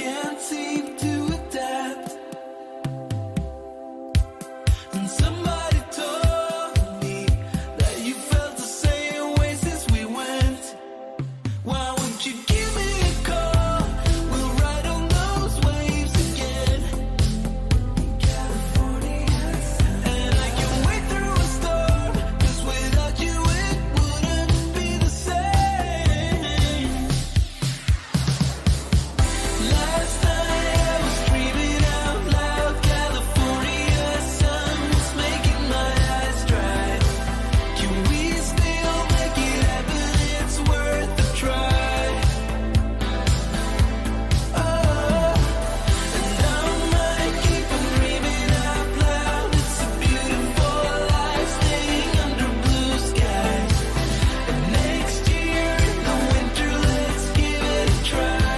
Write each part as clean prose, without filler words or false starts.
can't seem to adapt. And somebody told me that you felt the same way since we went. Why won't you give me a call? We'll ride on those waves again. California sun. And I can wait through a storm, 'cause without you it wouldn't be the same. Last night I was dreaming out loud. California sun was making my eyes dry. Can we still make it happen? It's worth a try. Oh, and I might keep on dreaming out loud. It's a beautiful life staying under blue skies. And next year in the winter, let's give it a try.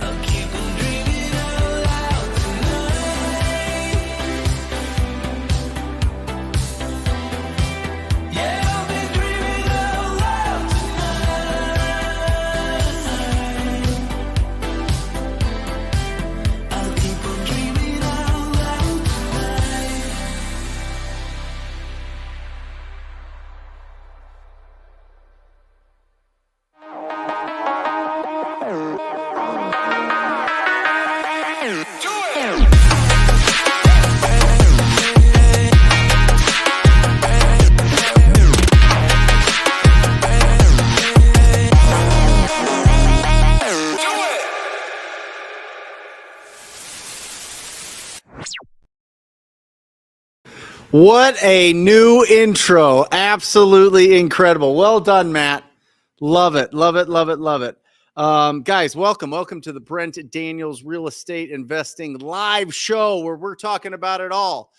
I'll keep on dreaming out loud tonight. Yeah, I'll be dreaming out loud tonight. I'll keep on dreaming out loud tonight. What a new intro. Absolutely incredible. Well done, Matt. Love it. Love it. Love it. Love it. Guys, welcome. Welcome to the Brent Daniels Real Estate Investing live show where we're talking about it all.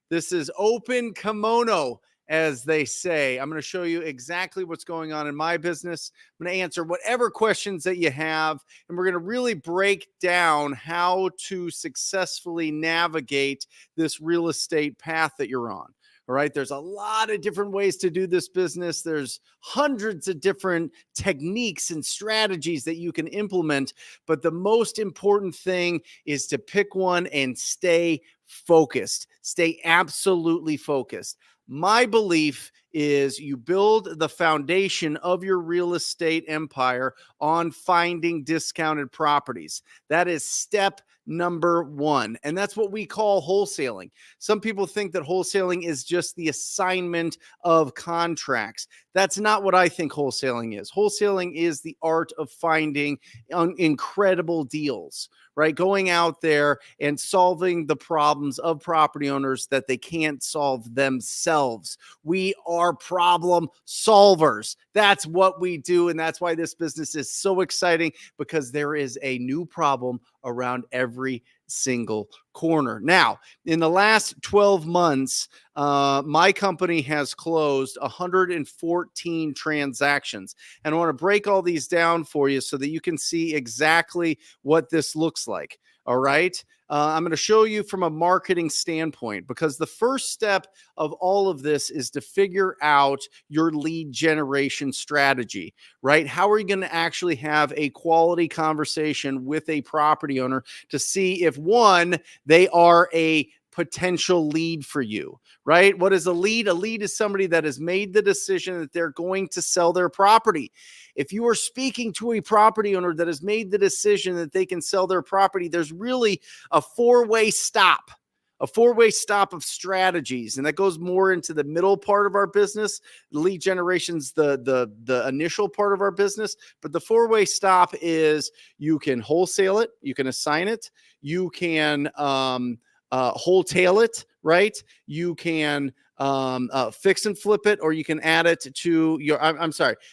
This is open kimono, as they say. I'm going to show you exactly what's going on in my business. I'm going to answer whatever questions that you have, and we're going to really break down how to successfully navigate this real estate path that you're on. All right. There's a lot of different ways to do this business. There's hundreds of different techniques and strategies that you can implement. But the most important thing is to pick one and stay focused. Stay absolutely focused. My belief is you build the foundation of your real estate empire on finding discounted properties. That is step number one. And that's what we call wholesaling. Some people think that wholesaling is just the assignment of contracts. That's not what I think wholesaling is. Wholesaling is the art of finding incredible deals, right? Going out there and solving the problems of property owners that they can't solve themselves. We are problem solvers. That's what we do. And that's why this business is so exciting, because there is a new problem around every single corner. Now, in the last 12 months, my company has closed 114 transactions. And I want to break all these down for you so that you can see exactly what this looks like. All right. I'm going to show you from a marketing standpoint, because the first step of all of this is to figure out your lead generation strategy, right? How are you going to actually have a quality conversation with a property owner to see if, one, they are a potential lead for you, right? What is a lead? A lead is somebody that has made the decision that they're going to sell their property. If you are speaking to a property owner that has made the decision that they can sell their property, there's really a four-way stop of strategies. And that goes more into the middle part of our business. Lead generation's the initial part of our business. But the four-way stop is you can wholesale it, you can assign it, you can wholesale it, right? You can fix and flip it, or you can add it to your,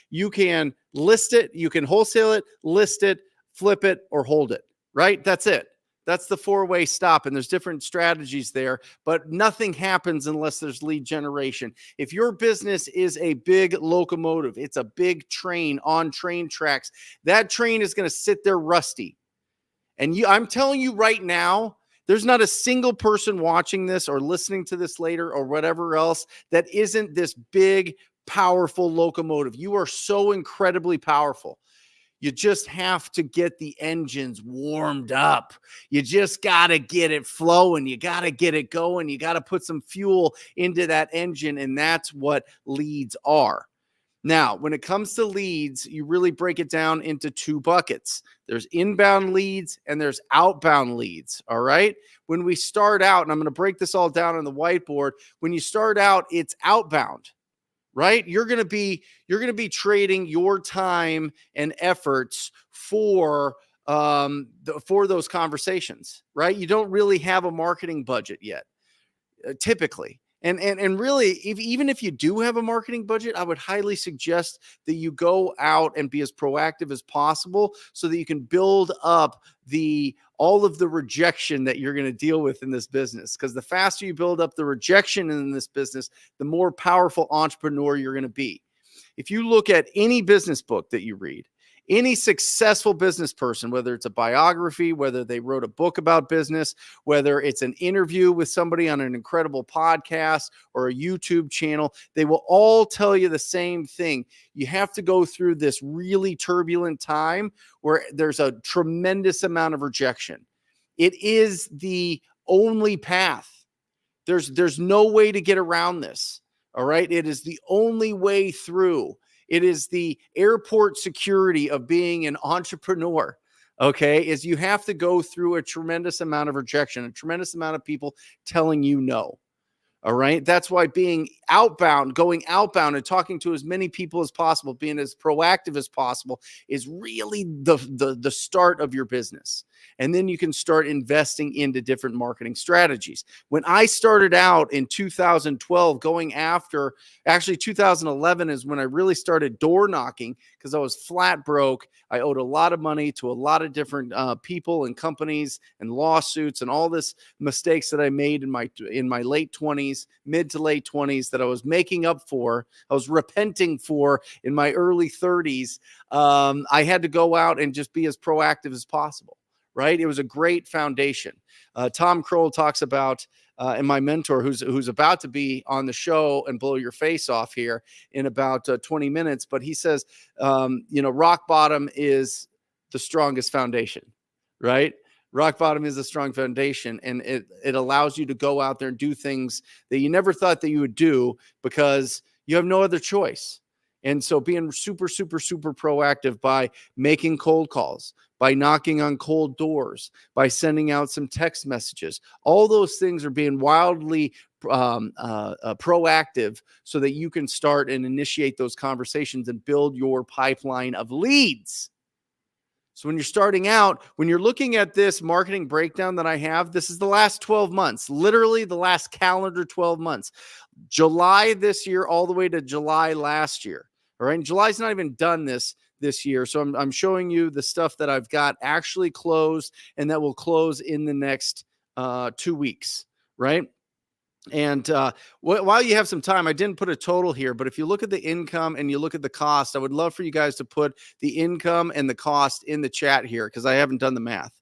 you can list it, you can wholesale it, list it, flip it, or hold it, right? That's it. That's the four-way stop. And there's different strategies there, but nothing happens unless there's lead generation. If your business is a big locomotive, it's a big train on train tracks, that train is going to sit there rusty. And I'm telling you right now, there's not a single person watching this or listening to this later or whatever else that isn't this big, powerful locomotive. You are so incredibly powerful. You just have to get the engines warmed up. You just got to get it flowing. You got to get it going. You got to put some fuel into that engine. And that's what leads are. Now, when it comes to leads, you really break it down into two buckets. There's inbound leads and there's outbound leads. All right. When we start out, and I'm going to break this all down on the whiteboard. When you start out, it's outbound, right? You're going to be trading your time and efforts for those conversations, right? You don't really have a marketing budget yet, typically. And really, even if you do have a marketing budget, I would highly suggest that you go out and be as proactive as possible so that you can build up all of the rejection that you're going to deal with in this business. Because the faster you build up the rejection in this business, the more powerful entrepreneur you're going to be. If you look at any business book that you read, any successful business person, whether it's a biography, whether they wrote a book about business, whether it's an interview with somebody on an incredible podcast or a YouTube channel, they will all tell you the same thing. You have to go through this really turbulent time where there's a tremendous amount of rejection. It is the only path. There's no way to get around this. All right. It is the only way through. It is the airport security of being an entrepreneur. Okay. Is you have to go through a tremendous amount of rejection, a tremendous amount of people telling you no. All right. That's why being outbound, going outbound and talking to as many people as possible, being as proactive as possible is really the start of your business. And then you can start investing into different marketing strategies. When I started out in 2012, actually 2011 is when I really started door knocking because I was flat broke. I owed a lot of money to a lot of different people and companies and lawsuits and all this mistakes that I made in my late 20s, mid to late 20s that I was making up for. I was repenting for in my early 30s. I had to go out and just be as proactive as possible. Right? It was a great foundation. Tom Kroll talks about, and my mentor who's about to be on the show and blow your face off here in about 20 minutes. But he says, rock bottom is the strongest foundation, right? Rock bottom is a strong foundation, and it allows you to go out there and do things that you never thought that you would do because you have no other choice. And so being super, super, super proactive by making cold calls, by knocking on cold doors, by sending out some text messages, all those things are being wildly proactive so that you can start and initiate those conversations and build your pipeline of leads. So when you're starting out, when you're looking at this marketing breakdown that I have, this is the last 12 months, literally the last calendar 12 months, July this year, all the way to July last year. All right. And July's not even done this year. So I'm showing you the stuff that I've got actually closed and that will close in the next 2 weeks. Right. And while you have some time, I didn't put a total here, but if you look at the income and you look at the cost, I would love for you guys to put the income and the cost in the chat here because I haven't done the math.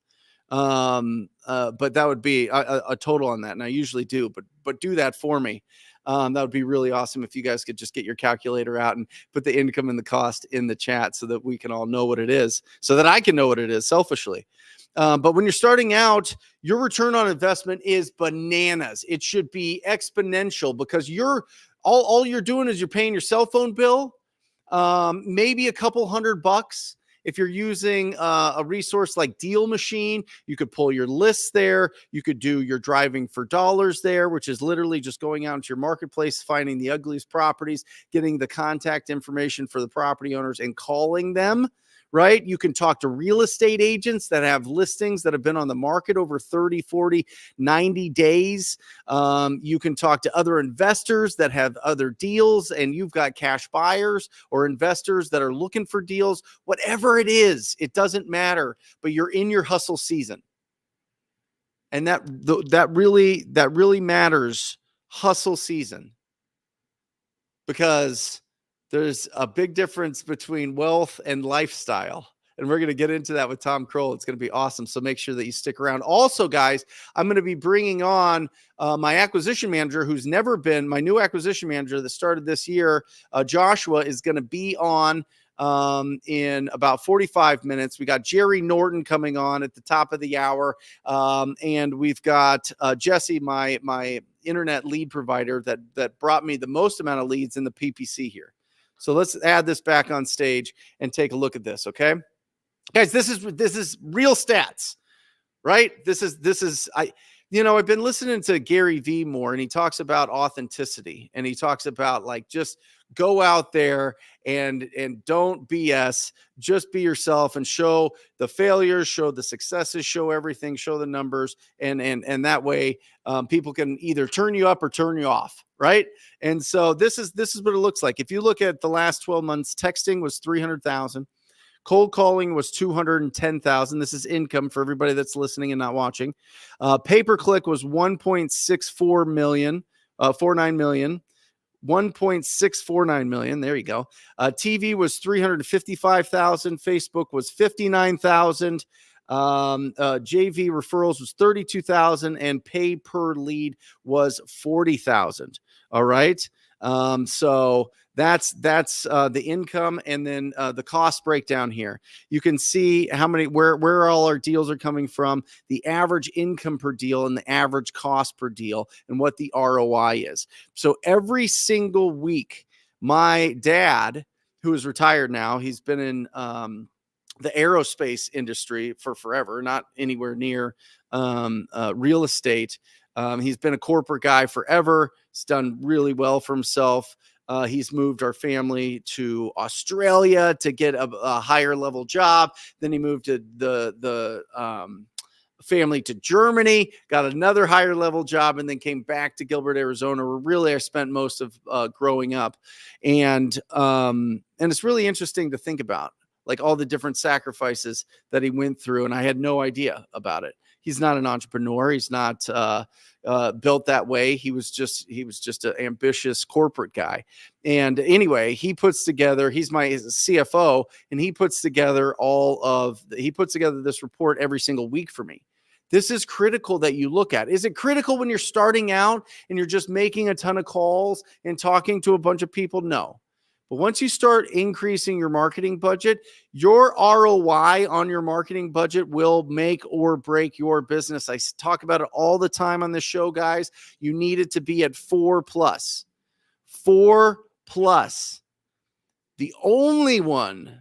But that would be a total on that. And I usually do, but do that for me. That would be really awesome if you guys could just get your calculator out and put the income and the cost in the chat so that we can all know what it is, so that I can know what it is selfishly. But when you're starting out, your return on investment is bananas. It should be exponential because all you're doing is you're paying your cell phone bill, maybe a couple $100. If you're using a resource like Deal Machine, you could pull your lists there. You could do your driving for dollars there, which is literally just going out into your marketplace, finding the ugliest properties, getting the contact information for the property owners and calling them. Right? You can talk to real estate agents that have listings that have been on the market over 30, 40, 90 days. You can talk to other investors that have other deals and you've got cash buyers or investors that are looking for deals. Whatever it is, it doesn't matter, but you're in your hustle season. And that really matters, hustle season, because there's a big difference between wealth and lifestyle. And we're going to get into that with Tom Kroll. It's going to be awesome. So make sure that you stick around. Also, guys, I'm going to be bringing on my acquisition manager, who's never been my new acquisition manager that started this year. Joshua is going to be on in about 45 minutes. We got Jerry Norton coming on at the top of the hour. And we've got Jesse, my internet lead provider that brought me the most amount of leads in the PPC here. So let's add this back on stage and take a look at this. Okay, guys, this is real stats, right? I've been listening to Gary Vee more, and he talks about authenticity, and he talks about like, just go out there and don't BS, just be yourself and show the failures, show the successes, show everything, show the numbers. And that way people can either turn you up or turn you off. Right. And so this is what it looks like. If you look at the last 12 months, texting was 300,000. Cold calling was 210,000. This is income for everybody that's listening and not watching. Pay-per-click was 1.64 million, 49 million. 1.649 million. There you go. TV was 355,000. Facebook was 59,000. JV referrals was 32,000, and pay per lead was 40,000. All right. So that's the income, and then the cost breakdown here. You can see how many, where all our deals are coming from, the average income per deal and the average cost per deal, and what the ROI is. So every single week, my dad, who is retired now, he's been in the aerospace industry for forever, not anywhere near real estate. He's been a corporate guy forever. He's done really well for himself. He's moved our family to Australia to get a higher level job. Then he moved to the family to Germany, got another higher level job, and then came back to Gilbert, Arizona, where really I spent most of growing up. And it's really interesting to think about, like, all the different sacrifices that he went through. And I had no idea about it. He's not an entrepreneur. He's not built that way. He was just an ambitious corporate guy. And anyway, he's my CFO, and he puts together this report every single week for me. This is critical that you look at. Is it critical when you're starting out and you're just making a ton of calls and talking to a bunch of people? No. But once you start increasing your marketing budget, your ROI on your marketing budget will make or break your business. I talk about it all the time on this show, guys. You need it to be at 4+. 4+. The only one,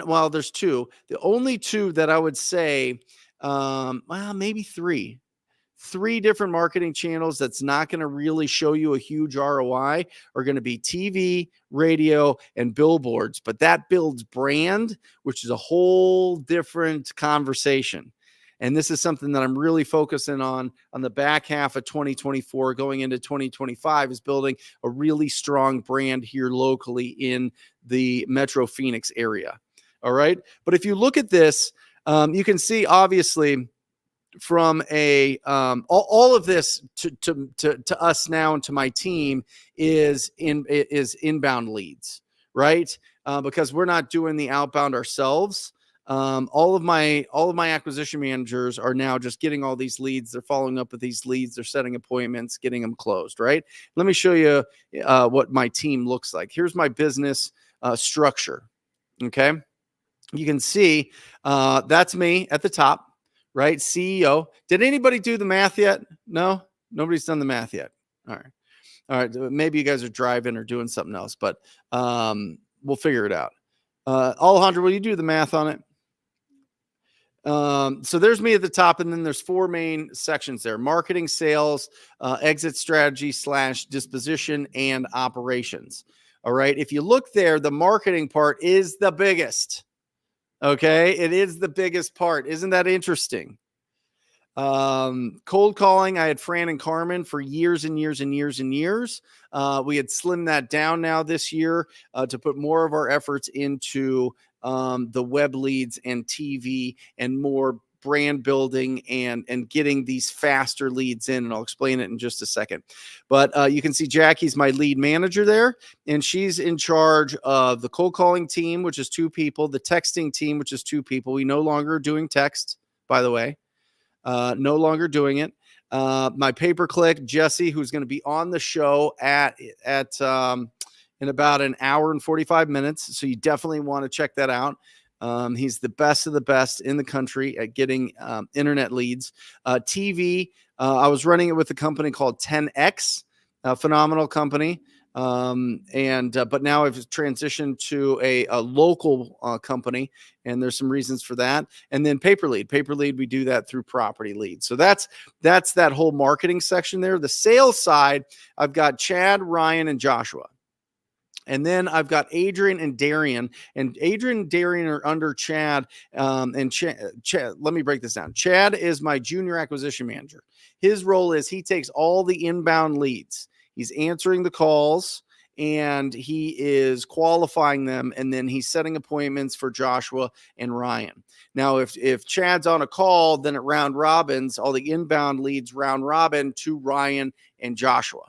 well, there's two. The only two that I would say, maybe three different marketing channels that's not going to really show you a huge ROI are going to be TV, radio, and billboards. But that builds brand, which is a whole different conversation. And this is something that I'm really focusing on the back half of 2024, going into 2025, is building a really strong brand here locally in the Metro Phoenix area. All right. But if you look at this, you can see, obviously, from all of this to us now and to my team is inbound leads, right? Because we're not doing the outbound ourselves. All of my acquisition managers are now just getting all these leads. They're following up with these leads. They're setting appointments, getting them closed, right? Let me show you what my team looks like. Here's my business structure. Okay. You can see that's me at the top. Right? CEO. Did anybody do the math yet? No, nobody's done the math yet. All right. Maybe you guys are driving or doing something else, but we'll figure it out. Alejandro, will you do the math on it? So there's me at the top, and then there's four main sections there: marketing, sales, exit strategy / disposition, and operations. All right. If you look there, the marketing part is the biggest. Okay. It is the biggest part. Isn't that interesting? Cold calling. I had Fran and Carmen for years and years and years and years. We had slimmed that down now this year to put more of our efforts into the web leads and TV and more brand building and getting these faster leads in. And I'll explain it in just a second. But you can see Jackie's my lead manager there, and she's in charge of the cold calling team, which is 2 people, the texting team, which is 2 people. We no longer are doing text, by the way, no longer doing it. My pay-per-click, Jesse, who's going to be on the show in in about an hour and 45 minutes. So you definitely want to check that out. He's the best of the best in the country at getting internet leads. TV, I was running it with a company called 10X, a phenomenal company. But now I've transitioned to a local company, and there's some reasons for that. And then pay per lead, we do that through property leads. So that's that whole marketing section there. The sales side, I've got Chad, Ryan, and Joshua. And then I've got Adrian and Darian, and Adrian and Darian are under Chad. Chad, let me break this down. Chad is my junior acquisition manager. His role is he takes all the inbound leads. He's answering the calls and he is qualifying them. And then he's setting appointments for Joshua and Ryan. Now, if Chad's on a call, then it round robins, all the inbound leads round robin to Ryan and Joshua.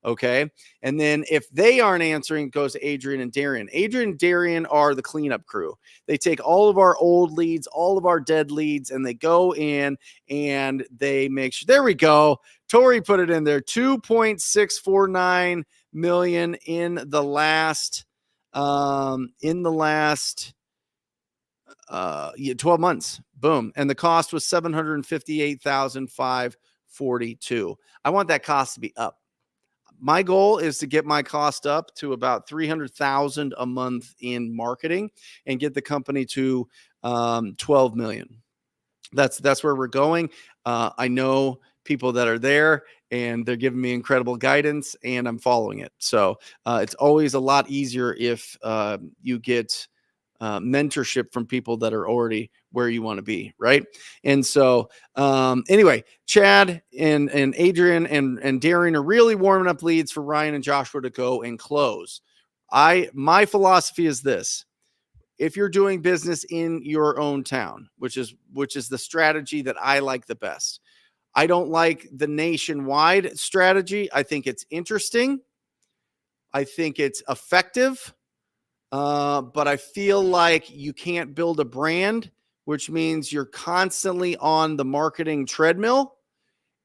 Okay. And then if they aren't answering, it goes to Adrian and Darian. Adrian and Darian are the cleanup crew. They take all of our old leads, all of our dead leads, and they go in and they make sure. There we go. Tori put it in there. 2.649 million in the last 12 months. Boom. And the cost was $758,542. I want that cost to be up. My goal is to get my cost up to about $300,000 a month in marketing and get the company to 12 million. That's where we're going. I know people that are there and they're giving me incredible guidance and I'm following it. So it's always a lot easier if you get mentorship from people that are already where you want to be, right? And so anyway, Chad and Adrian and Darian are really warming up leads for Ryan and Joshua to go and close. My philosophy is this: if you're doing business in your own town, which is the strategy that I like the best. I don't like the nationwide strategy. I think it's interesting. I think it's effective. But I feel like you can't build a brand, which means you're constantly on the marketing treadmill,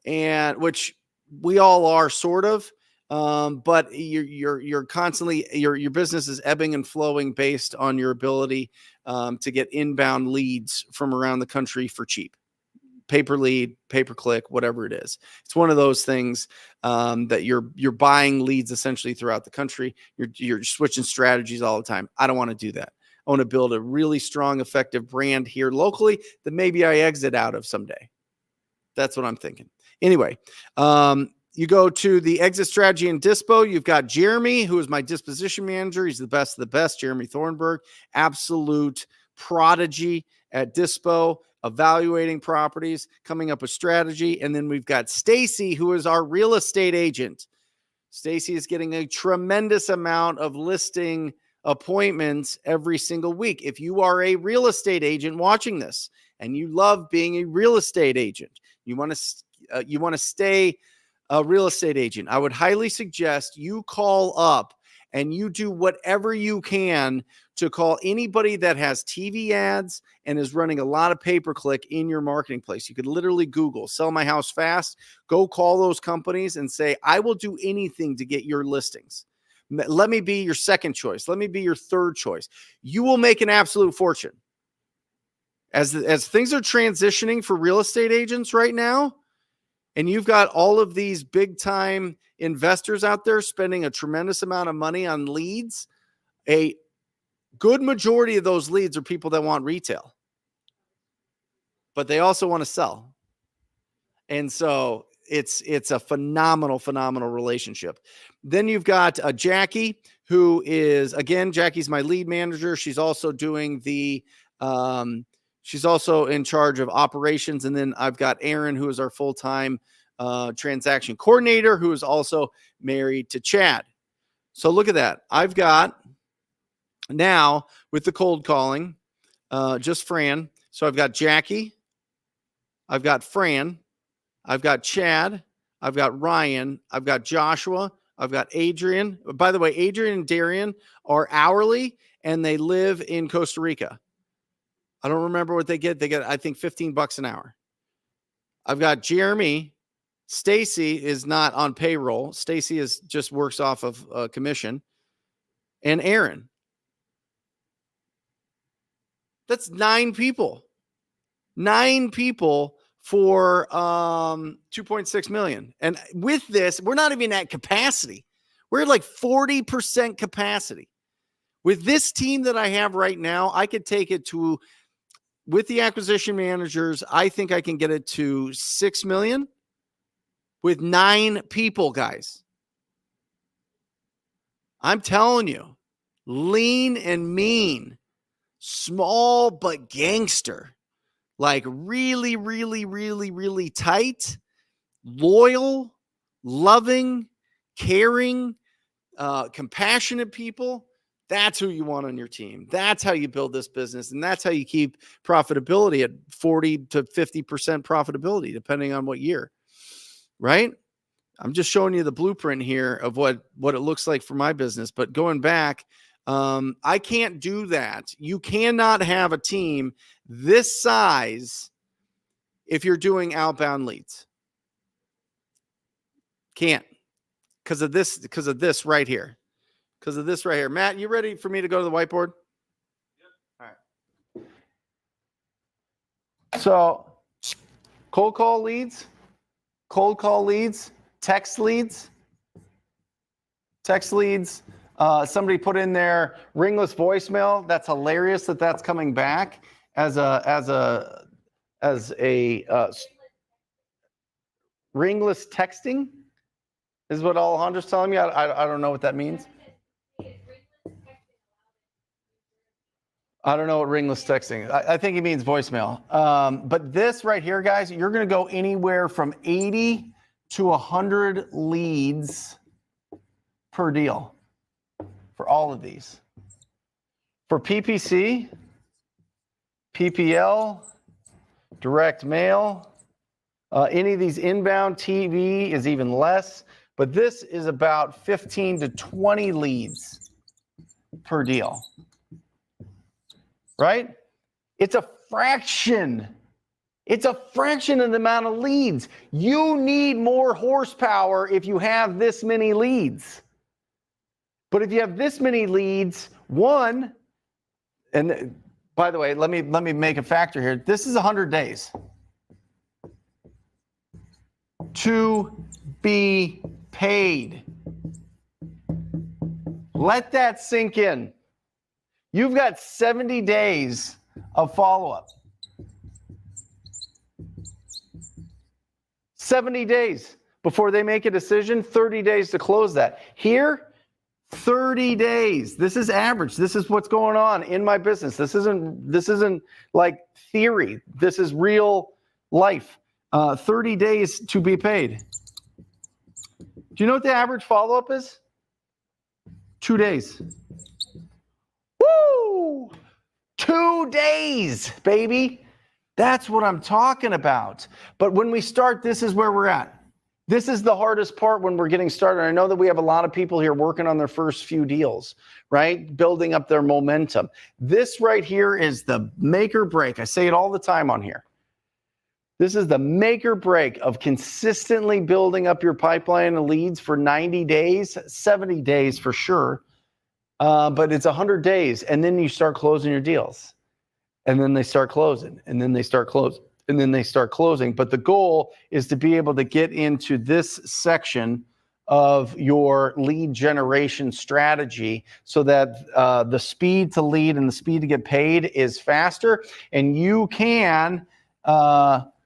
and which we all are sort of. But you're constantly your business is ebbing and flowing based on your ability to get inbound leads from around the country for cheap. Pay-per lead, pay-per-click, whatever it is. It's one of those things that you're buying leads essentially throughout the country. You're switching strategies all the time. I don't want to do that. I want to build a really strong, effective brand here locally that maybe I exit out of someday. That's what I'm thinking. Anyway, you go to the exit strategy in Dispo. You've got Jeremy, who is my disposition manager. He's the best of the best. Jeremy Thornburg, absolute prodigy at Dispo, evaluating properties, coming up with strategy. And then we've got Stacy, who is our real estate agent. Stacy is getting a tremendous amount of listing appointments every single week. If you are a real estate agent watching this and you love being a real estate agent, you want to stay a real estate agent, I would highly suggest you call up and you do whatever you can to call anybody that has TV ads and is running a lot of pay-per-click in your marketing place. You could literally Google sell my house fast, go call those companies and say, I will do anything to get your listings. Let me be your second choice. Let me be your third choice. You will make an absolute fortune. As things are transitioning for real estate agents right now, and you've got all of these big time investors out there spending a tremendous amount of money on leads, a good majority of those leads are people that want retail, but they also want to sell. And so it's a phenomenal relationship. Then you've got Jackie, who is, again, Jackie's my lead manager. She's also doing she's also in charge of operations. And then I've got Aaron, who is our full-time transaction coordinator, who is also married to Chad. So look at that. I've got now with the cold calling, just Fran. So I've got Jackie, I've got Fran, I've got Chad, I've got Ryan, I've got Joshua, I've got Adrian. By the way, Adrian and Darian are hourly and they live in Costa Rica. I don't remember what they get. They get, I think, $15 an hour. I've got Jeremy. Stacy is not on payroll. Stacy just works off of commission. and Aaron. That's 9 people. 9 people for 2.6 million. And with this, we're not even at capacity. We're at like 40% capacity. With this team that I have right now, I could take it to, with the acquisition managers, I think I can get it to 6 million with 9 people, guys. I'm telling you, lean and mean, small but gangster, like really, really, really, really tight, loyal, loving, caring, compassionate people. That's who you want on your team. That's how you build this business. And that's how you keep profitability at 40 to 50% profitability, depending on what year, right? I'm just showing you the blueprint here of what it looks like for my business. But going back, I can't do that. You cannot have a team this size if you're doing outbound leads. Can't, because of this right here. Because of this right here. Matt, you ready for me to go to the whiteboard? All right. So cold call leads, text leads. Somebody put in there ringless voicemail. That's hilarious that that's coming back as a ringless texting is what Alejandro's telling me. I don't know what that means. I don't know what ringless texting is. I think he means voicemail. But this right here, guys, you're going to go anywhere from 80 to 100 leads per deal for all of these. For PPC, PPL, direct mail, any of these inbound TV is even less. But this is about 15 to 20 leads per deal. Right? It's a fraction. It's a fraction of the amount of leads. You need more horsepower if you have this many leads. But if you have this many leads, one, and by the way, let me make a factor here. This is 100 days to be paid. Let that sink in. You've got 70 days of follow-up. 70 days before they make a decision, 30 days to close that. Here, 30 days. This is average. This is what's going on in my business. This isn't like theory. This is real life. 30 days to be paid. Do you know what the average follow-up is? 2 days. Woo! 2 days, baby. That's what I'm talking about. But when we start, this is where we're at. This is the hardest part when we're getting started. I know that we have a lot of people here working on their first few deals, right? Building up their momentum. This right here is the make or break. I say it all the time on here. This is the make or break of consistently building up your pipeline of leads for 90 days, 70 days for sure. But it's 100 days, and then you start closing your deals. And then they start closing, and then they start closing, and then they start closing. But the goal is to be able to get into this section of your lead generation strategy so that the speed to lead and the speed to get paid is faster, and you can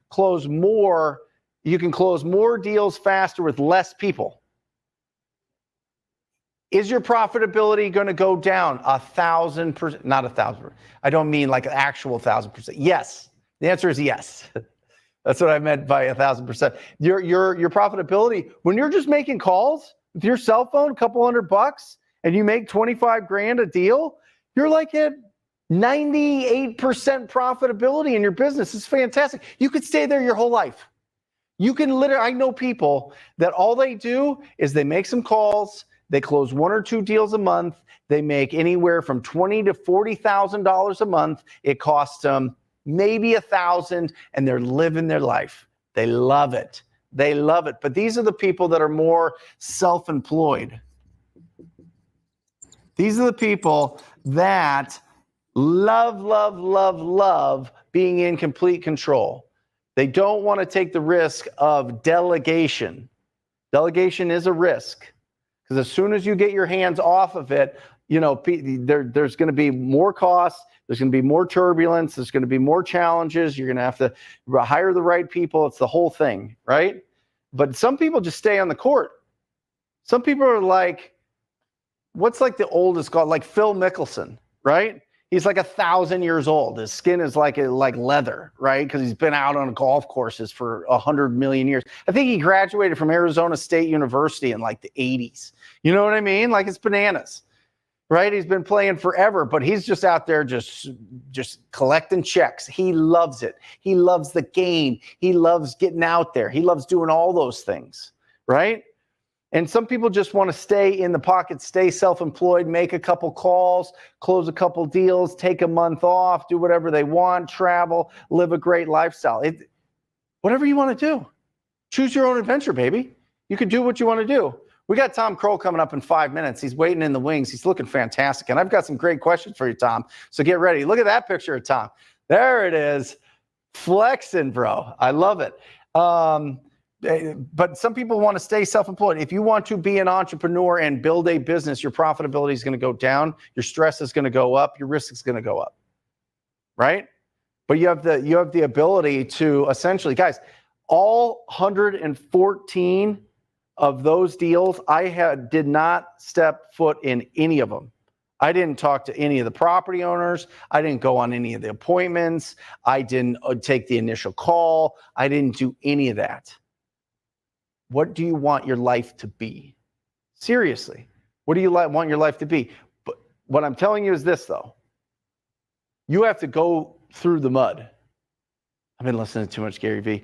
close more. You can close more deals faster with less people. Is your profitability going to go down 1,000%? Not 1,000%. I don't mean like an actual 1,000%. Yes. The answer is yes. That's what I meant by 1,000%. Your profitability, when you're just making calls with your cell phone, a couple $100, and you make 25 grand a deal, you're like at 98% profitability in your business. It's fantastic. You could stay there your whole life. You can literally, I know people that all they do is they make some calls. They close 1 or 2 deals a month. They make anywhere from $20,000 to $40,000 a month. It costs them maybe $1,000, and they're living their life. They love it. They love it. But these are the people that are more self-employed. These are the people that love being in complete control. They don't want to take the risk of delegation. Delegation is a risk because as soon as you get your hands off of it, there's going to be more costs. There's going to be more turbulence. There's going to be more challenges. You're going to have to hire the right people. It's the whole thing, right? But some people just stay on the court. Some people are like, what's like the oldest guy? Like Phil Mickelson, right? He's like 1,000 years old. His skin is like leather, right? Because he's been out on golf courses for 100 million years. I think he graduated from Arizona State University in like the 80s. You know what I mean? Like it's bananas, right? He's been playing forever, but he's just out there just collecting checks. He loves it. He loves the game. He loves getting out there. He loves doing all those things, right? And some people just want to stay in the pocket, stay self-employed, make a couple calls, close a couple deals, take a month off, do whatever they want, travel, live a great lifestyle. Whatever you want to do. Choose your own adventure, baby. You can do what you want to do. We got Tom Kroll coming up in 5 minutes. He's waiting in the wings. He's looking fantastic. And I've got some great questions for you, Tom. So get ready. Look at that picture of Tom. There it is. Flexing, bro. I love it. But some people want to stay self-employed. If you want to be an entrepreneur and build a business, your profitability is going to go down. Your stress is going to go up. Your risk is going to go up, right? But you have the ability to essentially, guys, all 114 of those deals, did not step foot in any of them. I didn't talk to any of the property owners. I didn't go on any of the appointments. I didn't take the initial call. I didn't do any of that. What do you want your life to be? Seriously, what do you want your life to be? But what I'm telling you is this, though. You have to go through the mud. I've been listening to too much Gary Vee.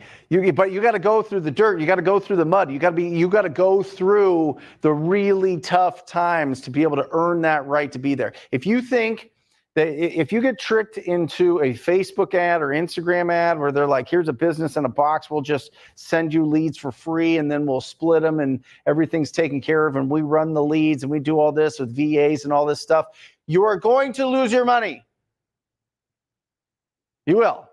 But you got to go through the dirt. You got to go through the mud. You got to go through the really tough times to be able to earn that right to be there. If you think that if you get tricked into a Facebook ad or Instagram ad where they're like, here's a business in a box, we'll just send you leads for free and then we'll split them and everything's taken care of and we run the leads and we do all this with VAs and all this stuff, you are going to lose your money. You will.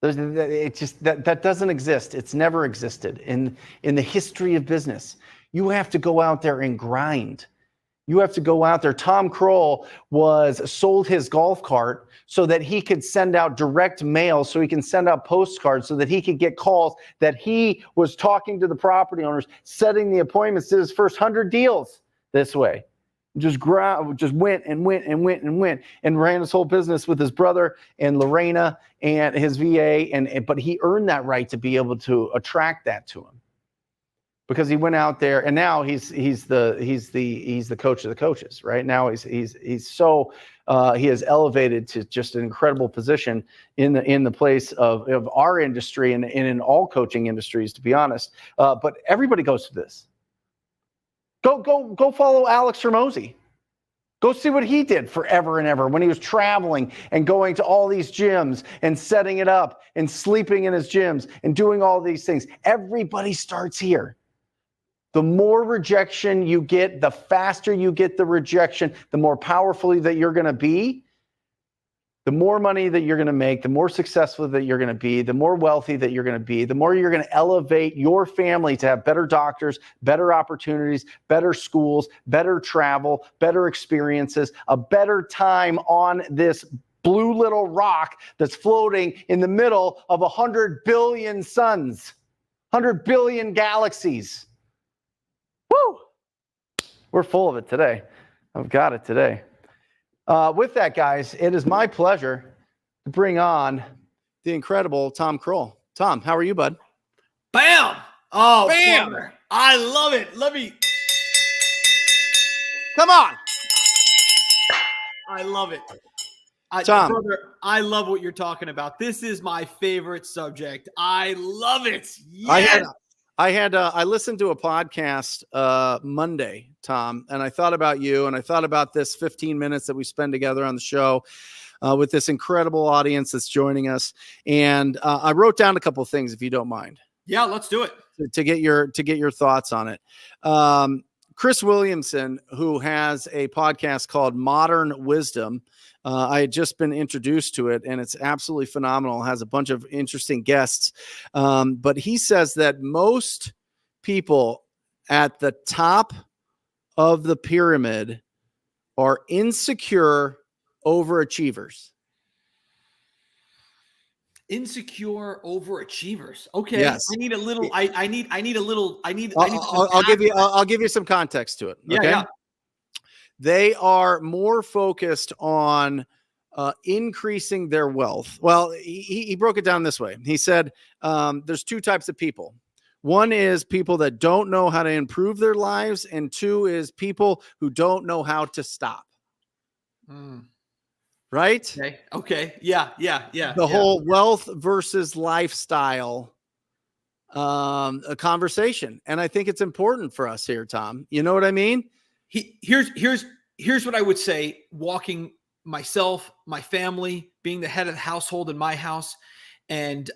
That doesn't exist. It's never existed in the history of business. You have to go out there and grind. You have to go out there. Tom Kroll sold his golf cart so that he could send out direct mail, so he can send out postcards, so that he could get calls, that he was talking to the property owners, setting the appointments, did his first 100 deals this way. Just went and ran his whole business with his brother and Lorena and his VA. But he earned that right to be able to attract that to him. Because he went out there and now he's the coach of the coaches, right? Now he has elevated to just an incredible position in the place of our industry and in all coaching industries, to be honest. But everybody goes through this. Go follow Alex Hormozi. Go see what he did forever and ever when he was traveling and going to all these gyms and setting it up and sleeping in his gyms and doing all these things. Everybody starts here. The more rejection you get, the faster you get the rejection, the more powerful that you're going to be, the more money that you're going to make, the more successful that you're going to be, the more wealthy that you're going to be, the more you're going to elevate your family to have better doctors, better opportunities, better schools, better travel, better experiences, a better time on this blue little rock that's floating in the middle of 100 billion suns, 100 billion galaxies. Woo! We're full of it today. I've got it today. With that, guys, it is my pleasure to bring on the incredible Tom Kroll. Tom, how are you, bud? Bam! Oh, Bam! brother. I love it. Let me. Come on. I love it. Tom. Brother, I love what you're talking about. This is my favorite subject. I love it. Yes. I listened to a podcast Monday, Tom, and I thought about you and I thought about this 15 minutes that we spend together on the show with this incredible audience that's joining us. And I wrote down a couple of things, if you don't mind. Yeah, let's do it. To get your thoughts on it. Chris Williamson, who has a podcast called Modern Wisdom. I had just been introduced to it, and it's absolutely phenomenal. It has a bunch of interesting guests. But he says that most people at the top of the pyramid are insecure overachievers. Insecure overachievers. Okay. Yes. I need a little, I need a little, I need I'll give you some context to it. Yeah, Okay. yeah. They are more focused on increasing their wealth. Well, he broke it down this way. He said there's two types of people. One is people that don't know how to improve their lives, and two is people who don't know how to stop. Right? Okay. Yeah. The whole wealth versus lifestyle a conversation. And I think it's important for us here, Tom. You know what I mean? Here's what I would say, walking myself, my family, being the head of the household in my house, and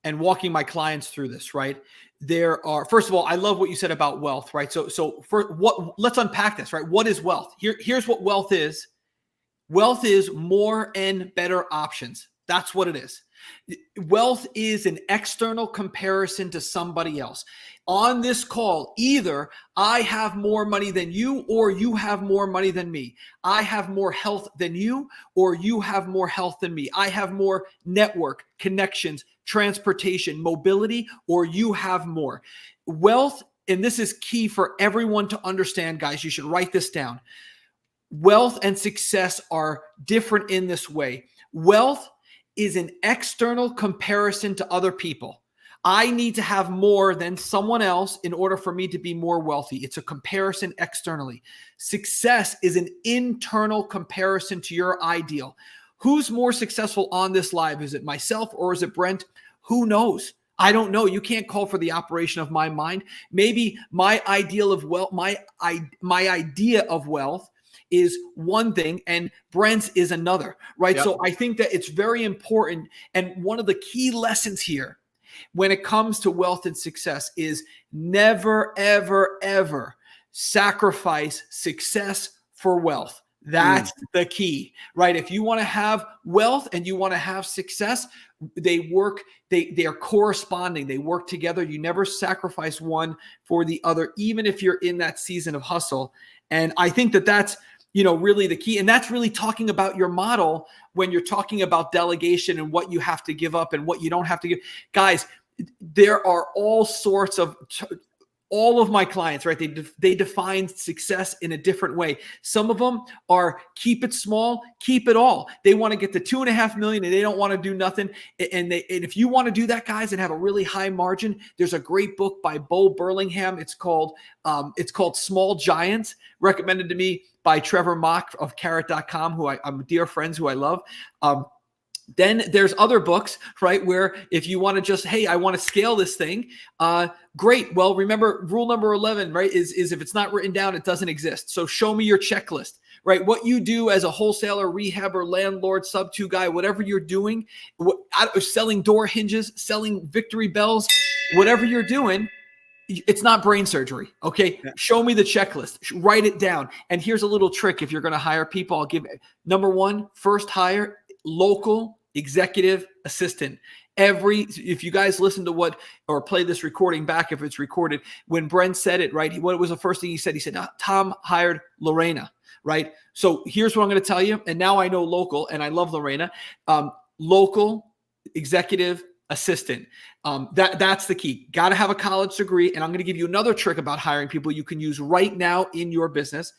walking my clients through this, right? There are, first of all, I love what you said about wealth, right? So for let's unpack this, right? What is wealth? Here's what wealth is. Wealth is more and better options. That's what it is. Wealth is an external comparison to somebody else. On this call, either I have more money than you, or you have more money than me. I have more health than you, or you have more health than me. I have more network, connections, transportation, mobility, or you have more. Wealth, and this is key for everyone to understand, guys, you should write this down. Wealth and success are different in this way. Wealth is an external comparison to other people. I need to have more than someone else in order for me to be more wealthy. It's a comparison externally. Success is an internal comparison to your ideal. Who's more successful on this live? Is it myself or is it Brent? Who knows? I don't know. You can't call for the operation of my mind. Maybe my ideal of wealth, my idea of wealth is one thing and Brent's is another, right? Yep. So I think that it's very important. And one of the key lessons here when it comes to wealth and success is never, ever, ever sacrifice success for wealth. That's the key, right? If you want to have wealth and you want to have success, they work, they are corresponding. They work together. You never sacrifice one for the other, even if you're in that season of hustle. And I think that that's, really the key. And that's really talking about your model when you're talking about delegation and what you have to give up and what you don't have to give. Guys, there are all sorts of all of my clients, right? They define success in a different way. Some of them are keep it small, keep it all. They want to get to 2.5 million and they don't want to do nothing. And if you want to do that, guys, and have a really high margin, there's a great book by Bo Burlingham. It's called Small Giants, recommended to me by Trevor Mock of carrot.com, who I'm dear friends who I love. Then there's other books, right, where if you want to just, hey, I want to scale this thing, great. Well, remember, rule number 11, right, is if it's not written down, it doesn't exist. So show me your checklist, right? What you do as a wholesaler, rehab, or landlord, sub-2 guy, whatever you're doing, selling door hinges, selling victory bells, whatever you're doing, it's not brain surgery, okay? Yeah. Show me the checklist. Write it down. And here's a little trick if you're going to hire people. I'll give it. Number one, first hire, local executive assistant. If you guys listen to or play this recording back, if it's recorded, when Brent said it, right? What was the first thing he said? He said, Tom hired Lorena, right? So here's what I'm going to tell you. And now I know local, and I love Lorena. Local executive assistant. That's the key. Got to have a college degree. And I'm going to give you another trick about hiring people you can use right now in your business.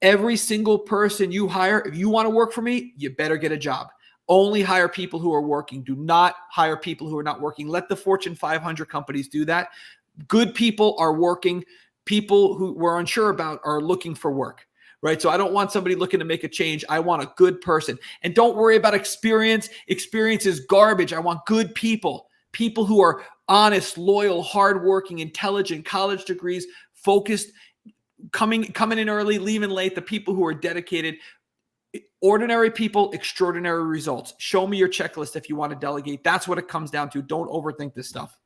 Every single person you hire, if you want to work for me, you better get a job. Only hire people who are working. Do not hire people who are not working. Let the Fortune 500 companies do that. Good people are working. People who we're unsure about are looking for work, right? So I don't want somebody looking to make a change. I want a good person. And don't worry about experience. Experience is garbage. I want good people. People who are honest, loyal, hardworking, intelligent, college degrees, focused, coming in early, leaving late, the people who are dedicated. Ordinary people, extraordinary results. Show me your checklist if you want to delegate. That's what it comes down to. Don't overthink this stuff.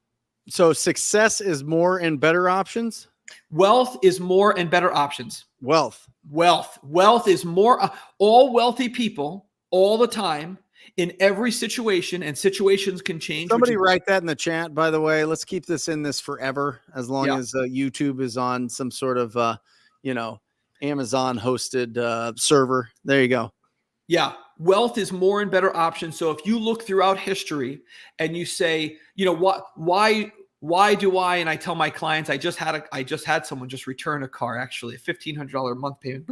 So success is more and better options? Wealth is more and better options. Wealth. Wealth is more. All wealthy people, all the time, in every situation, and situations can change. Somebody write that in the chat, by the way. Let's keep this in this forever, as long as YouTube is on some sort of, Amazon hosted server. There you go. Yeah. Wealth is more and better options. So if you look throughout history and you say, why do I, and I tell my clients, I just had someone just return a car, actually, a $1,500 a month payment.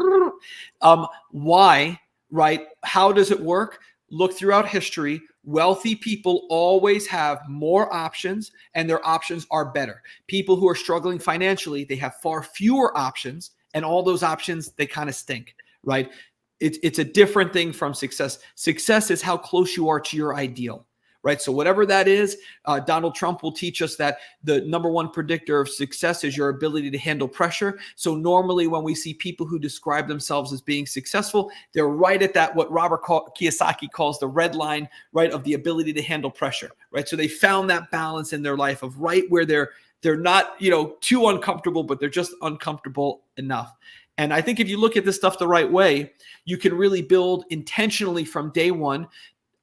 Why, right? How does it work? Look throughout history. Wealthy people always have more options, and their options are better. People who are struggling financially, they have far fewer options, and all those options, they kind of stink, right? It's a different thing from success. Success is how close you are to your ideal, right? So whatever that is, Donald Trump will teach us that the number one predictor of success is your ability to handle pressure. So normally when we see people who describe themselves as being successful, they're right at that, what Robert Kiyosaki calls the red line, right, of the ability to handle pressure, right? So they found that balance in their life of right where they're not, too uncomfortable, but they're just uncomfortable enough. And I think if you look at this stuff the right way, you can really build intentionally from day one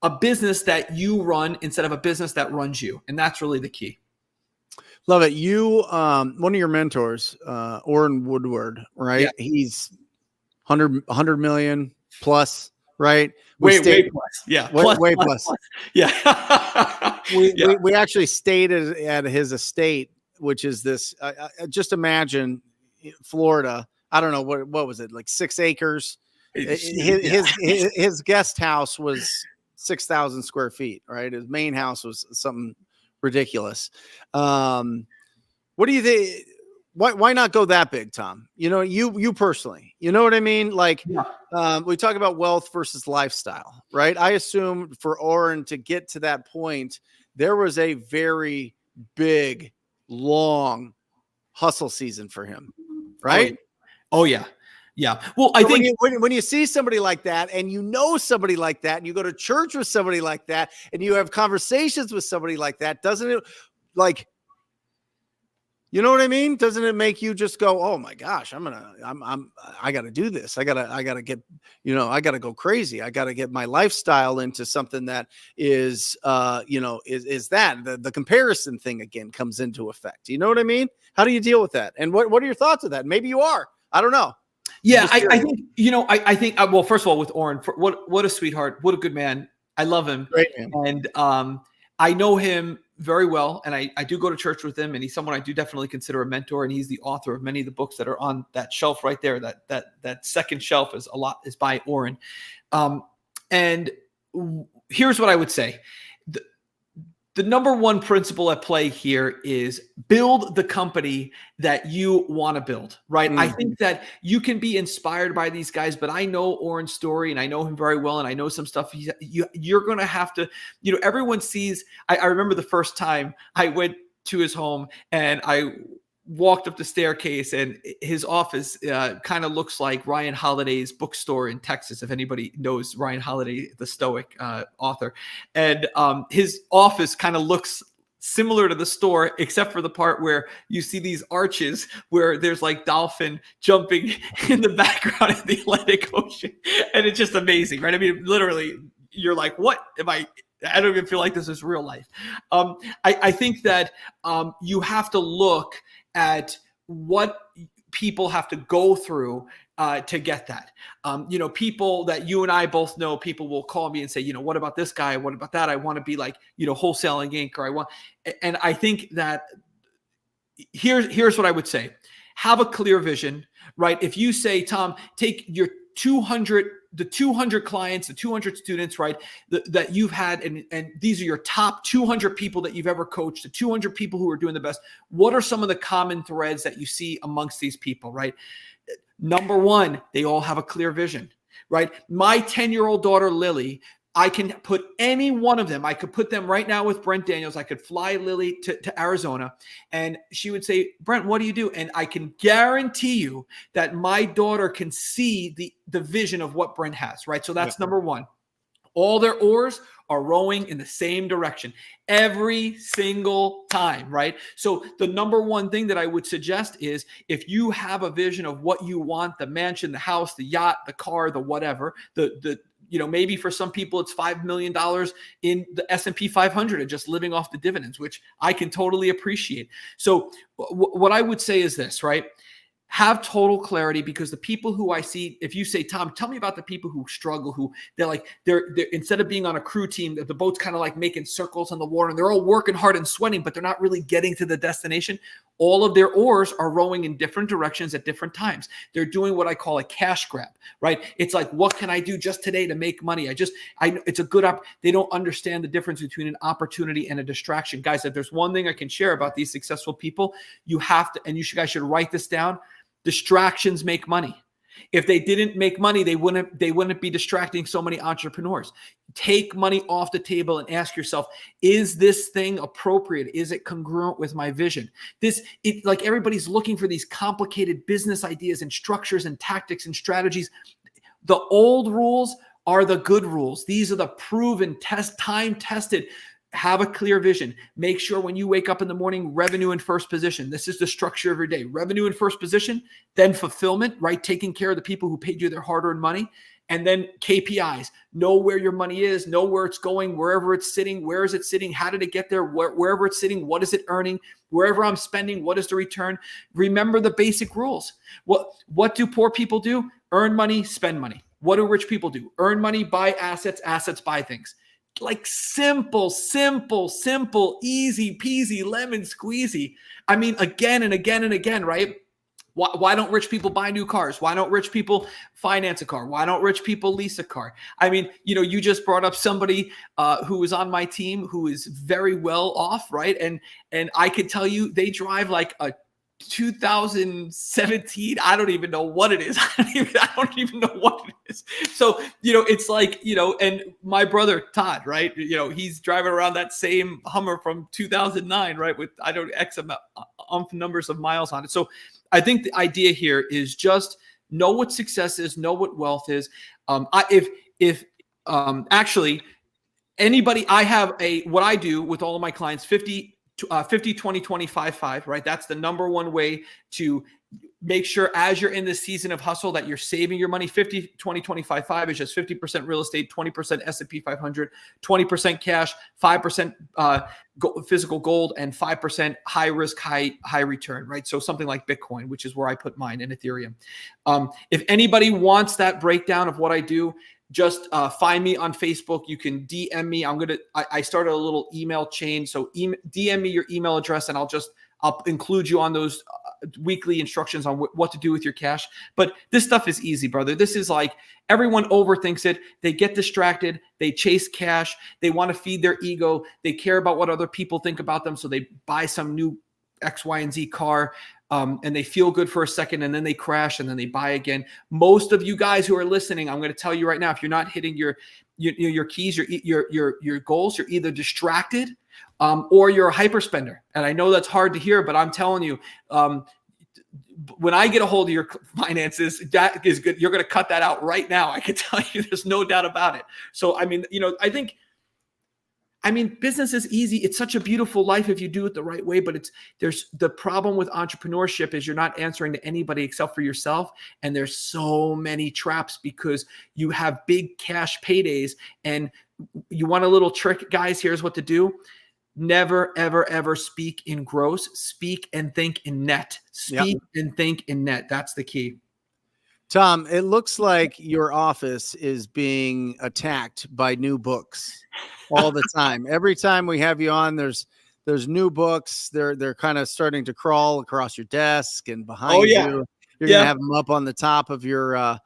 a business that you run instead of a business that runs you. And that's really the key. Love it. You, one of your mentors, Orrin Woodward, right? Yeah. He's 100 million plus, right? Way plus. Yeah. Way plus. Yeah. We actually stayed at his estate, which is this, just imagine Florida. I don't know what was it, like 6 acres. His guest house was 6,000 square feet, right? His main house was something ridiculous. What do you think? Why not go that big, Tom? You personally, you know what I mean? Like, we talk about wealth versus lifestyle, right? I assume for Orrin to get to that point, there was a very big, long hustle season for him, right? Oh yeah. Yeah. Well, I think when you see somebody like that, and somebody like that, and you go to church with somebody like that, and you have conversations with somebody like that, doesn't it, like, you know what I mean? Doesn't it make you just go, oh my gosh, I got to do this. I got to get, I got to go crazy. I got to get my lifestyle into something that is, is that the comparison thing again comes into effect. You know what I mean? How do you deal with that? And what are your thoughts of that? Maybe you are. I don't know. Yeah, I think, I think, well, first of all, with Orrin, what a sweetheart, what a good man. I love him. Great man. And I know him very well, and I do go to church with him, and he's someone I do definitely consider a mentor, and he's the author of many of the books that are on that shelf right there. That second shelf is by Orrin. And here's what I would say. The number one principle at play here is build the company that you want to build, right? I think that you can be inspired by these guys, but I know Orrin's story, and I know him very well, and I know some stuff. You're going to have to, everyone sees. I remember the first time I went to his home, and I walked up the staircase, and his office kind of looks like Ryan Holiday's bookstore in Texas, if anybody knows Ryan Holiday, the Stoic author. And his office kind of looks similar to the store, except for the part where you see these arches where there's like dolphin jumping in the background of the Atlantic Ocean. And it's just amazing, right? I mean, literally, you're like, what am I don't even feel like this is real life. I think that you have to look at what people have to go through to get that. People that you and I both know, people will call me and say, what about this guy? What about that? I want to be like, Wholesaling Inc. And I think that here's what I would say. Have a clear vision, right? If you say, Tom, take your 200 clients, the 200 students, right, that you've had, and these are your top 200 people that you've ever coached, the 200 people who are doing the best. What are some of the common threads that you see amongst these people, right? Number one, they all have a clear vision, right? My 10-year-old daughter, Lily, I can put any one of them. I could put them right now with Brent Daniels. I could fly Lily to Arizona, and she would say, Brent, what do you do? And I can guarantee you that my daughter can see the vision of what Brent has, right? So that's number one. All their oars are rowing in the same direction every single time, right? So the number one thing that I would suggest is, if you have a vision of what you want, the mansion, the house, the yacht, the car, the whatever, maybe for some people it's $5 million in the S&P 500 and just living off the dividends, which I can totally appreciate. So what I would say is this, right? Have total clarity, because the people who I see, if you say, Tom, tell me about the people who struggle, who they're instead of being on a crew team, the boat's kind of like making circles on the water and they're all working hard and sweating, but they're not really getting to the destination. All of their oars are rowing in different directions at different times. They're doing what I call a cash grab, right? It's like, what can I do just today to make money? It's a good they don't understand the difference between an opportunity and a distraction. Guys, if there's one thing I can share about these successful people, you have to, and guys should write this down. Distractions make money. If they didn't make money, they wouldn't be distracting so many entrepreneurs. Take money off the table and ask yourself, is this thing appropriate? Is it congruent with my vision? Like everybody's looking for these complicated business ideas and structures and tactics and strategies. The old rules are the good rules. These are the proven, time-tested. Have a clear vision. Make sure when you wake up in the morning, revenue in first position. This is the structure of your day. Revenue in first position, then fulfillment, right? Taking care of the people who paid you their hard-earned money. And then KPIs. Know where your money is, know where it's going, wherever it's sitting, where is it sitting, how did it get there, wherever it's sitting, what is it earning, wherever I'm spending, what is the return? Remember the basic rules. What do poor people do? Earn money, spend money. What do rich people do? Earn money, buy assets, assets, buy things. Like simple, easy peasy, lemon squeezy. I mean, again and again and again, right? Why don't rich people buy new cars? Why don't rich people finance a car? Why don't rich people lease a car? I mean, you just brought up somebody who was on my team who is very well off, right? And I could tell you they drive like a 2017, I don't even know what it is. I don't even know what it is. So, it's like, and my brother Todd, right? He's driving around that same Hummer from 2009, right? With, I don't X amount, numbers of miles on it. So I think the idea here is just know what success is, know what wealth is. Actually anybody, I have what I do with all of my clients, 50, 20, 25, 5, right? That's the number one way to make sure as you're in this season of hustle that you're saving your money. 50, 20, 25, 5 is just 50% real estate, 20% S&P 500, 20% cash, 5% physical gold, and 5% high risk, high return, right? So something like Bitcoin, which is where I put mine, and Ethereum. If anybody wants that breakdown of what I do, just find me on Facebook. You can DM me. I started a little email chain. So DM me your email address and I'll include you on those weekly instructions on what to do with your cash. But this stuff is easy, brother. This is like, everyone overthinks it. They get distracted. They chase cash. They want to feed their ego. They care about what other people think about them. So they buy some new X, Y, and Z car. And they feel good for a second, and then they crash, and then they buy again. Most of you guys who are listening, I'm going to tell you right now, if you're not hitting your keys, your goals, you're either distracted or you're a hyper spender. And I know that's hard to hear, but I'm telling you, when I get a hold of your finances, that is good. You're going to cut that out right now. I can tell you, there's no doubt about it. So, I mean, business is easy. It's such a beautiful life if you do it the right way, but there's the problem with entrepreneurship is you're not answering to anybody except for yourself. And there's so many traps because you have big cash paydays, and you want a little trick, guys. Here's what to do. Never, ever, ever speak in gross. Speak and think in net. Speak and think in net. That's the key. Tom, it looks like your office is being attacked by new books all the time. Every time we have you on, there's new books. They're kind of starting to crawl across your desk and behind you. You're gonna have them up on the top of your I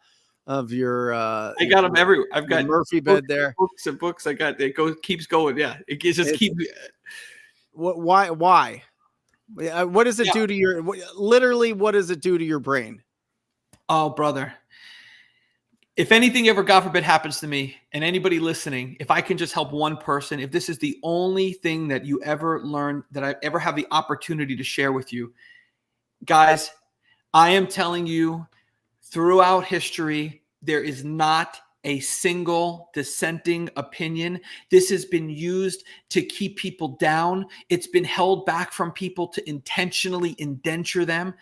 got them everywhere. I've got Murphy bed there. Books and books. I got it. Keeps going. Yeah, it just keeps. Why? What does it do to your? Literally, what does it do to your brain? Oh, brother. If anything ever, God forbid, happens to me, and anybody listening, if I can just help one person, if this is the only thing that you ever learn, that I ever have the opportunity to share with you, guys, I am telling you, throughout history, there is not a single dissenting opinion. This has been used to keep people down. It's been held back from people to intentionally indenture them.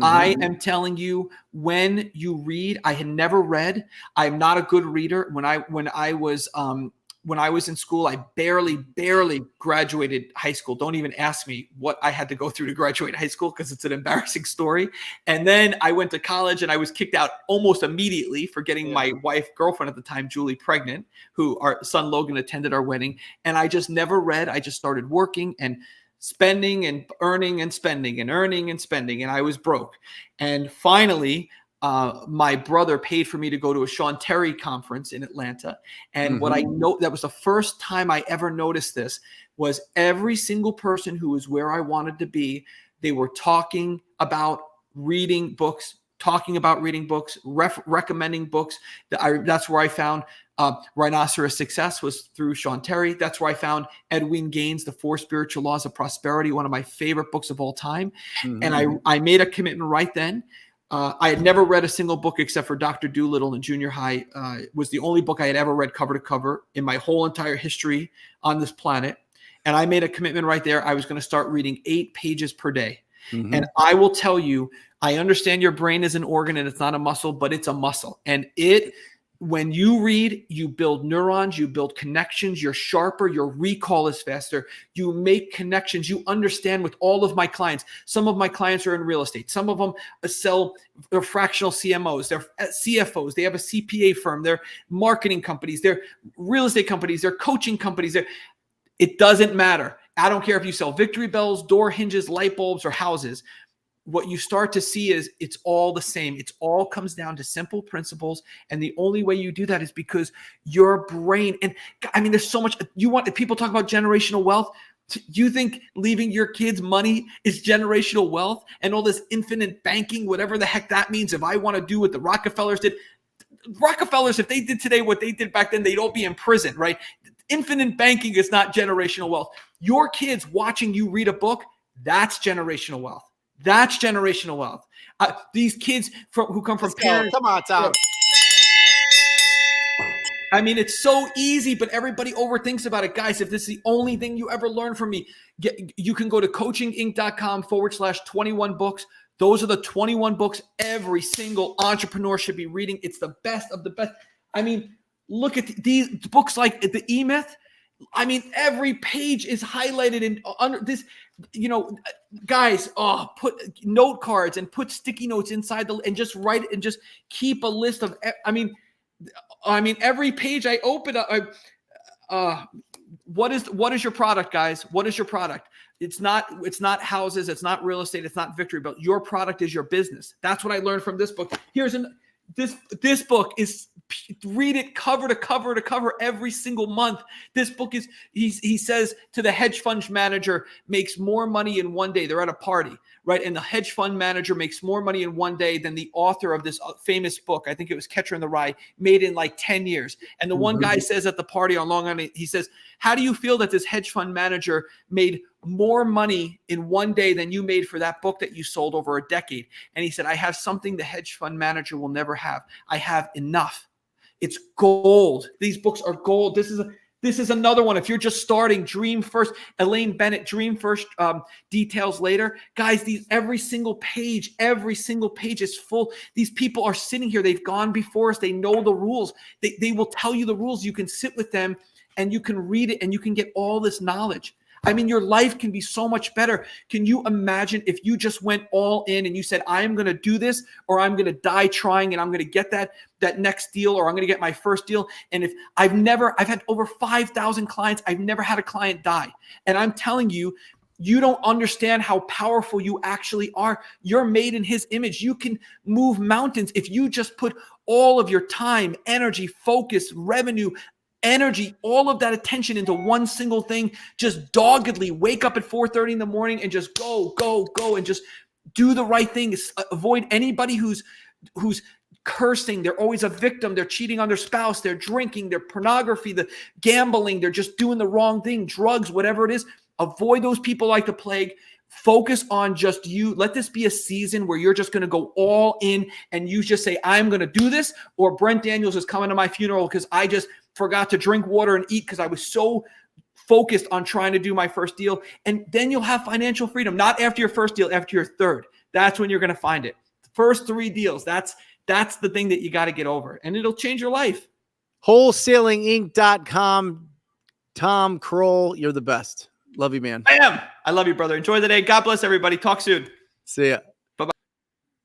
I am telling you, when you read, I had never read. I'm not a good reader. When I was in school, I barely graduated high school. Don't even ask me what I had to go through to graduate high school, because it's an embarrassing story. And then I went to college and I was kicked out almost immediately for getting my girlfriend at the time, Julie, pregnant, who our son Logan attended our wedding. And I just never read. I just started working and spending and earning and spending and earning and spending. And I was broke. And finally, my brother paid for me to go to a Sean Terry conference in Atlanta. And what I know, that was the first time I ever noticed this, was every single person who was where I wanted to be, they were talking about reading books, recommending books. That's where I found Rhinoceros Success, was through Sean Terry. That's where I found Edwin Gaines' The Four Spiritual Laws of Prosperity, one of my favorite books of all time. And I made a commitment right then. I had never read a single book except for Dr. Dolittle in junior high. Was the only book I had ever read cover to cover in my whole entire history on this planet. And I made a commitment right there. I was going to start reading 8 pages per day. And I will tell you, I understand your brain is an organ and it's not a muscle, but it's a muscle. And when you read, you build neurons, you build connections, you're sharper, your recall is faster, you make connections, you understand. With all of my clients, some of my clients are in real estate, some of them sell, they're fractional CMOs, they're CFOs, they have a CPA firm, they're marketing companies, they're real estate companies, they're coaching companies. It doesn't matter. I don't care if you sell victory bells, door hinges, light bulbs, or houses. What you start to see is it's all the same. It's all comes down to simple principles. And the only way you do that is because your brain, and I mean, there's so much people talk about generational wealth. You think leaving your kids money is generational wealth, and all this infinite banking, whatever the heck that means? If I want to do what the Rockefellers did, if they did today what they did back then, they'd all be in prison, right? Infinite banking is not generational wealth. Your kids watching you read a book, that's generational wealth. That's generational wealth. These kids who come from parents. Come on, Tom. I mean, it's so easy, but everybody overthinks about it. Guys, if this is the only thing you ever learn from me, you can go to coachinginc.com/21 books. Those are the 21 books every single entrepreneur should be reading. It's the best of the best. I mean, look at these books like The E-Myth. I mean, every page is highlighted in under this, guys, put note cards and put sticky notes inside and just write and just keep a list of, I mean, every page I open up, what is your product, guys? What is your product? It's not houses. It's not real estate. It's not victory, but your product is your business. That's what I learned from this book. This book is, read it cover to cover to cover every single month. This book is, he says to the hedge fund manager, makes more money in one day. They're at a party, right? And the hedge fund manager makes more money in one day than the author of this famous book, I think it was Catcher in the Rye, made in like 10 years. And the one guy says at the party on Long Island, he says, how do you feel that this hedge fund manager made more money in one day than you made for that book that you sold over a decade? And he said, I have something the hedge fund manager will never have. I have enough. It's gold. These books are gold. This is another one. If you're just starting, Dream First. Elaine Bennett, Dream First, Details Later. Guys, every single page is full. These people are sitting here. They've gone before us. They know the rules. They will tell you the rules. You can sit with them and you can read it and you can get all this knowledge. I mean, your life can be so much better. Can you imagine if you just went all in and you said, I am going to do this, or I'm going to die trying, and I'm going to get that next deal, or I'm going to get my first deal. And if I've had over 5,000 clients, I've never had a client die. And I'm telling you, you don't understand how powerful you actually are. You're made in his image. You can move mountains if you just put all of your time, energy, focus, revenue, energy, all of that attention into one single thing. Just doggedly wake up at 4:30 in the morning and just go and just do the right thing. Avoid anybody who's cursing. They're always a victim. They're cheating on their spouse. They're drinking. They're pornography. The gambling. They're just doing the wrong thing. Drugs, whatever it is. Avoid those people like the plague. Focus on just you. Let this be a season where you're just going to go all in and you just say, I'm going to do this, or Brent Daniels is coming to my funeral because I just forgot to drink water and eat because I was so focused on trying to do my first deal. And then you'll have financial freedom, not after your first deal, after your third. That's when you're going to find it. First 3 deals. That's the thing that you got to get over, and it'll change your life. Wholesalinginc.com. Tom Kroll, you're the best. Love you, man. Bam! I love you, brother. Enjoy the day. God bless everybody. Talk soon. See ya. Bye-bye.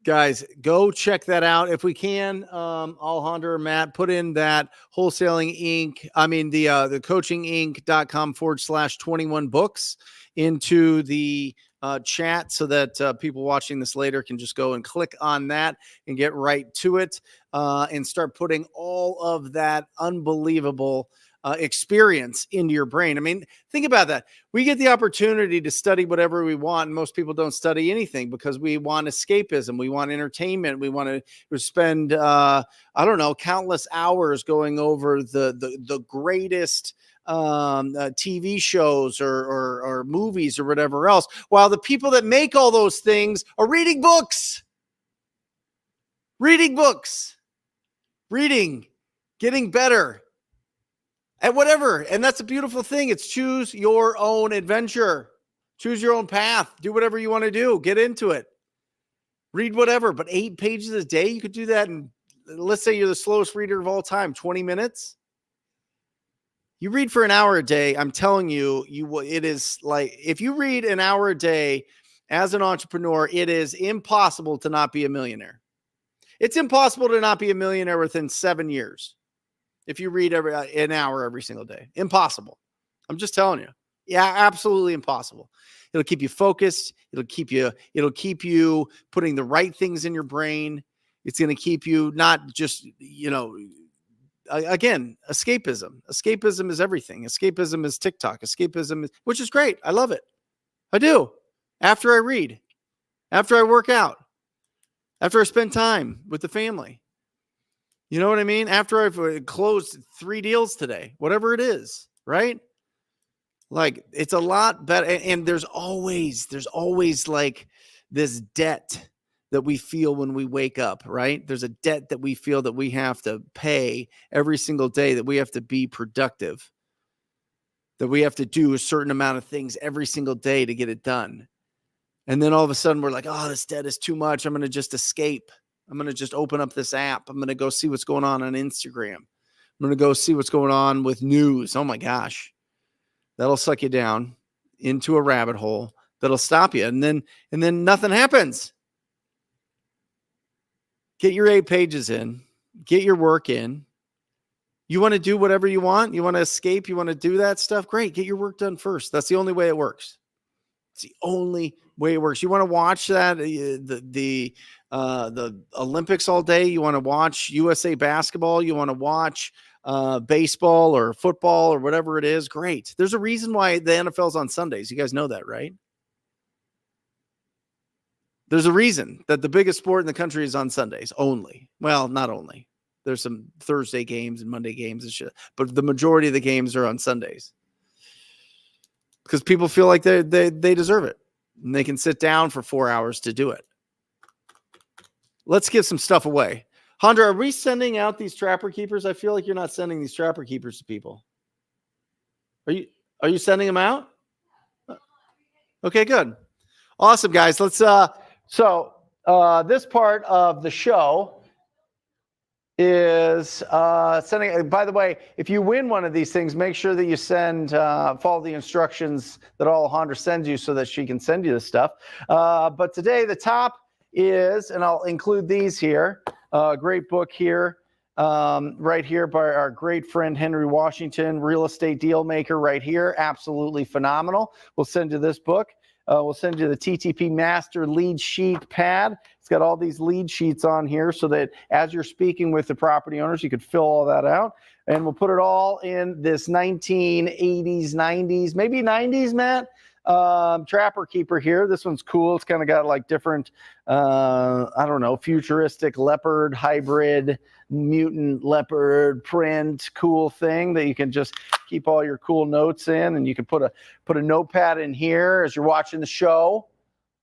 Guys, go check that out. If we can, Alejandro or Matt, put in that Wholesaling Inc. I mean, the coachinginc.com/21 books into the chat so that people watching this later can just go and click on that and get right to it and start putting all of that unbelievable experience into your brain. I mean, think about that. We get the opportunity to study whatever we want. And most people don't study anything because we want escapism. We want entertainment. We want to spend, countless hours going over the greatest TV shows or movies or whatever else, while the people that make all those things are reading books, getting better at whatever. And that's a beautiful thing. It's choose your own adventure, choose your own path, do whatever you want to do, get into it, read whatever. But 8 pages a day, you could do that. And let's say you're the slowest reader of all time, 20 minutes. You read for an hour a day. I'm telling you, it is like, if you read an hour a day as an entrepreneur, it is impossible to not be a millionaire. It's impossible to not be a millionaire within 7 years. If you read an hour every single day, impossible. I'm just telling you. Yeah, absolutely impossible. It'll keep you focused. It'll keep you putting the right things in your brain. It's going to keep you not just, again, escapism. Escapism is everything. Escapism is TikTok. Escapism is, which is great. I love it. I do. After I read, after I work out, after I spend time with the family. You know what I mean? After I've closed 3 deals today, whatever it is, right? Like, it's a lot better. And there's always like this debt that we feel when we wake up, right? There's a debt that we feel that we have to pay every single day, that we have to be productive, that we have to do a certain amount of things every single day to get it done. And then all of a sudden we're like, oh, this debt is too much. I'm going to just escape. I'm going to just open up this app. I'm going to go see what's going on Instagram. I'm going to go see what's going on with news. Oh my gosh. That'll suck you down into a rabbit hole that'll stop you. And then nothing happens. Get your 8 pages in, get your work in. You want to do whatever you want. You want to escape. You want to do that stuff. Great. Get your work done first. That's the only way it works. It's the only way it works. You want to watch that, the Olympics all day. You want to watch USA basketball. You want to watch baseball or football or whatever it is. Great. There's a reason why the NFL's on Sundays. You guys know that, right? There's a reason that the biggest sport in the country is on Sundays only. Well, not only. There's some Thursday games and Monday games and shit, but the majority of the games are on Sundays because people feel like they deserve it and they can sit down for 4 hours to do it. Let's give some stuff away. Hondra, are we sending out these Trapper Keepers? I feel like you're not sending these Trapper Keepers to people. Are you sending them out? Okay, good. Awesome, guys. Let's this part of the show is sending. By the way, if you win one of these things, make sure that you follow the instructions that Alejandra sends you so that she can send you this stuff. But today the top is, and I'll include these here, a great book here, right here by our great friend Henry Washington, Real Estate Deal Maker, right here. Absolutely phenomenal. We'll send you this book. We'll send you the TTP Master Lead Sheet Pad. It's got all these lead sheets on here so that as you're speaking with the property owners, you could fill all that out. And we'll put it all in this 1980s, 90s, maybe 90s, Matt, Trapper Keeper here. This one's cool. It's kind of got like different, I don't know, futuristic leopard hybrid, mutant leopard print, cool thing that you can just keep all your cool notes in, and you can put a notepad in here as you're watching the show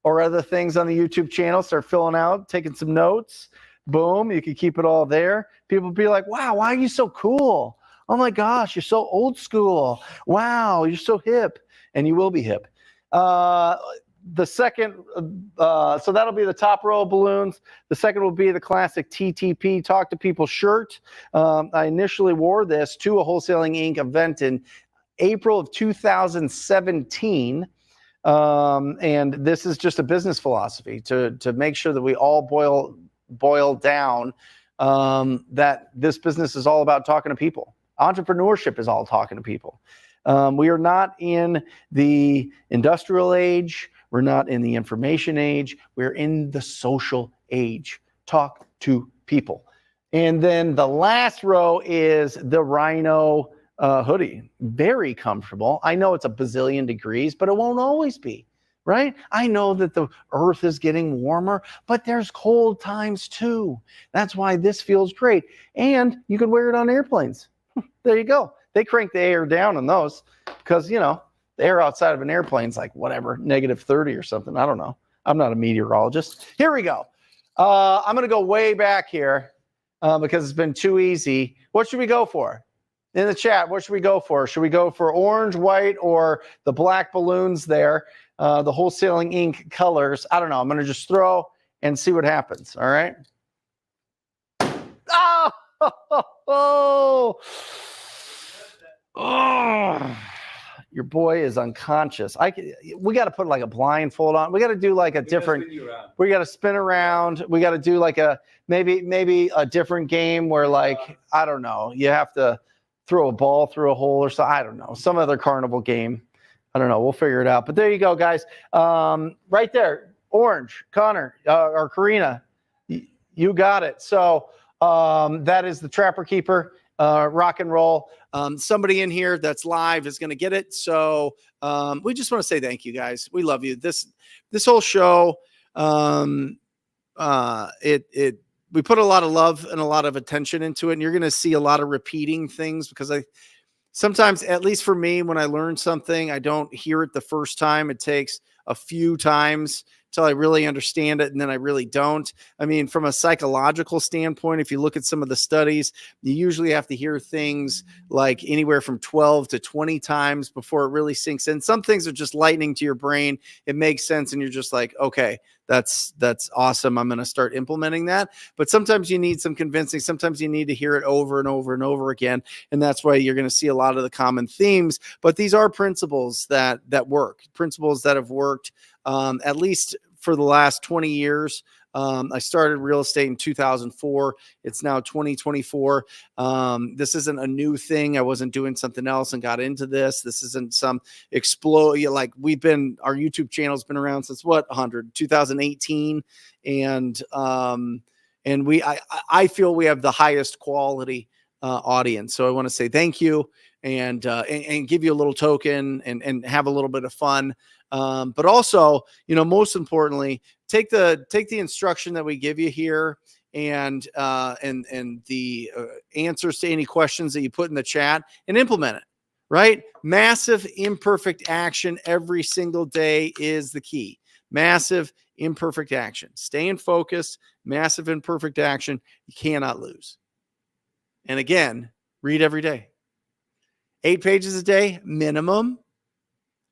or other things on the YouTube channel. Start filling out, taking some notes. Boom, you can keep it all there. People be like, wow, why are you so cool? Oh my gosh, you're so old school. Wow, you're so hip. And you will be hip. The second, so that'll be the top row of balloons. The second will be the classic TTP, Talk to People shirt. I initially wore this to a Wholesaling Inc. event in April of 2017. And this is just a business philosophy to make sure that we all boil down that this business is all about talking to people. Entrepreneurship is all talking to people. We are not in the industrial age. We're not in the information age. We're in the social age. Talk to people. And then the last row is the Rhino hoodie. Very comfortable. I know it's a bazillion degrees, but it won't always be, right? I know that the earth is getting warmer, but there's cold times too. That's why this feels great. And you can wear it on airplanes. There you go. They crank the air down on those because, you know, the air outside of an airplane is like whatever, -30 or something. I don't know. I'm not a meteorologist. Here we go. I'm going to go way back here because it's been too easy. What should we go for? In the chat, what should we go for? Should we go for orange, white, or the black balloons there? The Wholesaling Inc. colors. I don't know. I'm going to just throw and see what happens. All right. Oh, your boy is unconscious. We got to put like a blindfold on. We got to do like a different. We got to spin around. We got to do like a maybe a different game where like I don't know. You have to throw a ball through a hole or so. I don't know. Some other carnival game. I don't know. We'll figure it out. But there you go, guys. Right there, orange, Connor or Karina, you got it. So that is the Trapper Keeper. Rock and roll. Somebody in here that's live is going to get it. So we just want to say thank you, guys. We love you. This whole show, we put a lot of love and a lot of attention into it, and you're going to see a lot of repeating things because sometimes, at least for me, when I learn something, I don't hear it the first time. It takes a few times till I really understand it, and then I really don't. I mean, from a psychological standpoint, if you look at some of the studies, you usually have to hear things like anywhere from 12 to 20 times before it really sinks in. Some things are just lightning to your brain. It makes sense, and you're just like, okay, that's awesome. I'm going to start implementing that. But sometimes you need some convincing. Sometimes you need to hear it over and over and over again, and that's why you're going to see a lot of the common themes. But these are principles that work, principles that have worked at least for the last 20 years. I started real estate in 2004. It's now 2024. This isn't a new thing. I wasn't doing something else and got into this. This isn't some explode. Like our YouTube channel's been around since 2018. And I feel we have the highest quality audience. So I want to say thank you and give you a little token and have a little bit of fun. But also, most importantly, take the instruction that we give you here and the answers to any questions that you put in the chat and implement it, right? Massive imperfect action every single day is the key. Massive imperfect action. Staying focused, massive imperfect action. You cannot lose. And again, read every day. 8 pages a day, minimum.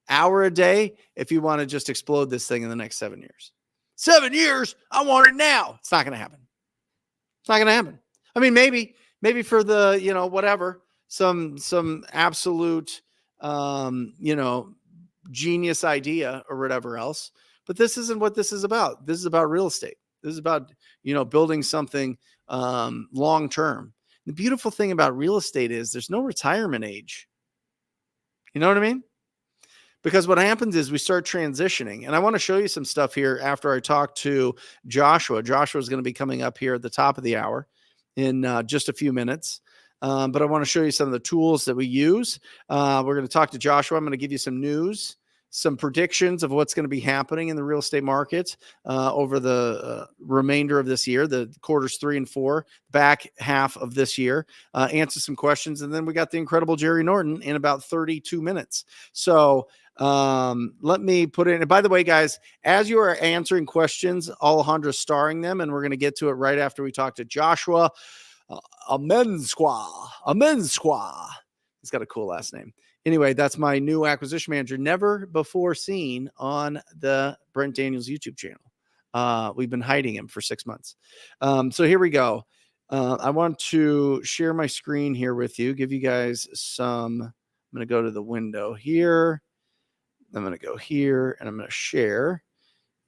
Hour a day if you want to just explode this thing in the next 7 years. 7 years? I want it now. It's not going to happen. It's not going to happen. I mean, maybe for the, whatever, some absolute, genius idea or whatever else. But this isn't what this is about. This is about real estate. This is about, building something long-term. The beautiful thing about real estate is there's no retirement age. You know what I mean? Because what happens is we start transitioning. And I want to show you some stuff here after I talk to Joshua. Joshua is going to be coming up here at the top of the hour in just a few minutes. But I want to show you some of the tools that we use. We're going to talk to Joshua. I'm going to give you some news some predictions of what's going to be happening in the real estate market over the remainder of this year, the quarters 3 and 4, back half of this year, answer some questions. And then we got the incredible Jerry Norton in about 32 minutes. So let me put in, and by the way, guys, as you are answering questions, Alejandra's starring them, and we're going to get to it right after we talk to Joshua Amensqua. He's got a cool last name. Anyway, that's my new acquisition manager, never before seen on the Brent Daniels YouTube channel. We've been hiding him for 6 months. So here we go. I want to share my screen here with you, give you guys some. I'm going to go to the window here. I'm going to go here and I'm going to share.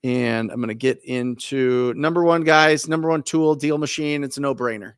And I'm going to get into number one, guys, number one tool, Deal Machine. It's a no-brainer.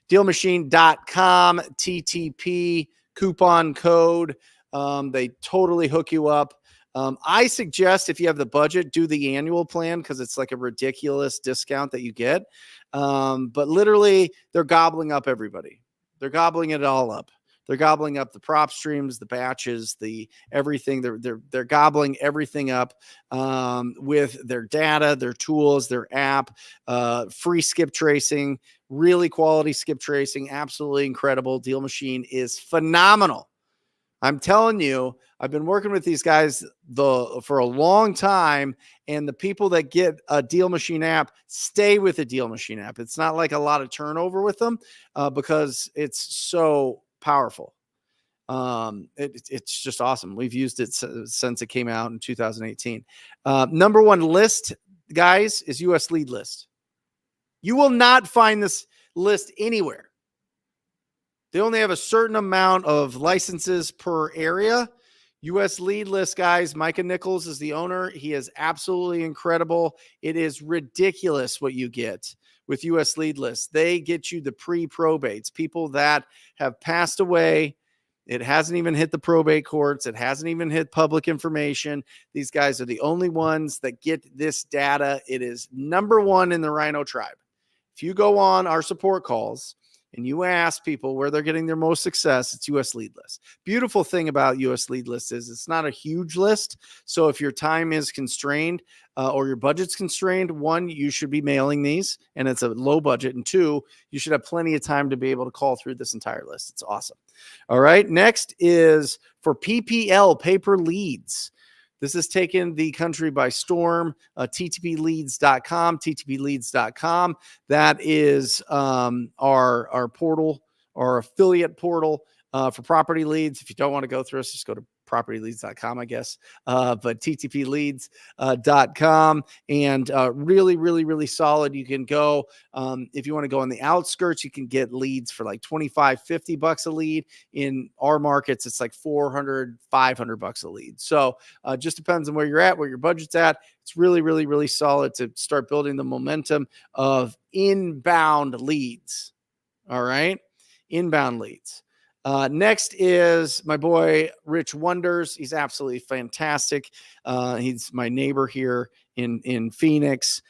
DealMachine.com, TTP, coupon code. They totally hook you up. I suggest if you have the budget, do the annual plan because it's like a ridiculous discount that you get. But literally, they're gobbling up everybody. They're gobbling it all up. They're gobbling up the prop streams, the batches, the everything. They're gobbling everything up with their data, their tools, their app, free skip tracing, really quality skip tracing, absolutely incredible. Deal Machine is phenomenal. I'm telling you, I've been working with these guys for a long time, and the people that get a Deal Machine app stay with the Deal Machine app. It's not like a lot of turnover with them because it's so powerful. It's just awesome. We've used it since it came out in 2018. Number one list, guys, is US Lead List. You will not find this list anywhere. They only have a certain amount of licenses per area. US Lead List, guys. Micah Nichols is the owner. He is absolutely incredible. It is ridiculous what you get with US Lead List. They get you the pre-probates, people that have passed away. It hasn't even hit the probate courts. It hasn't even hit public information. These guys are the only ones that get this data. It is number one in the Rhino tribe. If you go on our support calls and you ask people where they're getting their most success, it's US Lead List. Beautiful thing about US Lead List is it's not a huge list. So if your time is constrained or your budget's constrained, one, you should be mailing these and it's a low budget. And two, you should have plenty of time to be able to call through this entire list. It's awesome. All right. Next is for PPL, paper leads. This has taken the country by storm. TTPleads.com, TTPleads.com. That is our portal, our affiliate portal for property leads. If you don't want to go through us, just go to propertyleads.com, I guess. But TTPleads.com and really, really, really solid. You can go, if you want to go on the outskirts, you can get leads for like $25-$50 a lead. In our markets, it's like $400-$500 a lead. So just depends on where you're at, where your budget's at. It's really, really, really solid to start building the momentum of inbound leads. All right. Inbound leads. Next is my boy, Rich Wonders. He's absolutely fantastic. He's my neighbor here in Phoenix.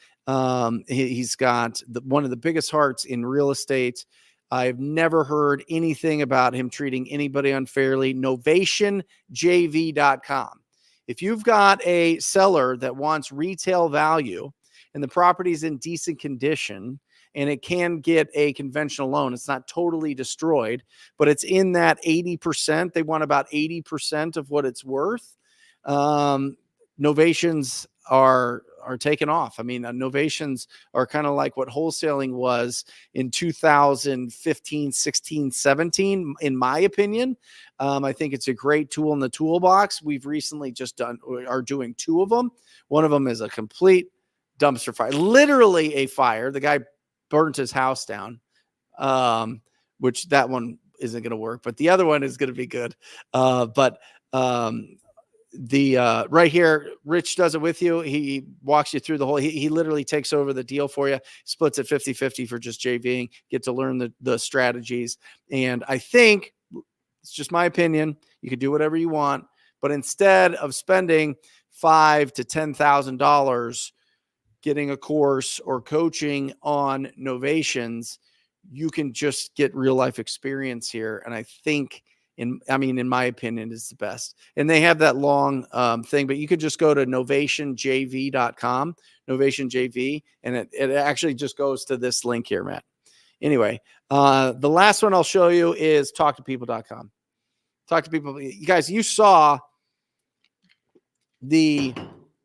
He's got one of the biggest hearts in real estate. I've never heard anything about him treating anybody unfairly. NovationJV.com. If you've got a seller that wants retail value and the property's in decent condition, and it can get a conventional loan. It's not totally destroyed, but it's in that 80%. They want about 80% of what it's worth. Novations are taken off. I mean, novations are kind of like what wholesaling was in 2015, 16, 17, in my opinion. I think it's a great tool in the toolbox. We've recently are doing 2 of them. One of them is a complete dumpster fire, literally a fire. The guy burnt his house down, which that one isn't going to work, but the other one is going to be good. But right here, Rich does it with you. He walks you through the whole, he literally takes over the deal for you, splits it 50-50 for just JVing, get to learn the strategies. And I think it's just my opinion. You can do whatever you want, but instead of spending $5,000 to $10,000 getting a course or coaching on novations, you can just get real life experience here. And I think in my opinion, is the best. And they have that long thing, but you could just go to novationjv.com, Novation JV, and it actually just goes to this link here, Matt. Anyway, the last one I'll show you is talktopeople.com. Talk to people. You guys, you saw the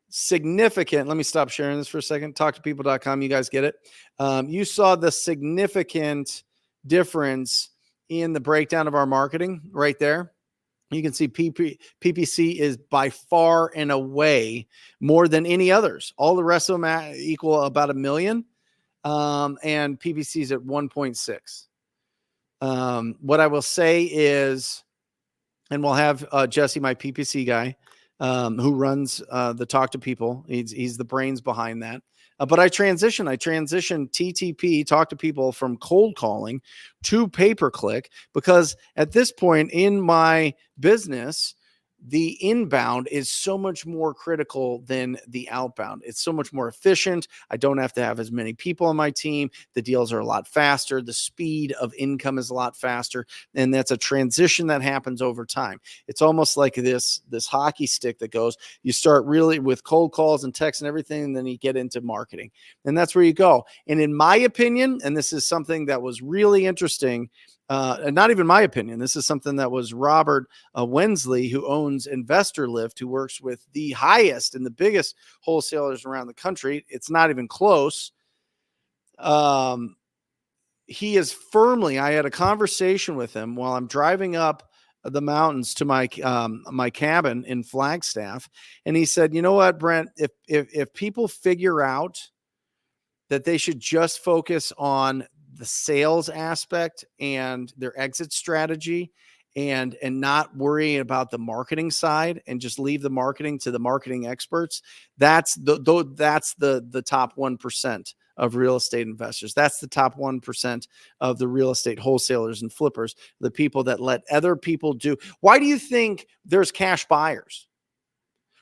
significant, let me stop sharing this for a second. Talktopeople.com. You guys get it. You saw the significant difference in the breakdown of our marketing right there. You can see PPC is by far and away more than any others. All the rest of them equal about $1 million. And PPC is at 1.6. What I will say is, and we'll have Jesse, my PPC guy, who runs the Talk to People. He's the brains behind that. But I transition TTP, Talk to People, from cold calling to pay-per-click, because at this point in my business, the inbound is so much more critical than the outbound. It's so much more efficient. I don't have to have as many people on my team. The deals are a lot faster. The speed of income is a lot faster. And that's a transition that happens over time. It's almost like this hockey stick that goes, you start really with cold calls and texts and everything, and then you get into marketing. And that's where you go. And in my opinion, and this is something that was really interesting, and not even my opinion, this is something that was Robert Wensley, who owns Investor Lift, who works with the highest and the biggest wholesalers around the country. It's not even close. He is firmly, I had a conversation with him while I'm driving up the mountains to my cabin in Flagstaff. And he said, you know what, Brent, if people figure out that they should just focus on the sales aspect and their exit strategy and not worrying about the marketing side and just leave the marketing to the marketing experts, that's the top 1% of real estate investors. That's the top 1% of the real estate wholesalers and flippers, the people that let other people do. Why do you think there's cash buyers?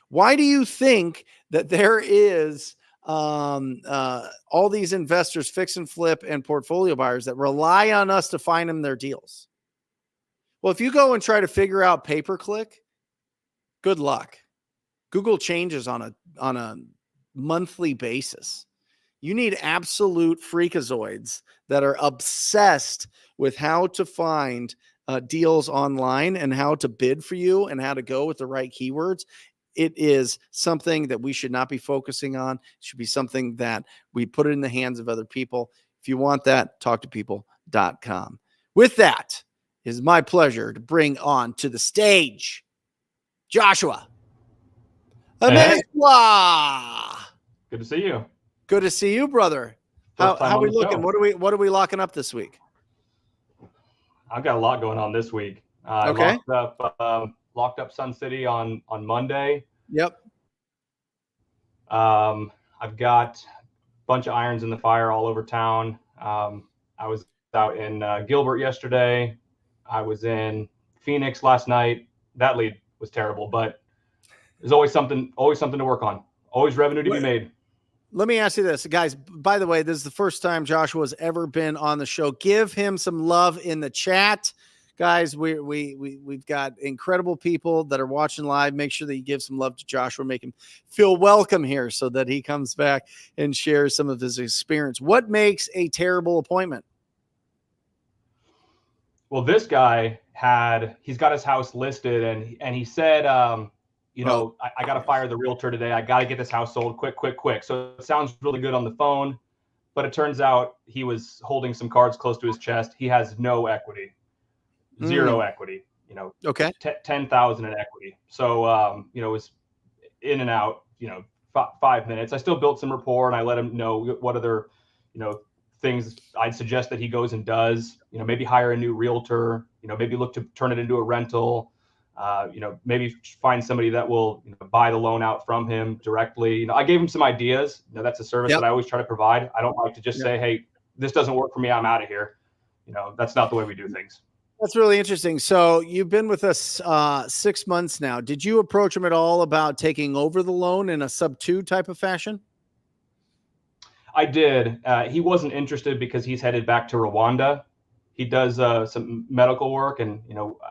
Why do you think that there is all these investors, fix and flip and portfolio buyers that rely on us to find them their deals? Well, if you go and try to figure out pay-per-click, good luck. Google changes on a monthly basis. You need absolute freakazoids that are obsessed with how to find deals online and how to bid for you and how to go with the right keywords. It is something that we should not be focusing on. It should be something that we put it in the hands of other people. If you want that, talktopeople.com. With that, it is my pleasure to bring on to the stage Joshua. Hey. Good to see you. Good to see you, brother. How are we looking? What are we locking up this week? I've got a lot going on this week. Okay. I locked up Sun City on Monday. Yep. I've got a bunch of irons in the fire all over town. I was out in Gilbert yesterday. I was in Phoenix last night. That lead was terrible, but there's always something to work on. Always revenue to be made. Let me ask you this, guys. By the way, this is the first time Joshua's ever been on the show. Give him some love in the chat. Guys, we've got incredible people that are watching live. Make sure that you give some love to Joshua, make him feel welcome here so that he comes back and shares some of his experience. What makes a terrible appointment? Well, this guy he's got his house listed and he said, I got to fire the realtor today. I got to get this house sold quick. So it sounds really good on the phone, but it turns out he was holding some cards close to his chest. He has no equity. Zero equity, okay. 10,000 in equity. So, it was in and out, 5 minutes. I still built some rapport and I let him know what other, things I'd suggest that he goes and does, maybe hire a new realtor, maybe look to turn it into a rental, maybe find somebody that will buy the loan out from him directly. I gave him some ideas. That's a service that I always try to provide. I don't like to just say, hey, this doesn't work for me, I'm out of here. That's not the way we do things. That's really interesting. So you've been with us 6 months now. Did you approach him at all about taking over the loan in a sub-2 type of fashion? I did. He wasn't interested because he's headed back to Rwanda. He does some medical work, and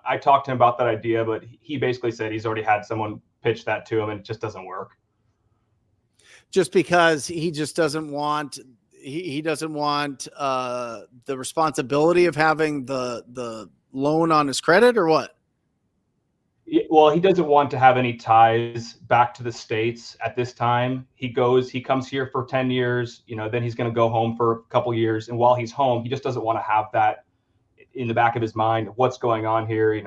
I talked to him about that idea, but he basically said he's already had someone pitch that to him, and it just doesn't work. Just because he just doesn't want he doesn't want the responsibility of having the loan on his credit, or what? Well, he doesn't want to have any ties back to the States at this time. He comes here for 10 years, then he's going to go home for a couple years. And while he's home, he just doesn't want to have that in the back of his mind. What's going on here?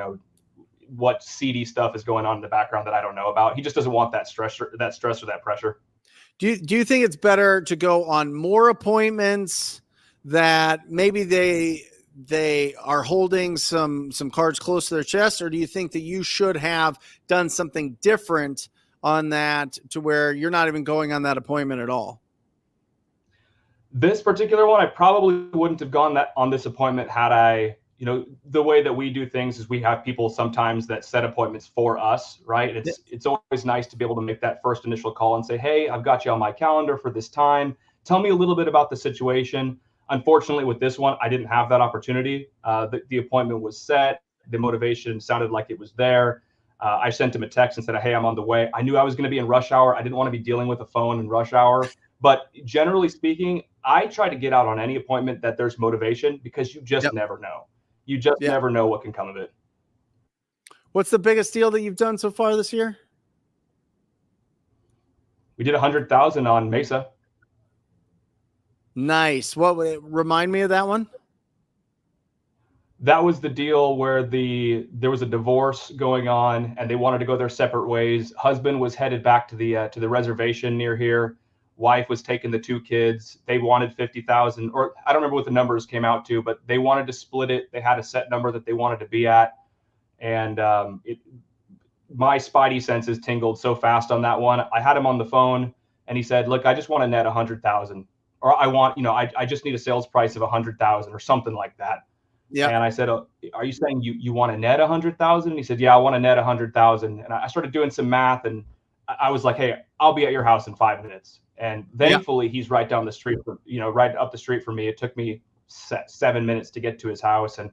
What seedy stuff is going on in the background that I don't know about. He just doesn't want that stress or that pressure. Do you think it's better to go on more appointments that maybe they are holding some cards close to their chest, or do you think that you should have done something different on that to where you're not even going on that appointment at all? This particular one, I probably wouldn't have gone on this appointment had I, the way that we do things is we have people sometimes that set appointments for us, right? It's always nice to be able to make that first initial call and say, hey, I've got you on my calendar for this time. Tell me a little bit about the situation. Unfortunately, with this one, I didn't have that opportunity. The appointment was set. The motivation sounded like it was there. I sent him a text and said, hey, I'm on the way. I knew I was going to be in rush hour. I didn't want to be dealing with a phone in rush hour. But generally speaking, I try to get out on any appointment that there's motivation, because you just never know. You just never know what can come of it. What's the biggest deal that you've done so far this year? We did 100,000 on Mesa. Nice. Remind me of that one? That was the deal where there was a divorce going on and they wanted to go their separate ways. Husband was headed back to the reservation near here. Wife was taking the 2 kids. They wanted 50,000, or I don't remember what the numbers came out to, but they wanted to split it. They had a set number that they wanted to be at. And my spidey senses tingled so fast on that one. I had him on the phone and he said, look, I just want to net 100,000. Or I just need a sales price of 100,000 or something like that. Yeah. And I said, are you saying you want to net 100,000? And he said, yeah, I want to net 100,000. And I started doing some math, and I was like, hey, I'll be at your house in 5 minutes. And thankfully, he's right down the street, right up the street from me. It took me 7 minutes to get to his house. And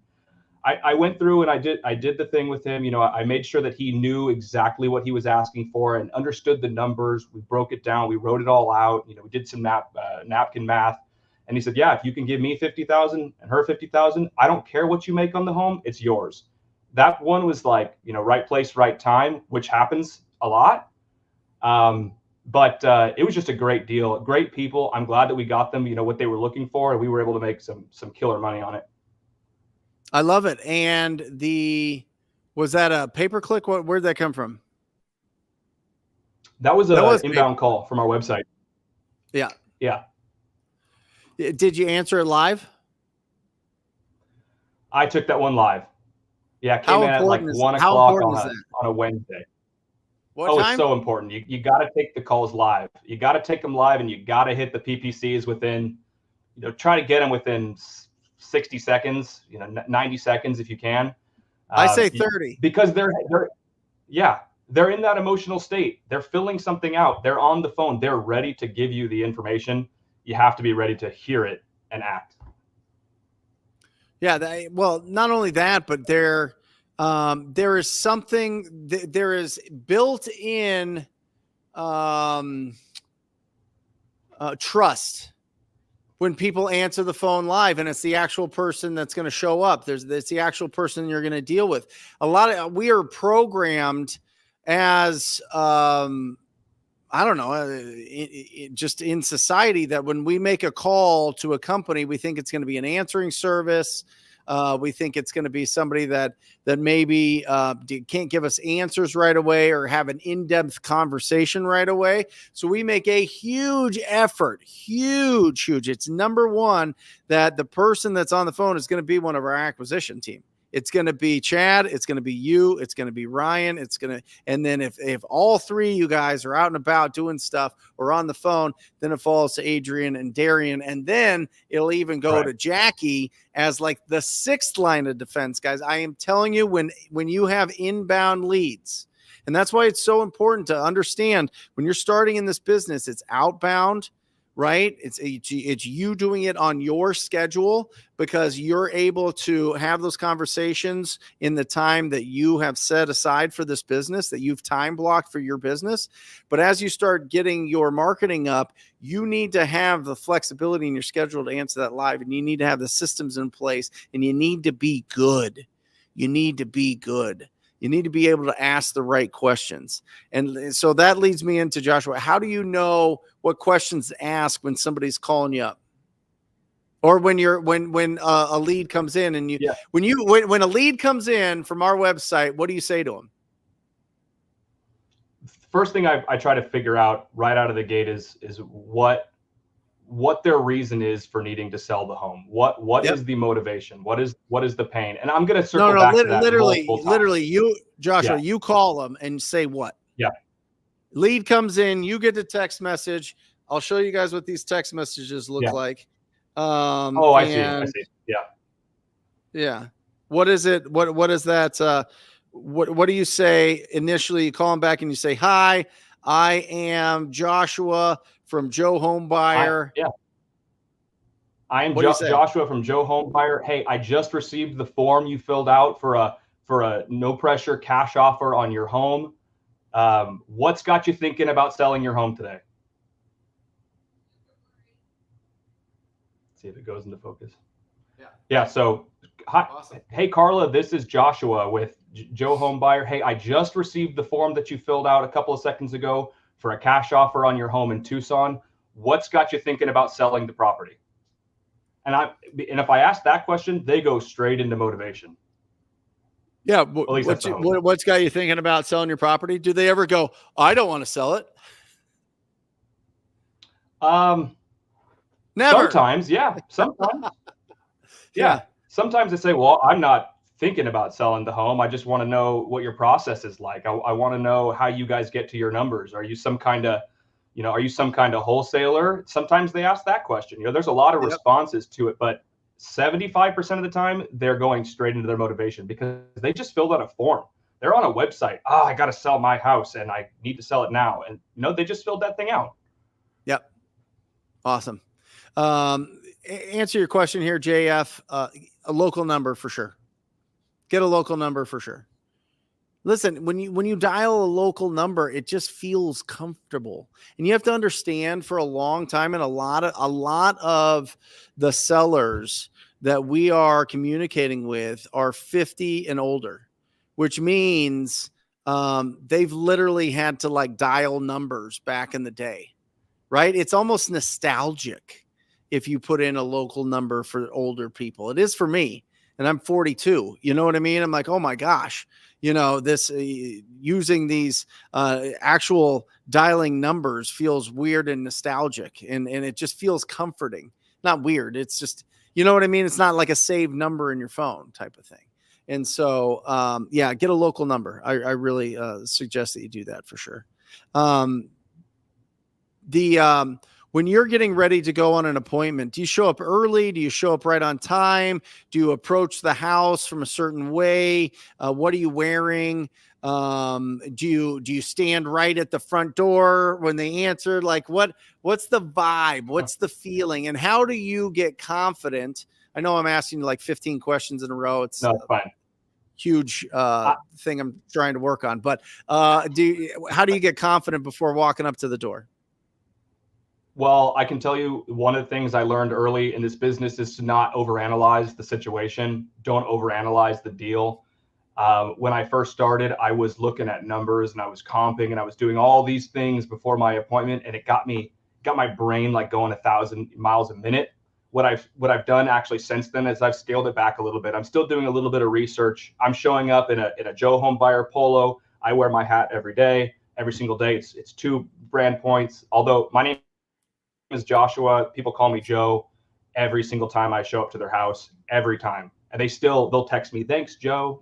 I went through and I did the thing with him. I made sure that he knew exactly what he was asking for and understood the numbers. We broke it down. We wrote it all out. We did some napkin math. And he said, yeah, if you can give me 50,000 and her 50,000, I don't care what you make on the home. It's yours. That one was like, right place, right time, which happens a lot. But it was just a great deal. Great people. I'm glad that we got them, what they were looking for, and we were able to make some killer money on it. I love it. And was that a pay-per-click? Where'd that come from? That was an inbound call from our website. Yeah. Yeah. Did you answer it live? I took that one live. Yeah. Came in at like 1 o'clock on a Wednesday. What time? It's so important. You got to take the calls live. You got to take them live, and you got to hit the PPCs within, try to get them within 60 seconds, 90 seconds if you can. I say 30. Because they're in that emotional state. They're filling something out. They're on the phone. They're ready to give you the information. You have to be ready to hear it and act. Yeah. Not only that, but there is something, there is built in trust when people answer the phone live, and it's the actual person that's going to show up. It's the actual person you're going to deal with. We are programmed as, I don't know, just in society, that when we make a call to a company, we think it's going to be an answering service. We think it's going to be somebody that maybe can't give us answers right away or have an in-depth conversation right away. So we make a huge effort, huge. It's number one that the person that's on the phone is going to be one of our acquisition team. It's going to be Chad. It's going to be you. It's going to be Ryan. And then if all three of you guys are out and about doing stuff or on the phone, then it falls to Adrian and Darian. And then it'll even go to Jackie as like the 6th line of defense, guys. I am telling you, when you have inbound leads, and that's why it's so important to understand when you're starting in this business, it's outbound, right? It's you doing it on your schedule because you're able to have those conversations in the time that you have set aside for this business, that you've time blocked for your business. But as you start getting your marketing up, you need to have the flexibility in your schedule to answer that live, and you need to have the systems in place, and you need to be good. You need to be good. You need to be able to ask the right questions. And so that leads me into Joshua. How do you know what questions to ask when somebody's calling you up? Or when a lead comes in and when a lead comes in from our website, what do you say to them? First thing I try to figure out right out of the gate is what their reason is for needing to sell the home. What is the motivation? What is the pain? And I'm going to circle back to that multiple times. Literally, Joshua, you call them and say what? Yeah. Lead comes in, you get the text message. I'll show you guys what these text messages look like. I see. Yeah. What is it? What is that? What do you say initially? You call them back and you say, "Hi, I am Joshua from Joe Home Buyer." I am Joshua from Joe Home Buyer. Hey, I just received the form you filled out for a no pressure cash offer on your home. What's got you thinking about selling your home today? See if it goes into focus. Yeah. So, hi, awesome. Hey, Carla, this is Joshua with Joe Home Buyer. Hey, I just received the form that you filled out a couple of seconds ago for a cash offer on your home in Tucson. What's got you thinking about selling the property? And if I ask that question, they go straight into motivation. Yeah. What's got you thinking about selling your property? Do they ever go, I don't want to sell it? Never. Sometimes, yeah. Sometimes. Yeah. Sometimes they say, well, I'm not thinking about selling the home. I just want to know what your process is like. I want to know how you guys get to your numbers. Are you some kind of wholesaler? Sometimes they ask that question. There's a lot of responses to it, but 75% of the time they're going straight into their motivation because they just filled out a form. They're on a website. Oh, I got to sell my house and I need to sell it now. And they just filled that thing out. Yep. Awesome. Answer your question here, JF. A local number for sure. Get a local number for sure. Listen, when you dial a local number, it just feels comfortable. And you have to understand, for a long time, and a lot of the sellers that we are communicating with are 50 and older, which means they've literally had to dial numbers back in the day, right? It's almost nostalgic if you put in a local number for older people. It is for me, and I'm 42. You know what I mean? I'm like, oh my gosh, this using these actual dialing numbers feels weird and nostalgic, and it just feels comforting. Not weird. It's just, you know what I mean? It's not like a saved number in your phone type of thing. And so, get a local number. I really suggest that you do that for sure. When you're getting ready to go on an appointment, do you show up early? Do you show up right on time? Do you approach the house from a certain way? What are you wearing? Do you stand right at the front door when they answer? What's the vibe? What's the feeling? And how do you get confident? I know I'm asking you 15 questions in a row. It's fine. Huge thing I'm trying to work on. But how do you get confident before walking up to the door? Well, I can tell you one of the things I learned early in this business is to not overanalyze the situation. Don't overanalyze the deal. When I first started, I was looking at numbers and I was comping and I was doing all these things before my appointment, and it got my brain going 1,000 miles a minute. What I've done actually since then is I've scaled it back a little bit. I'm still doing a little bit of research. I'm showing up in a Joe Home Buyer polo. I wear my hat every day, every single day. It's 2 brand points. Although my name is Joshua, people call me Joe every single time I show up to their house, every time. And they'll text me, thanks, Joe,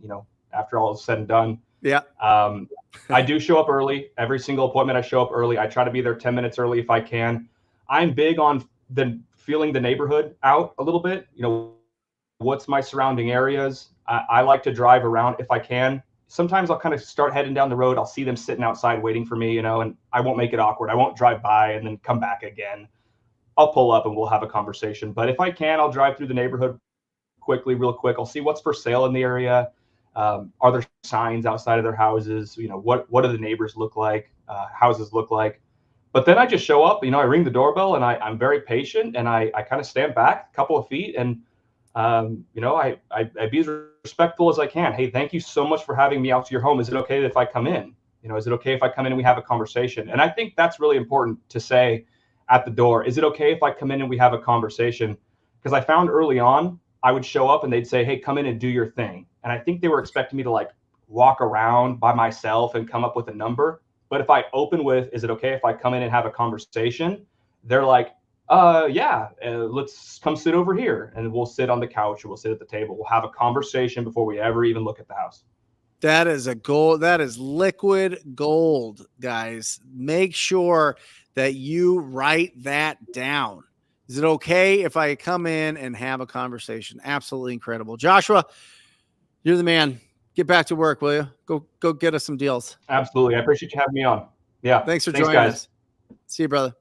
after all is said and done. Yeah. I do show up early. Every single appointment I show up early. I try to be there 10 minutes early if I can. I'm big on feeling the neighborhood out a little bit. What's my surrounding areas? I like to drive around if I can. Sometimes I'll kind of start heading down the road. I'll see them sitting outside waiting for me, and I won't make it awkward. I won't drive by and then come back again. I'll pull up and we'll have a conversation. But if I can, I'll drive through the neighborhood real quick. I'll see what's for sale in the area. Are there signs outside of their houses? What do the neighbors look like? Houses look like? But then I just show up, I ring the doorbell, and I'm very patient, and I kind of stand back a couple of feet, and I be as respectful as I can. Hey, thank you so much for having me out to your home. Is it okay if I come in? Is it okay if I come in and we have a conversation? And I think that's really important to say at the door. Is it okay if I come in and we have a conversation? Because I found early on, I would show up and they'd say, hey, come in and do your thing. And I think they were expecting me to like walk around by myself and come up with a number. But if I open with, is it okay if I come in and have a conversation? They're like, yeah, let's come sit over here, and we'll sit on the couch, or we'll sit at the table. We'll have a conversation before we ever even look at the house. That is a gold. That is liquid gold, guys. Make sure that you write that down. Is it okay if I come in and have a conversation? Absolutely incredible. Joshua, you're the man. Get back to work, will you? Go get us some deals. Absolutely. I appreciate you having me on. Yeah. Thanks for joining us. See you, brother.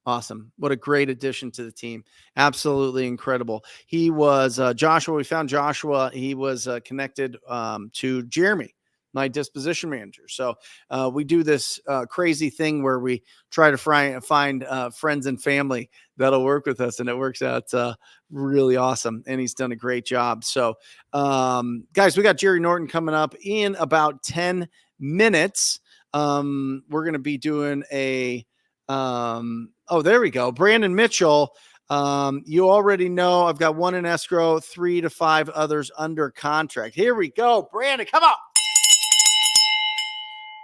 Awesome. What a great addition to the team. Absolutely incredible. He was Joshua. We found Joshua. He was connected to Jeremy, my disposition manager. So we do this crazy thing where we try to find friends and family that'll work with us, and it works out really awesome. And he's done a great job. So guys, we got Jerry Norton coming up in about 10 minutes. We're going to be doing a there we go. Brandon Mitchell. You already know I've got one in escrow, 3 to 5 others under contract. Here we go. Brandon, come on.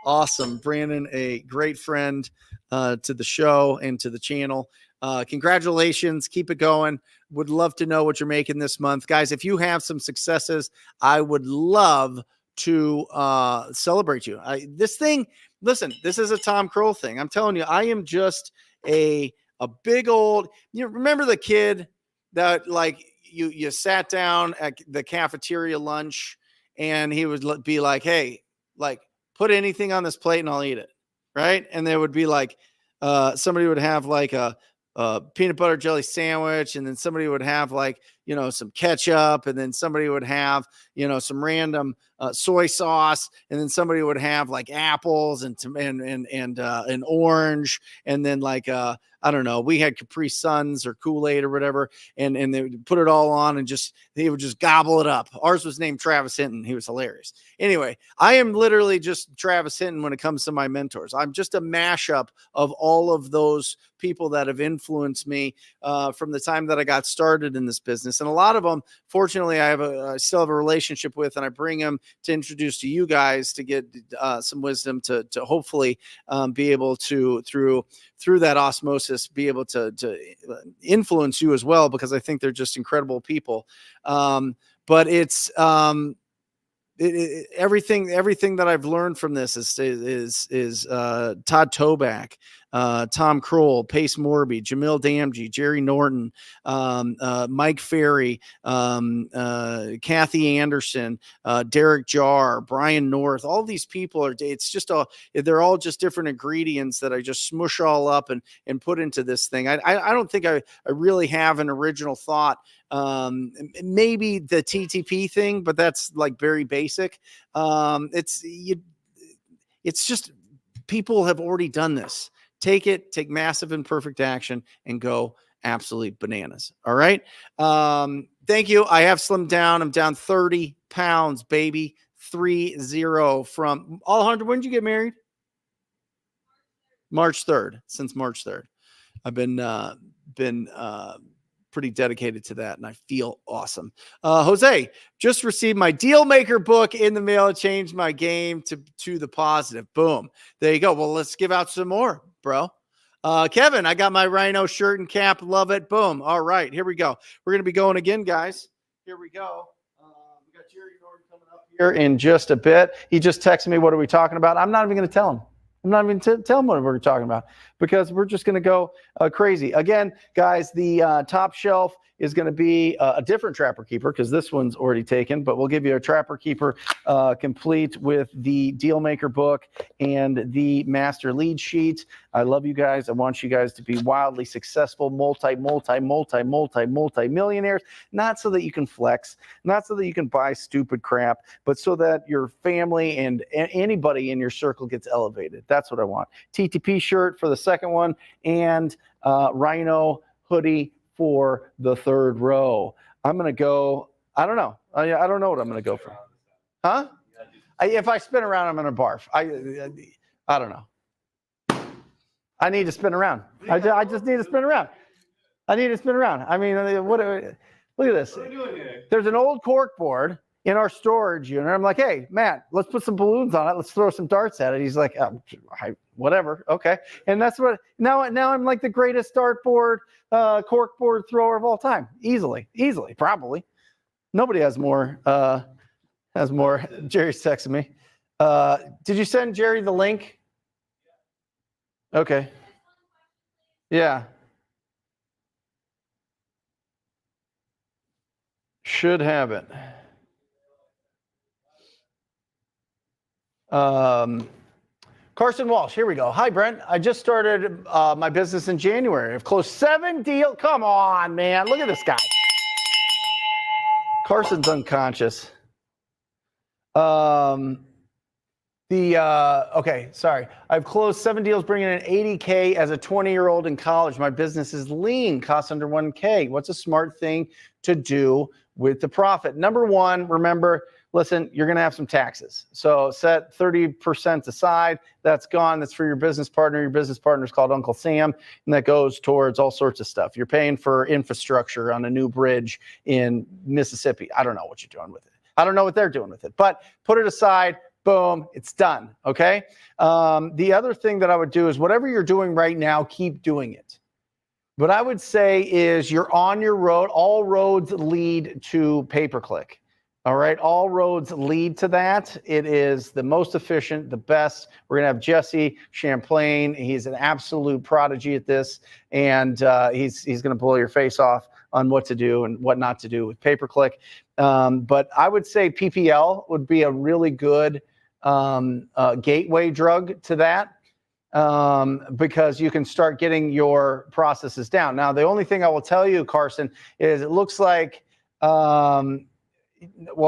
Awesome. Brandon, a great friend to the show and to the channel. Congratulations. Keep it going. Would love to know what you're making this month. Guys, if you have some successes, I would love to celebrate you. Listen, this is a Tom Kroll thing. I'm telling you, I am just a big old, remember the kid that like you sat down at the cafeteria lunch and he would be like, hey, like put anything on this plate and I'll eat it. Right. And there would be like, somebody would have like a peanut butter jelly sandwich. And then somebody would have like, some ketchup. And then somebody would have, some random soy sauce. And then somebody would have like apples and an orange. And then like, I don't know, we had Capri Suns or Kool-Aid or whatever. And they would put it all on and they would just gobble it up. Ours was named Travis Hinton. He was hilarious. Anyway, I am literally just Travis Hinton when it comes to my mentors. I'm just a mashup of all of those people that have influenced me from the time that I got started in this business. And a lot of them, fortunately, I still have a relationship with, and I bring them to introduce to you guys to get some wisdom to hopefully be able to, through that osmosis, be able to influence you as well, because I think they're just incredible people. But it's everything that I've learned from this is Todd Toback, Tom Kroll, Pace Morby, Jamil Damji, Jerry Norton, Mike Ferry, Kathy Anderson, Derek Jarr, Brian North. All these people they're all just different ingredients that I just smush all up and put into this thing. I don't think I really have an original thought. Maybe the TTP thing, but that's like very basic. It's just people have already done this. Take massive and perfect action and go absolutely bananas. All right. Thank you. I have slimmed down. I'm down 30 pounds, baby. 30 from Alejandro. When did you get married? March 3rd. Since March 3rd. I've been pretty dedicated to that, and I feel awesome. Jose, just received my Deal Maker book in the mail. It changed my game to the positive. Boom. There you go. Well, let's give out some more, bro. Kevin, I got my Rhino shirt and cap. Love it. Boom. All right, here we go. We're going to be going again, guys. Here we go. We got Jerry Norton coming up here in just a bit. He just texted me, what are we talking about? I'm not even going to tell him. I'm not even tell them what we're talking about, because we're just going to go crazy. Again, guys, the top shelf is going to be a different Trapper Keeper, because this one's already taken, but we'll give you a Trapper Keeper complete with the Deal Maker book and the master lead sheet. I love you guys. I want you guys to be wildly successful, multi-millionaires, not so that you can flex, not so that you can buy stupid crap, but so that your family and anybody in your circle gets elevated. That's what I want. TTP shirt for the second one, and Rhino hoodie for the third row. I'm going to go, I don't know. I don't know what I'm going to go for. Huh? If I spin around, I'm going to barf. I don't know. I need to spin around. I just need to spin around. I need to spin around. I mean, look at this. There's an old cork board in our storage unit. I'm like, hey, Matt, let's put some balloons on it. Let's throw some darts at it. He's like, whatever. Okay. And that's what, now I'm like the greatest dartboard, cork board thrower of all time. Easily, probably. Nobody has more. Jerry's texting me. Did you send Jerry the link? Okay. Yeah. Should have it. Carson Walsh, here we go. Hi, Brent. I just started my business in January. I've closed 7 deals. Come on, man. Look at this guy. Carson's unconscious. Okay, sorry. I've closed 7 deals, bringing in $80K as a 20-year-old in college. My business is lean, costs under $1K. What's a smart thing to do with the profit? Number one, remember, listen, you're going to have some taxes. So set 30% aside. That's gone. That's for your business partner. Your business partner is called Uncle Sam, and that goes towards all sorts of stuff. You're paying for infrastructure on a new bridge in Mississippi. I don't know what you're doing with it. I don't know what they're doing with it, but put it aside. Boom, it's done, okay? The other thing that I would do is whatever you're doing right now, keep doing it. What I would say is you're on your road. All roads lead to pay-per-click, all right? All roads lead to that. It is the most efficient, the best. We're going to have Jesse Champlain. He's an absolute prodigy at this, and he's going to blow your face off on what to do and what not to do with pay-per-click. But I would say PPL would be a really good gateway drug to that, because you can start getting your processes down. Now, the only thing I will tell you, Carson, is it looks like, well,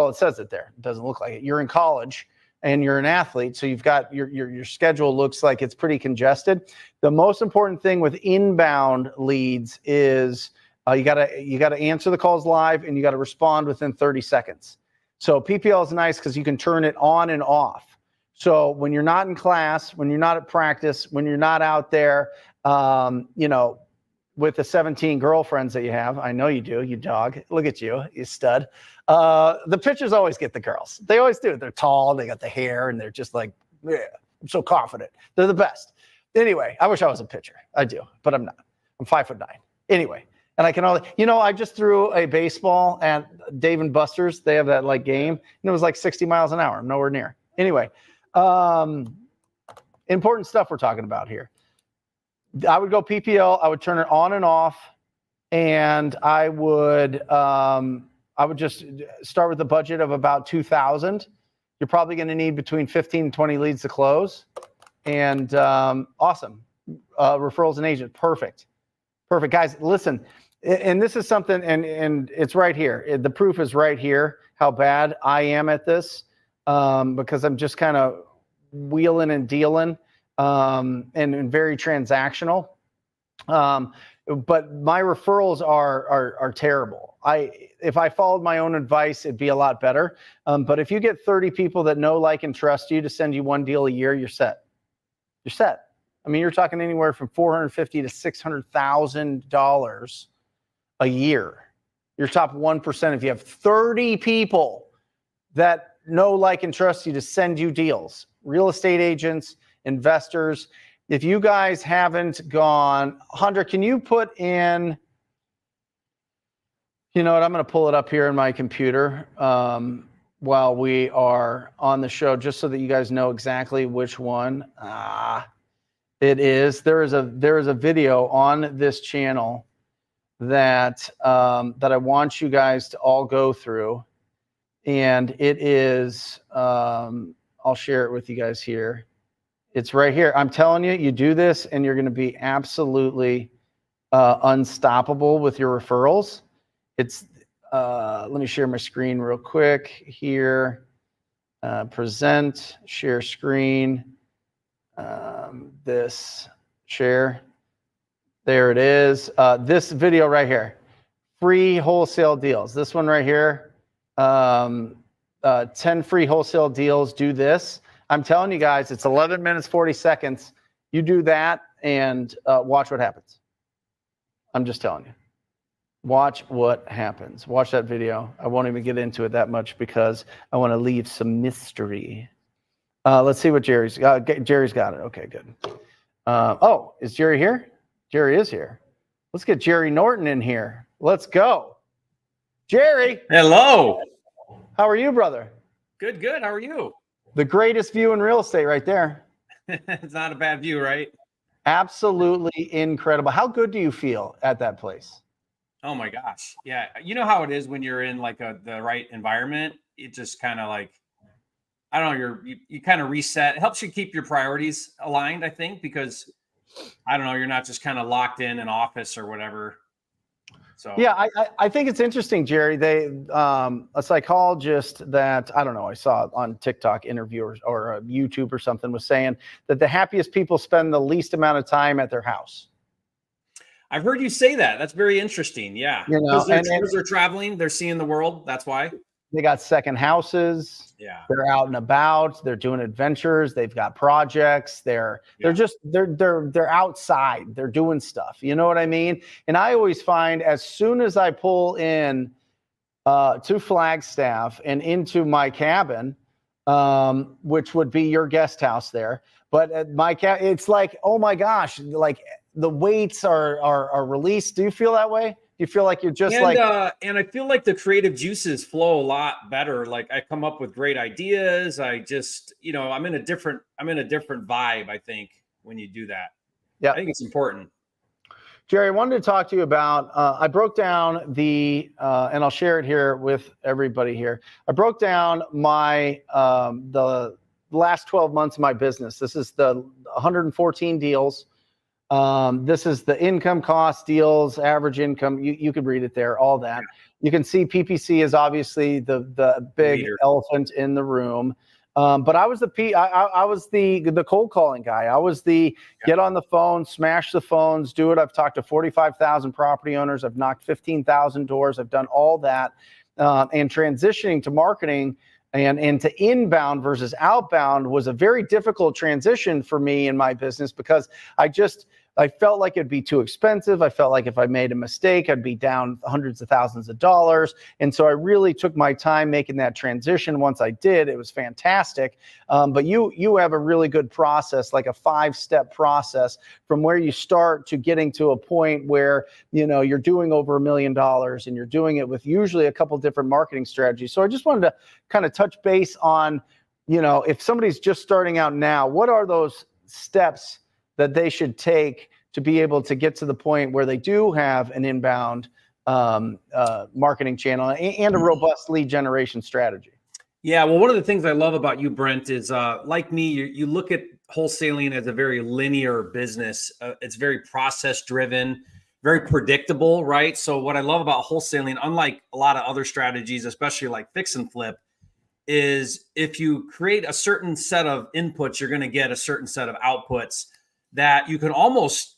it says it there. It doesn't look like it. You're in college and you're an athlete, so you've got your schedule looks like it's pretty congested. The most important thing with inbound leads is you gotta answer the calls live, and you got to respond within 30 seconds. So PPL is nice because you can turn it on and off. So when you're not in class, when you're not at practice, when you're not out there, with the 17 girlfriends that you have, I know you do, you dog. Look at you, you stud. The pitchers always get the girls. They always do. They're tall, they got the hair, and they're just like, yeah, I'm so confident. They're the best. Anyway, I wish I was a pitcher. I do, but I'm not. I'm 5'9". Anyway. And I can only, I just threw a baseball at Dave and Buster's. They have that like game, and it was like 60 miles an hour. I'm nowhere near. Anyway, important stuff we're talking about here. I would go PPL. I would turn it on and off, and I would just start with a budget of about 2,000. You're probably going to need between 15 and 20 leads to close, and awesome referrals and agent. Perfect, guys. Listen. And this is something, and it's right here. The proof is right here, how bad I am at this, because I'm just kind of wheeling and dealing, and very transactional. But my referrals are terrible. If I followed my own advice, it'd be a lot better. But if you get 30 people that know, like, and trust you to send you 1 deal a year, you're set. You're set. I mean, you're talking anywhere from $450,000 to $600,000 a year. Your top 1%, if you have 30 people that know, like, and trust you to send you deals, real estate agents, investors. If you guys haven't gone, Hunter, can you put in, you know what, I'm going to pull it up here in my computer while we are on the show, just so that you guys know exactly which one it is. There is a video on this channel that I want you guys to all go through, and it is I'll share it with you guys here. It's right here. I'm telling you, you do this and you're going to be absolutely unstoppable with your referrals. It's, let me share my screen real quick here. Present, share screen, this, share. There it is. This video right here, free wholesale deals. This one right here, 10 free wholesale deals. Do this. I'm telling you guys, it's 11 minutes, 40 seconds. You do that and watch what happens. I'm just telling you. Watch what happens. Watch that video. I won't even get into it that much because I want to leave some mystery. Let's see what Jerry's got. Jerry's got it. Okay, good. Oh, is Jerry here? Jerry is here. Let's get Jerry Norton in here. Let's go. Jerry. Hello. How are you, brother? Good, good. How are you? The greatest view in real estate right there. It's not a bad view, right? Absolutely incredible. How good do you feel at that place? Oh my gosh. Yeah. You know how it is when you're in like the right environment. It just kind of like, I don't know, you kind of reset. It helps you keep your priorities aligned, I think, because I don't know, you're not just kind of locked in an office or whatever. So yeah, I think it's interesting, Jerry. They a psychologist that I don't know, I saw on TikTok interview or YouTube or something was saying that the happiest people spend the least amount of time at their house. I've heard you say that. That's very interesting. Yeah. You know, because they're traveling, they're seeing the world. That's why. They got second houses. Yeah. They're out and about. They're doing adventures. They've got projects. They're outside. They're doing stuff. You know what I mean? And I always find as soon as I pull in to Flagstaff and into my cabin, which would be your guest house there, but at my it's like, oh my gosh, like the weights are released. Do you feel that way? You feel like you're just and I feel like the creative juices flow a lot better. Like I come up with great ideas. I just, I'm in a different vibe, I think, when you do that. Yeah. I think it's important. Jerry, I wanted to talk to you about, I broke down and I'll share it here with everybody here. I broke down my, the last 12 months of my business. This is the 114 deals. This is the income cost deals, average income. You could read it there, all that. You can see PPC is obviously the big elephant in the room. But I was the cold calling guy. I was the get on the phone, smash the phones, do it. I've talked to 45,000 property owners. I've knocked 15,000 doors. I've done all that. And transitioning to marketing and to inbound versus outbound was a very difficult transition for me in my business because I felt like it'd be too expensive. I felt like if I made a mistake, I'd be down hundreds of thousands of dollars. And so I really took my time making that transition. Once I did, it was fantastic. But you have a really good process, like a 5-step process from where you start to getting to a point where, you're doing over $1 million and you're doing it with usually a couple different marketing strategies. So I just wanted to kind of touch base on, if somebody's just starting out now, what are those steps that they should take to be able to get to the point where they do have an inbound marketing channel and a robust lead generation strategy? Yeah, well, one of the things I love about you, Brent, is like me, you look at wholesaling as a very linear business. It's very process driven, very predictable, right? So what I love about wholesaling, unlike a lot of other strategies, especially like fix and flip, is if you create a certain set of inputs, you're going to get a certain set of outputs that you can almost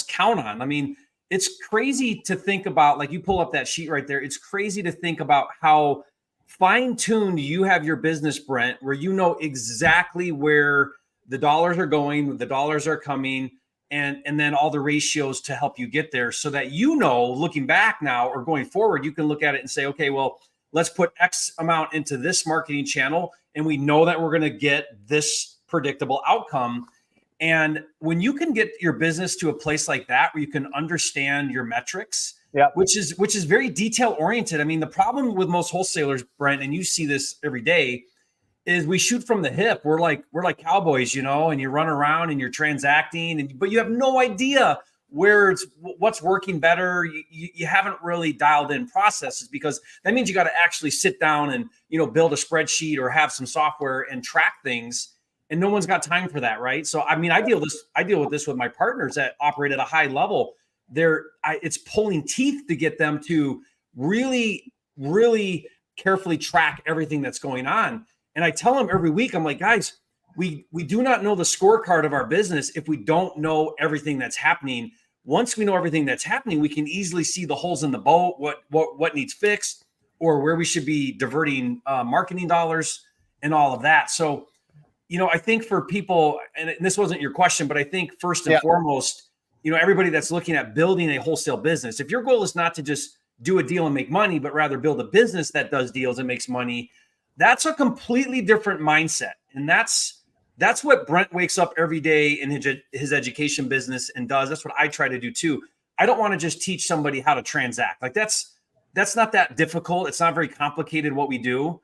count on. I mean, it's crazy to think about, like you pull up that sheet right there. It's crazy to think about how fine-tuned you have your business, Brent, where you know exactly where the dollars are going, the dollars are coming, and then all the ratios to help you get there so that, looking back now or going forward, you can look at it and say, okay, well, let's put X amount into this marketing channel. And we know that we're going to get this predictable outcome. And when you can get your business to a place like that, where you can understand your metrics, which is very detail oriented. I mean, the problem with most wholesalers, Brent, and you see this every day, is we shoot from the hip. We're like cowboys, and you run around and you're transacting, but you have no idea what's working better. You haven't really dialed in processes, because that means you got to actually sit down and, build a spreadsheet or have some software and track things and no one's got time for that, right? So I mean, I deal with this with my partners that operate at a high level. It's pulling teeth to get them to really, really carefully track everything that's going on. And I tell them every week, I'm like, guys, we do not know the scorecard of our business if we don't know everything that's happening. Once we know everything that's happening, we can easily see the holes in the boat, what needs fixed, or where we should be diverting marketing dollars and all of that. So, I think for people, and this wasn't your question, but I think first and foremost, everybody that's looking at building a wholesale business, if your goal is not to just do a deal and make money, but rather build a business that does deals and makes money, that's a completely different mindset. And that's what Brent wakes up every day in his education business and does. That's what I try to do too. I don't want to just teach somebody how to transact. Like that's not that difficult. It's not very complicated what we do.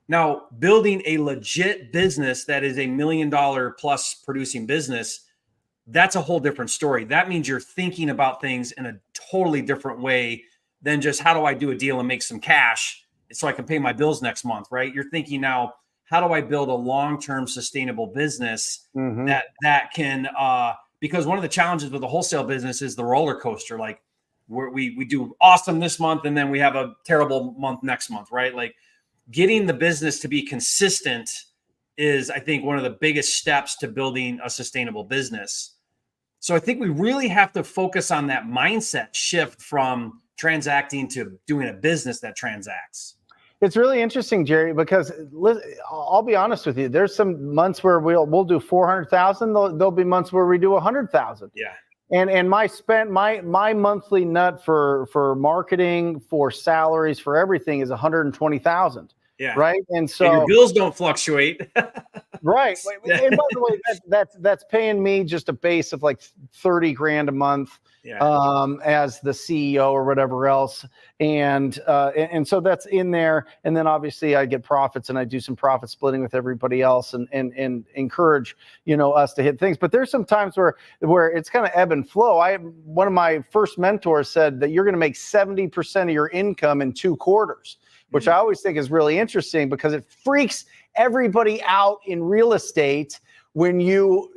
Now, building a legit business that is $1 million plus producing business, that's a whole different story. That means you're thinking about things in a totally different way than just how do I do a deal and make some cash so I can pay my bills next month, right? You're thinking now, how do I build a long-term sustainable business that can, because one of the challenges with the wholesale business is the roller coaster. Like we do awesome this month and then we have a terrible month next month, right? Like getting the business to be consistent is, I think, one of the biggest steps to building a sustainable business. So I think we really have to focus on that mindset shift from transacting to doing a business that transacts. It's really interesting, Jerry, because I'll be honest with you. There's some months where we'll do 400,000. There'll be months where we do 100,000. Yeah. And my monthly nut for marketing, for salaries, for everything is 120,000. Yeah. Right. And so your bills don't fluctuate. Right. And by the way, that's paying me just a base of like 30 grand a month. Yeah. As the CEO or whatever else. And so that's in there. And then obviously I get profits and I do some profit splitting with everybody else and encourage, us to hit things. But there's some times where it's kind of ebb and flow. One of my first mentors said that you're going to make 70% of your income in 2 quarters, which I always think is really interesting because it freaks everybody out in real estate when you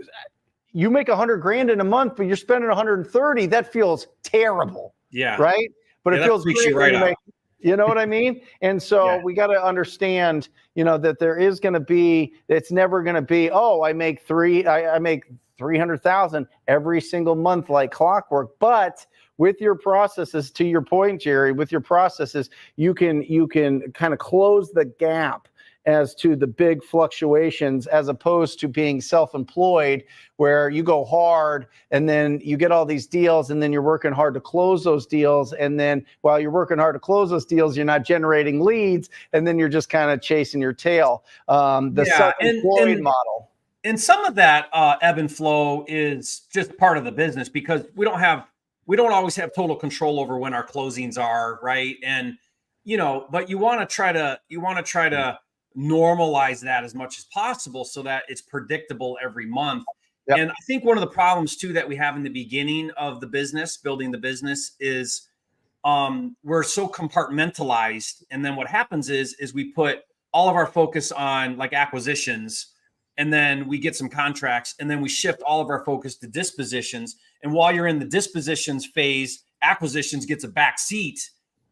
make 100 grand in a month, but you're spending 130. That feels terrible. Yeah. Right. But it feels great when you make, you know what I mean? And so we got to understand, that there is going to be, it's never going to be, I make 300,000 every single month like clockwork. But with your processes, to your point, Jerry, with your processes, you can kind of close the gap as to the big fluctuations, as opposed to being self-employed, where you go hard and then you get all these deals and then you're working hard to close those deals. And then while you're working hard to close those deals, you're not generating leads. And then you're just kind of chasing your tail. Self-employed model. And some of that ebb and flow is just part of the business because we don't always have total control over when our closings are, right? And, but you want to try to normalize that as much as possible so that it's predictable every month. Yep. And I think one of the problems too that we have in the beginning of the business, building the business, is we're so compartmentalized. And then what happens is we put all of our focus on like acquisitions, and then we get some contracts, and then we shift all of our focus to dispositions. And while you're in the dispositions phase, acquisitions gets a back seat.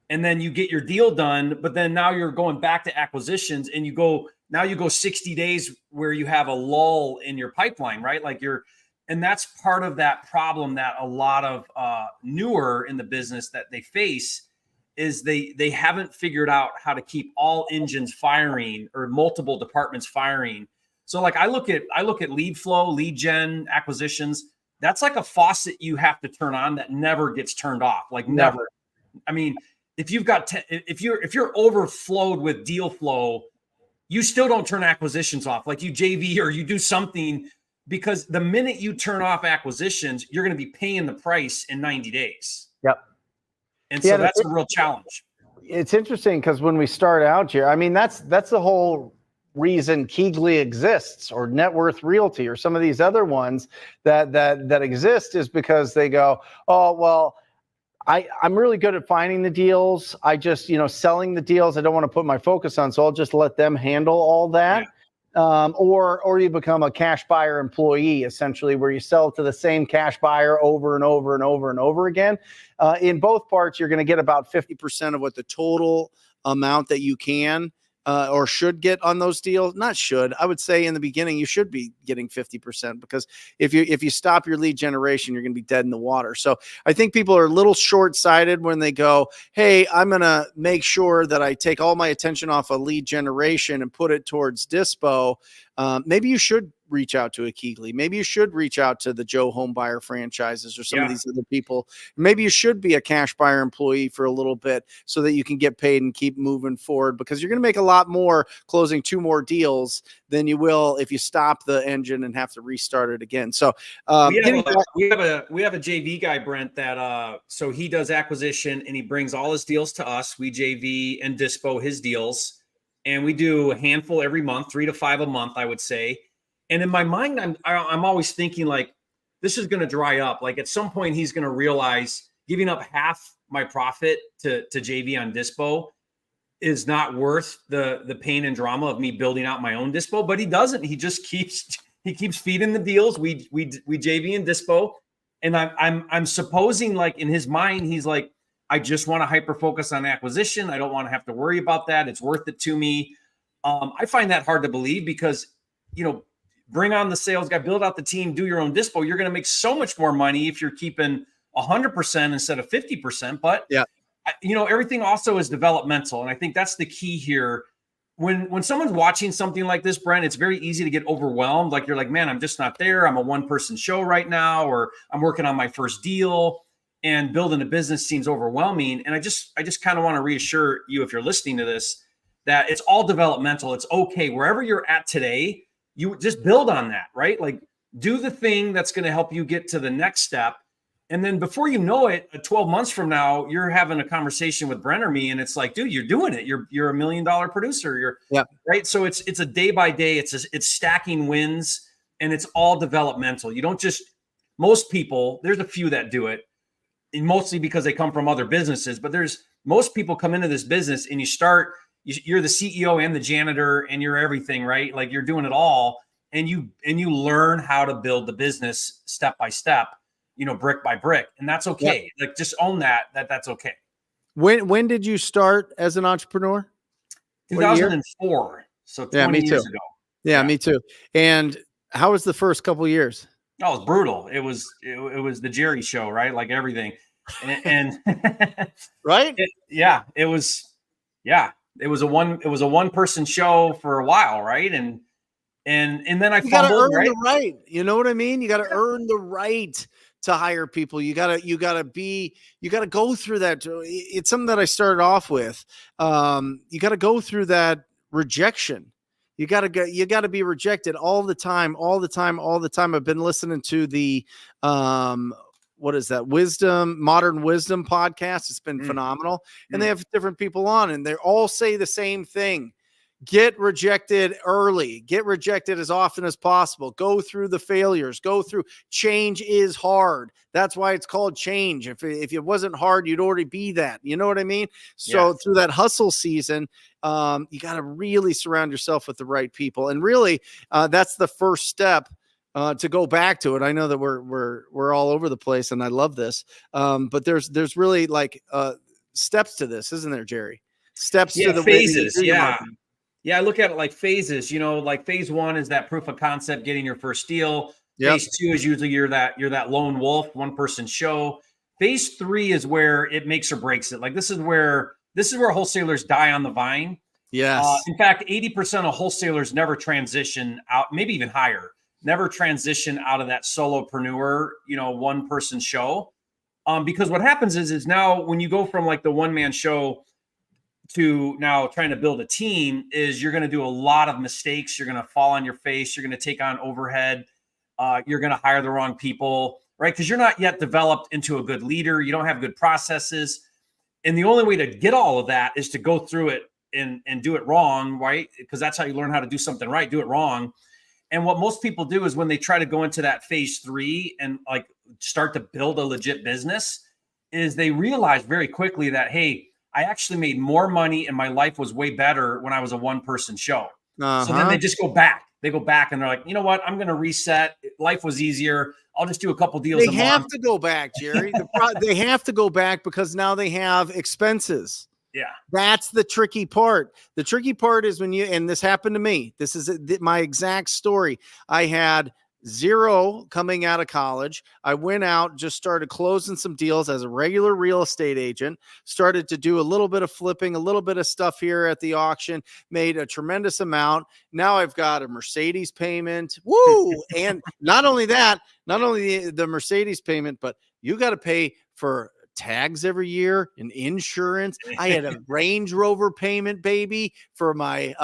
And then you get your deal done, but then now you're going back to acquisitions and you go 60 days where you have a lull in your pipeline, right? And that's part of that problem that a lot of newer in the business that they face is they haven't figured out how to keep all engines firing or multiple departments firing. So like I look at lead flow, lead gen, acquisitions. That's like a faucet you have to turn on that never gets turned off. Like never. I mean, if you've got if you're overflowed with deal flow, you still don't turn acquisitions off. Like you JV or you do something, because the minute you turn off acquisitions, you're going to be paying the price in 90 days. Yep. And so that's a real challenge. It's interesting because when we start out here, I mean, that's the whole reason Keegley exists, or Net Worth Realty, or some of these other ones that exist, is because they go, oh, well, I'm really good at finding the deals. I just, selling the deals, I don't want to put my focus on, so I'll just let them handle all that. or you become a cash buyer employee, essentially, where you sell to the same cash buyer over and over and over and over again. In both parts, you're going to get about 50% of what the total amount that you can or should get on those deals. Not should, I would say in the beginning, you should be getting 50%, because if you stop your lead generation, you're going to be dead in the water. So I think people are a little short-sighted when they go, hey, I'm going to make sure that I take all my attention off of lead generation and put it towards dispo. Maybe you should reach out to a Keegley. Maybe you should reach out to the Joe Home Buyer franchises or some of these other people. Maybe you should be a cash buyer employee for a little bit so that you can get paid and keep moving forward, because you're going to make a lot more closing 2 more deals than you will if you stop the engine and have to restart it again. So we have a JV guy, Brent, that so he does acquisition and he brings all his deals to us. We JV and dispo his deals, and we do a handful every month, 3 to 5 a month, I would say. And in my mind, I'm always thinking, like, this is going to dry up. Like, at some point, he's going to realize giving up half my profit to JV on dispo is not worth the pain and drama of me building out my own dispo. But he doesn't. He just keeps feeding the deals. We JV and dispo, and I'm supposing, like, in his mind, he's like, I just want to hyper focus on acquisition. I don't want to have to worry about that. It's worth it to me. I find that hard to believe, because, bring on the sales guy, build out the team, do your own dispo. You're going to make so much more money if you're keeping 100% instead of 50%. But everything also is developmental. And I think that's the key here. When someone's watching something like this, Brent, it's very easy to get overwhelmed. Like, you're like, man, I'm just not there. I'm a 1-person show right now, or I'm working on my first deal, and building a business seems overwhelming. And I just kind of want to reassure you, if you're listening to this, that it's all developmental. It's okay. Wherever you're at today, you just build on that, right? Like, do the thing that's going to help you get to the next step. And then before you know it, 12 months from now, you're having a conversation with Brent or me, and it's like, dude, you're doing it. You're $1 million producer. Right. So it's a day by day. It's stacking wins, and it's all developmental. You don't just, most people, there's a few that do it, and mostly because they come from other businesses, but most people come into this business and you're the CEO and the janitor and you're everything, right? Like, you're doing it all, and you learn how to build the business step by step, brick by brick. And that's okay. Like, just own that's okay. When did you start as an entrepreneur? 2004. So 20 years ago. Yeah, me too. And how was the first couple of years? Oh, it was brutal. It was the Jerry show, right? Like everything. And right? It was a 1-person show for a while, right? And then I you got to earn right? the right. You know what I mean? You got to earn the right to hire people. You got to go through that. It's something that I started off with. You got to go through that rejection. You got to be rejected all the time. I've been listening to the what is that? Modern Wisdom podcast. It's been phenomenal. And they have different people on, and they all say the same thing. Get rejected early. Get rejected as often as possible. Go through the failures. Change is hard. That's why it's called change. If it wasn't hard, you'd already be that. You know what I mean? So through that hustle season, you got to really surround yourself with the right people. And really, that's the first step. To go back to it, I know that we're all over the place, and I love this. But there's really like steps to this, isn't there, Jerry? Steps to the phases. I look at it like phases. Like phase 1 is that proof of concept, getting your first deal. Phase 2 is usually you're that lone wolf, 1-person show. Phase 3 is where it makes or breaks it. Like, this is where wholesalers die on the vine. Yes. In fact, 80% of wholesalers never transition out, maybe even higher. Never transition out of that solopreneur, 1-person show. Because what happens is now when you go from like the 1-man show to now trying to build a team, is you're going to do a lot of mistakes. You're going to fall on your face. You're going to take on overhead. You're going to hire the wrong people, right? Because you're not yet developed into a good leader. You don't have good processes. And the only way to get all of that is to go through it and do it wrong, right? Because that's how you learn how to do something right, do it wrong. And what most people do is when they try to go into that phase 3 and like start to build a legit business, is they realize very quickly that, hey, I actually made more money and my life was way better when I was a 1-person show. So then Uh-huh. they just go back. They go back and they're like, you know what? I'm going to reset. Life was easier. I'll just do a couple deals They a have month. to go back, Jerry. They have to go back because now they have expenses. Yeah. That's the tricky part. The tricky part is when and this happened to me. This is my exact story. I had zero coming out of college. I went out, just started closing some deals as a regular real estate agent, started to do a little bit of flipping, a little bit of stuff here at the auction, made a tremendous amount. Now I've got a Mercedes payment. Woo! And not only that, not only the Mercedes payment, but you got to pay for tags every year and insurance. I had a Range Rover payment, baby, for my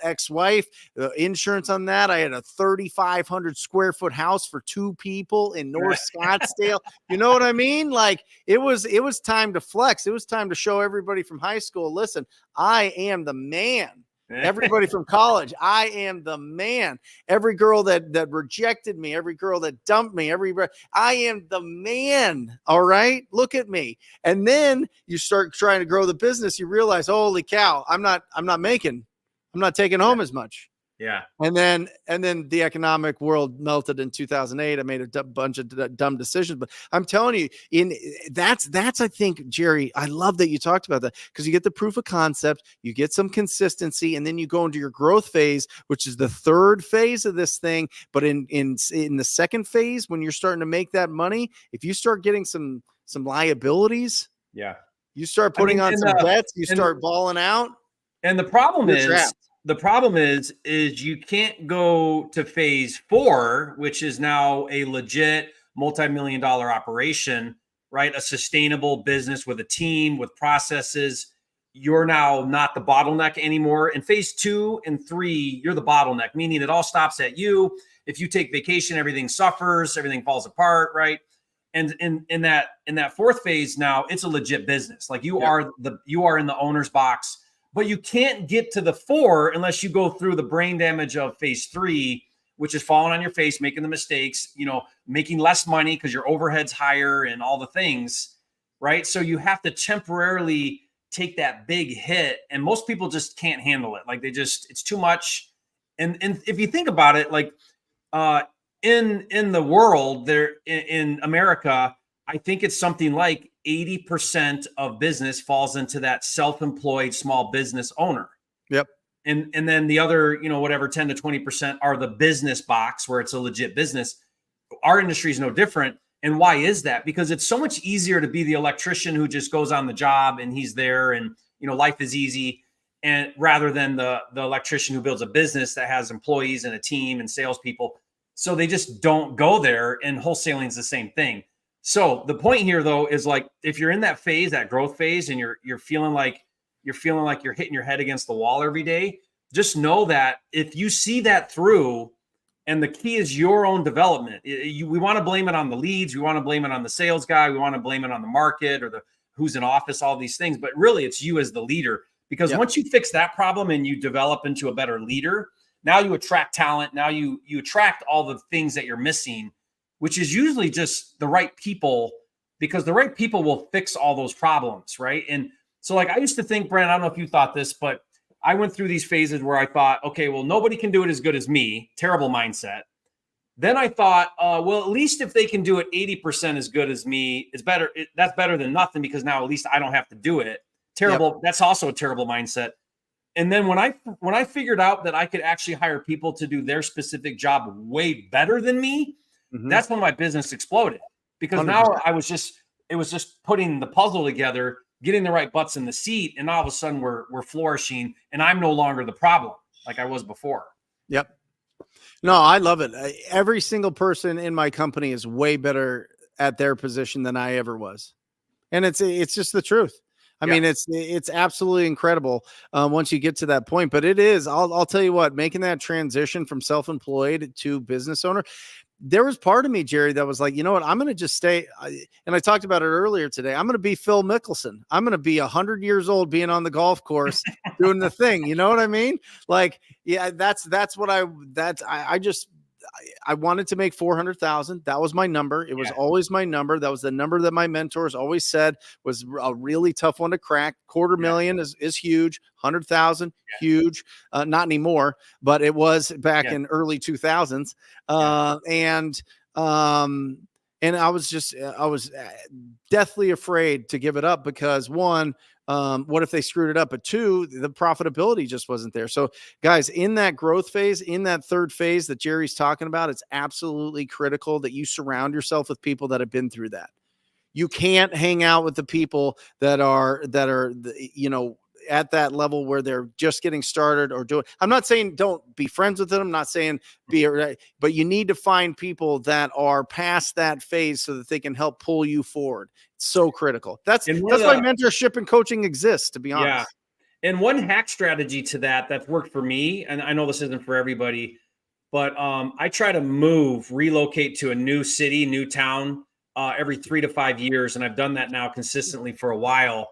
ex-wife. The insurance on that. I had a 3,500 square foot house for 2 people in North Scottsdale. You know what I mean? Like it was time to flex. It was time to show everybody from high school, listen, I am the man. Everybody from college, I am the man. Every girl that rejected me, every girl that dumped me, I am the man. All right, look at me. And then you start trying to grow the business. You realize, holy cow, I'm not taking home as much. Yeah. And then the economic world melted in 2008. I made a bunch of dumb decisions, but I'm telling you, that's I think, Jerry, I love that you talked about that, because you get the proof of concept, you get some consistency, and then you go into your growth phase, which is the third phase of this thing. But in the second phase, when you're starting to make that money, if you start getting some liabilities, Yeah. you start putting on some debts, you start balling out. And the problem You're is, trapped. you can't go to phase 4, which is now a legit multi-million-dollar operation, right? A sustainable business with a team, with processes. You're now not the bottleneck anymore. In phase 2 and 3, you're the bottleneck, meaning it all stops at you. If you take vacation, everything suffers, everything falls apart, right? And in that fourth phase, now it's a legit business. Like you are in the owner's box. But you can't get to the 4 unless you go through the brain damage of phase 3, which is falling on your face, making the mistakes, making less money because your overhead's higher and all the things, right? So you have to temporarily take that big hit, and most people just can't handle it. Like it's too much. And if you think about it, like in the world there, in America, I think it's something like 80% of business falls into that self-employed small business owner. Yep. And then the other, whatever 10 to 20% are the business box where it's a legit business. Our industry is no different. And why is that? Because it's so much easier to be the electrician who just goes on the job and he's there and, life is easy. And rather than the electrician who builds a business that has employees and a team and salespeople. So they just don't go there. And wholesaling is the same thing. So the point here, though, is like if you're in that phase, that growth phase, and you're feeling like you're hitting your head against the wall every day, just know that if you see that through, and the key is your own development. We want to blame it on the leads, we want to blame it on the sales guy, we want to blame it on the market or the who's in office, all these things, but really it's you as the leader. Because once you fix that problem and you develop into a better leader, now you attract talent. Now you attract all the things that you're missing, which is usually just the right people, because the right people will fix all those problems, right? And so like I used to think, Brent, I don't know if you thought this, but I went through these phases where I thought, okay, well, nobody can do it as good as me. Terrible mindset. Then I thought, well, at least if they can do it 80% as good as me, it's better. That's better than nothing, because now at least I don't have to do it. Terrible. Yep. That's also a terrible mindset. And then when I figured out that I could actually hire people to do their specific job way better than me, that's when my business exploded, because 100%. Now it was just putting the puzzle together, getting the right butts in the seat. And all of a sudden we're flourishing, and I'm no longer the problem like I was before. Yep. No, I love it. Every single person in my company is way better at their position than I ever was. And it's just the truth. I mean, it's absolutely incredible once you get to that point, but it is, I'll tell you what, making that transition from self-employed to business owner, there was part of me, Jerry, that was like, you know what, I'm going to just stay. And I talked about it earlier today. I'm going to be Phil Mickelson. I'm going to be 100 years old being on the golf course doing the thing. You know what I mean? Like, yeah, that's what I I wanted to make 400,000. That was my number. It was always my number. That was the number that my mentors always said was a really tough one to crack. $250,000 is huge. 100,000, huge. Not anymore, but it was back in early 2000s. And I was deathly afraid to give it up because one, what if they screwed it up? But two, the profitability just wasn't there. So guys, in that growth phase, in that third phase that Jerry's talking about, it's absolutely critical that you surround yourself with people that have been through that. You can't hang out with the people that are, at that level where they're just getting started or doing. I'm not saying don't be friends with them. I'm not saying but you need to find people that are past that phase so that they can help pull you forward. It's so critical. That's why mentorship and coaching exists, to be honest. Yeah. And one hack strategy to that's worked for me, and I know this isn't for everybody, but I try to relocate to a new city, new town every 3 to 5 years. And I've done that now consistently for a while.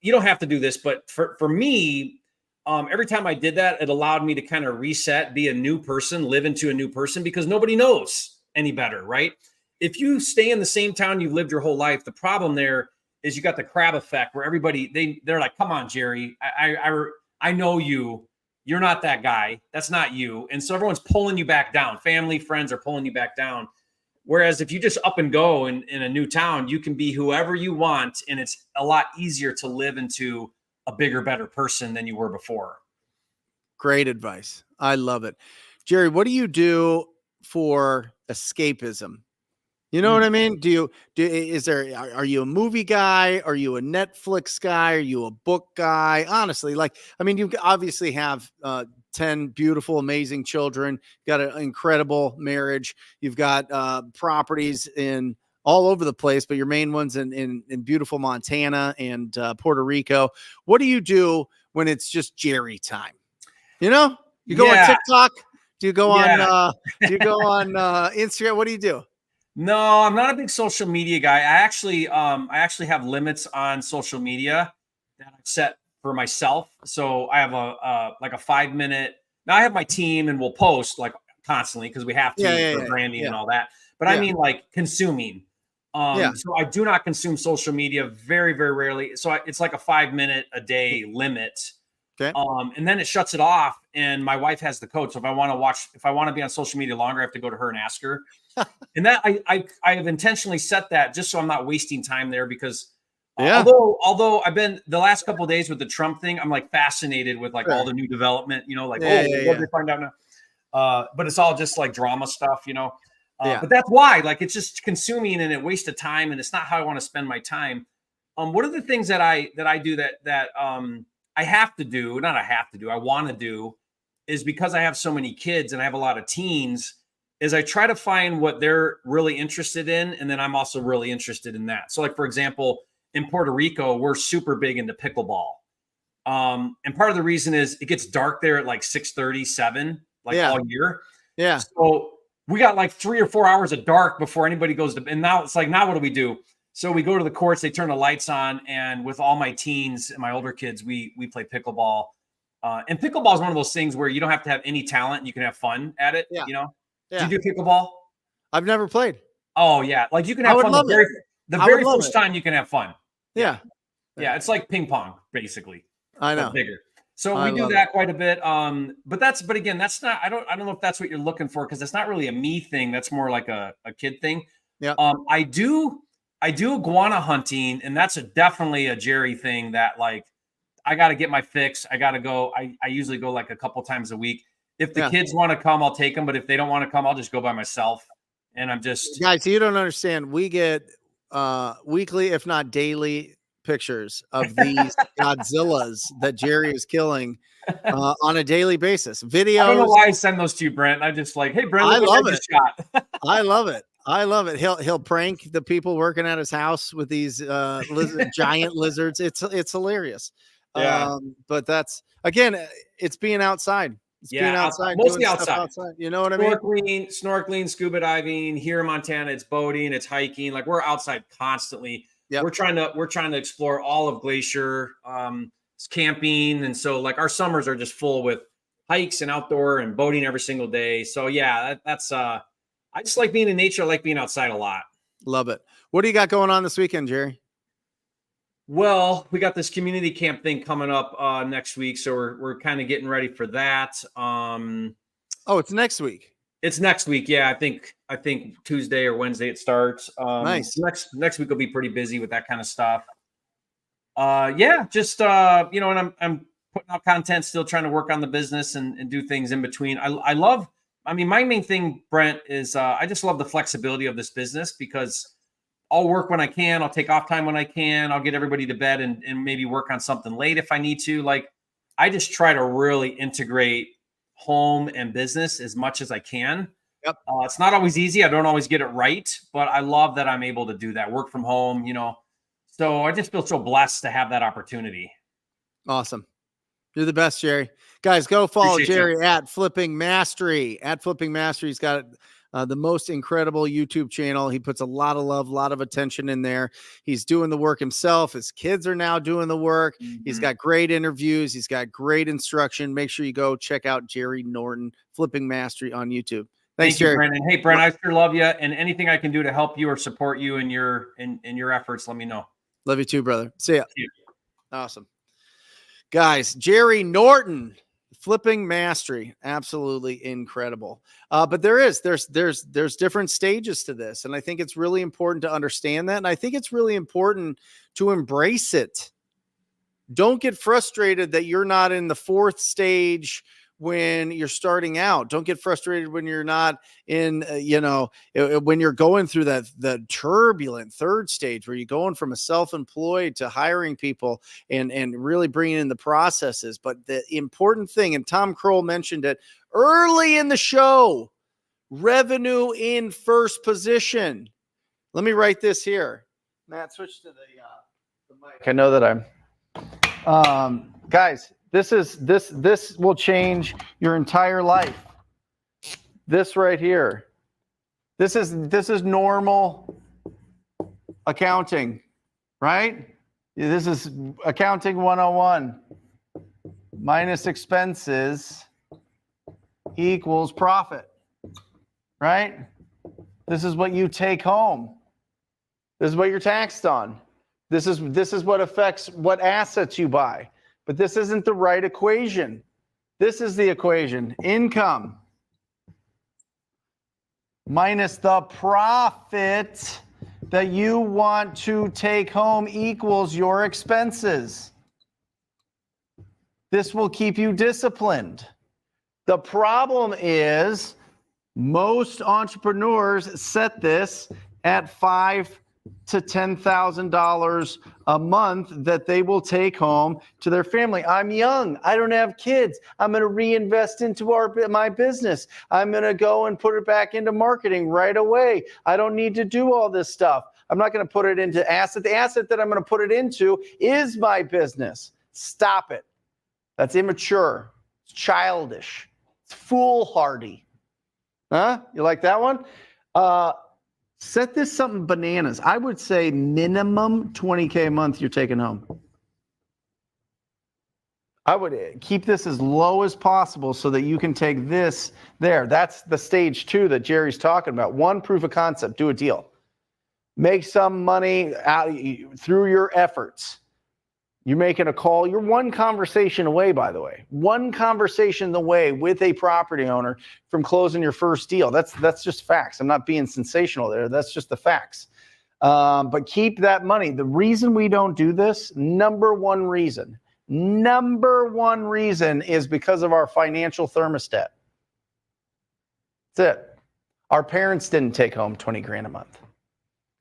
You don't have to do this, but for me, every time I did that, it allowed me to kind of reset, be a new person, live into a new person, because nobody knows any better, right? If you stay in the same town you've lived your whole life, the problem there is you got the crab effect where everybody, they're like, come on, Jerry, I know you. You're not that guy. That's not you. And so everyone's pulling you back down. Family, friends are pulling you back down. Whereas if you just up and go in a new town, you can be whoever you want. And it's a lot easier to live into a bigger, better person than you were before. Great advice. I love it. Jerry, what do you do for escapism? You know what I mean? Are you a movie guy? Are you a Netflix guy? Are you a book guy? Honestly, you obviously have 10 beautiful, amazing children, got an incredible marriage. You've got properties in all over the place, but your main one's in beautiful Montana and Puerto Rico. What do you do when it's just Jerry time? You go on TikTok? Do you go on Instagram? What do you do? No, I'm not a big social media guy. I actually have limits on social media that I've set for myself. So I have a 5-minute. Now I have my team and we'll post like constantly because we have to for branding and all that. But I mean like consuming. So I do not consume social media very, very rarely. So it's like a 5-minute a day limit. Okay. And then it shuts it off. And my wife has the code. So if I want to be on social media longer, I have to go to her and ask her. And that I have intentionally set that just so I'm not wasting time there because although I've been the last couple of days with the Trump thing, I'm like fascinated with like all the new development, what did they find out now? But it's all just like drama stuff, but that's why like it's just consuming and it wastes of time and it's not how I want to spend my time. One of the things that I do that I have to do, not I have to do, I want to do is because I have so many kids and I have a lot of teens is I try to find what they're really interested in. And then I'm also really interested in that. So like, for example, in Puerto Rico, we're super big into pickleball. And part of the reason is it gets dark there at like 6:30, 7, all year. Yeah. So we got like 3 or 4 hours of dark before anybody goes to, and now it's like, now what do we do? So we go to the courts, they turn the lights on. And with all my teens and my older kids, we play pickleball. And pickleball is one of those things where you don't have to have any talent. You can have fun at it, Yeah. Do you do pickleball? I've never played. Oh yeah. Like you can have fun the very first time you can have fun. Yeah. Yeah. It's like ping pong basically. I know. Bigger. So we do that quite a bit. But again, that's not, I don't know if that's what you're looking for. Cause it's not really a me thing. That's more like a kid thing. Yeah. I do iguana hunting and that's definitely a Jerry thing that like, I got to get my fix. I got to go. I usually go like a couple times a week. If the kids want to come, I'll take them. But if they don't want to come, I'll just go by myself. And I'm just guys, you don't understand. We get weekly, if not daily, pictures of these Godzillas that Jerry is killing on a daily basis. Videos. I don't know why I send those to you, Brent. I'm just like, hey, Brent, I love it. Shot. I love it. I love it. He'll prank the people working at his house with these giant lizards. It's hilarious. Yeah. But that's again, it's being outside. It's being outside, mostly outside. You know what I mean? Snorkeling, scuba diving. Here in Montana, it's boating, it's hiking. Like we're outside constantly. Yep. We're trying to explore all of Glacier. It's camping, and so like our summers are just full with hikes and outdoor and boating every single day. So yeah, that's I just like being in nature. I like being outside a lot. Love it. What do you got going on this weekend, Jerry? Well, we got this community camp thing coming up next week, so we're kind of getting ready for that. Oh, it's next week. It's next week. Yeah, I think Tuesday or Wednesday it starts. Nice. Next week will be pretty busy with that kind of stuff. Yeah, just and I'm putting out content, still trying to work on the business and do things in between. I mean, my main thing, Brent, is I just love the flexibility of this business because I'll work when I can. I'll take off time when I can. I'll get everybody to bed and maybe work on something late if I need to. Like, I just try to really integrate home and business as much as I can. Yep. It's not always easy. I don't always get it right, but I love that I'm able to do that. Work from home, So I just feel so blessed to have that opportunity. Awesome. You're the best, Jerry. Guys, go follow Appreciate Jerry you. at Flipping Mastery. At Flipping Mastery, he's got the most incredible YouTube channel. He puts a lot of love, a lot of attention in there. He's doing the work himself. His kids are now doing the work. He's got great interviews. He's got great instruction. Make sure you go check out Jerry Norton, Flipping Mastery on YouTube. Thanks, Thank you, Jerry. Brandon. Hey, Brent, I sure love you. And anything I can do to help you or support you in your efforts, let me know. Love you too, brother. See ya. See you. Awesome. Guys, Jerry Norton, Flipping Mastery, absolutely incredible. But there's different stages to this, and I think it's really important to understand that, and I think it's really important to embrace it. Don't get frustrated that you're not in the fourth stage when you're starting out. Don't get frustrated when you're not in, when you're going through the turbulent third stage where you're going from a self-employed to hiring people and really bringing in the processes. But the important thing, and Tom Kroll mentioned it early in the show, revenue in first position. Let me write this here. Matt, switch to the mic. I know that I'm guys, this will change your entire life. This right here. This is normal accounting, right? This is accounting 101. Minus expenses equals profit, right? This is what you take home. This is what you're taxed on. This is what affects what assets you buy. But this isn't the right equation. This is the equation. Income minus the profit that you want to take home equals your expenses. This will keep you disciplined. The problem is most entrepreneurs set this at $5,000 to $10,000 a month that they will take home to their family. I'm young. I don't have kids. I'm going to reinvest into my business. I'm going to go and put it back into marketing right away. I don't need to do all this stuff. I'm not going to put it into asset. The asset that I'm going to put it into is my business. Stop it. That's immature. It's childish. It's foolhardy. Huh? You like that one? Set this something bananas. I would say minimum $20K a month you're taking home. I would keep this as low as possible so that you can take this there. That's the stage 2 that Jerry's talking about. 1, proof of concept, do a deal. Make some money out through your efforts. You're making a call. You're one conversation away, by the way. One conversation away with a property owner from closing your first deal. That's just facts. I'm not being sensational there. That's just the facts. But keep that money. The reason we don't do this, number one reason is because of our financial thermostat. That's it. Our parents didn't take home 20 grand a month.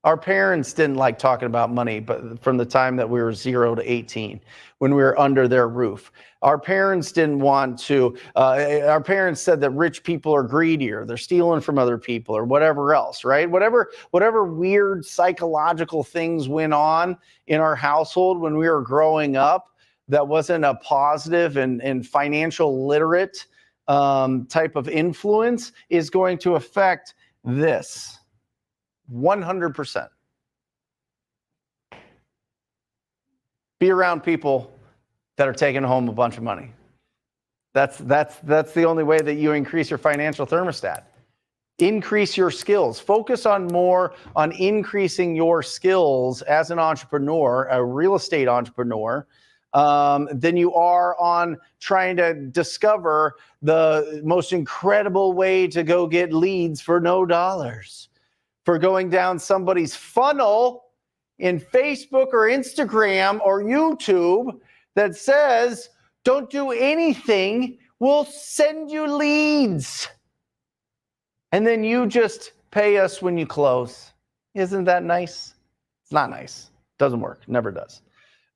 Our parents didn't like talking about money, but from the time that we were 0 to 18, when we were under their roof. Our parents didn't want to, our parents said that rich people are greedier, they're stealing from other people or whatever else, right? Whatever weird psychological things went on in our household when we were growing up that wasn't a positive and financial literate type of influence is going to affect this. 100%. Be around people that are taking home a bunch of money. That's the only way that you increase your financial thermostat. Increase your skills. Focus on increasing your skills as an entrepreneur, a real estate entrepreneur, than you are on trying to discover the most incredible way to go get leads for no dollars. For going down somebody's funnel in Facebook or Instagram or YouTube that says, don't do anything, we'll send you leads. And then you just pay us when you close. Isn't that nice? It's not nice. Doesn't work. Never does.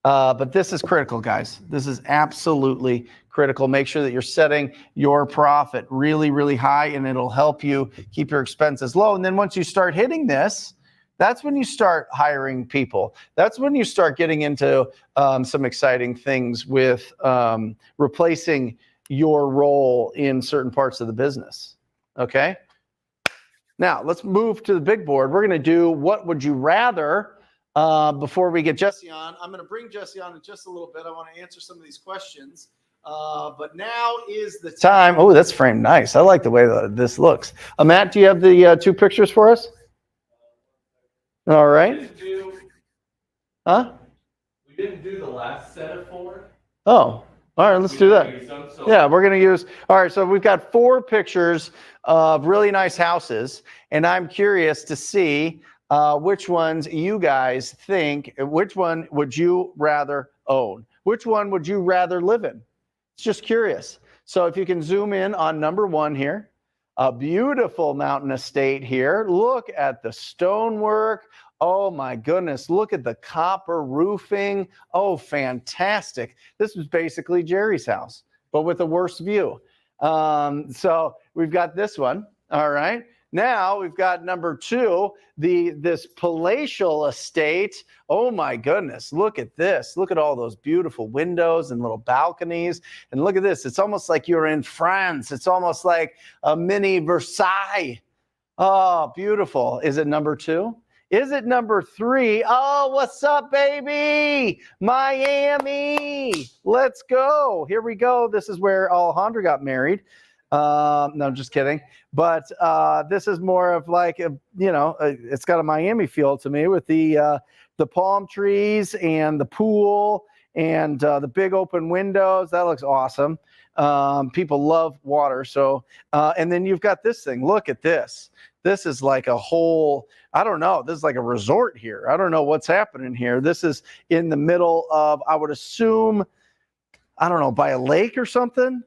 But this is critical, guys. This is absolutely critical. Make sure that you're setting your profit really, really high, and it'll help you keep your expenses low. And then once you start hitting this, that's when you start hiring people. That's when you start getting into some exciting things with replacing your role in certain parts of the business. Okay? Now, let's move to the big board. We're going to do what would you rather before we get Jesse on. I'm going to bring Jesse on in just a little bit. I want to answer some of these questions. But now is the time. Oh, that's framed nice. I like the way that this looks. Matt, do you have the two pictures for us? All right. Huh? We didn't do the last set of 4. Oh, all right. Let's do that. Yeah, we're going to use. All right. So we've got 4 pictures of really nice houses, and I'm curious to see which ones you guys think. Which one would you rather own? Which one would you rather live in? It's just curious. So if you can zoom in on number 1 here. A beautiful mountain estate here. Look at the stonework. Oh my goodness. Look at the copper roofing. Oh, fantastic. This was basically Jerry's house, but with a worse view. So we've got this one. All right. Now we've got number 2, this palatial estate. Oh my goodness, look at this. Look at all those beautiful windows and little balconies. And look at this. It's almost like you're in France. It's almost like a mini Versailles. Oh, beautiful. Is it number 2? Is it number 3? Oh, what's up, baby? Miami. Let's go. Here we go. This is where Alejandra got married. No, I'm just kidding. But this is more of like it's got a Miami feel to me with the palm trees and the pool and the big open windows. That looks awesome. People love water. So and then you've got this thing. Look at this. This is like a whole, I don't know. This is like a resort here. I don't know what's happening here. This is in the middle of, I would assume, I don't know, by a lake or something.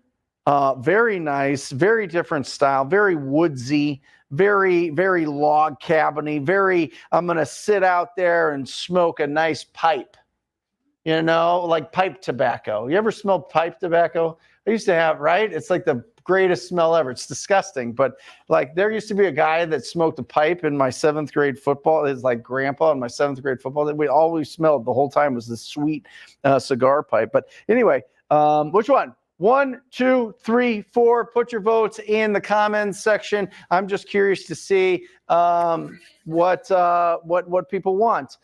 Very nice, very different style, very woodsy, very, very log cabiny, I'm going to sit out there and smoke a nice pipe, like pipe tobacco. You ever smell pipe tobacco? I used to have, right? It's like the greatest smell ever. It's disgusting. But like there used to be a guy that smoked a pipe in my 7th grade football. His like grandpa in my 7th grade football that we always smelled the whole time was this sweet cigar pipe. But anyway, which one? 1, 2, 3, 4. Put your votes in the comments section. I'm just curious to see what people want.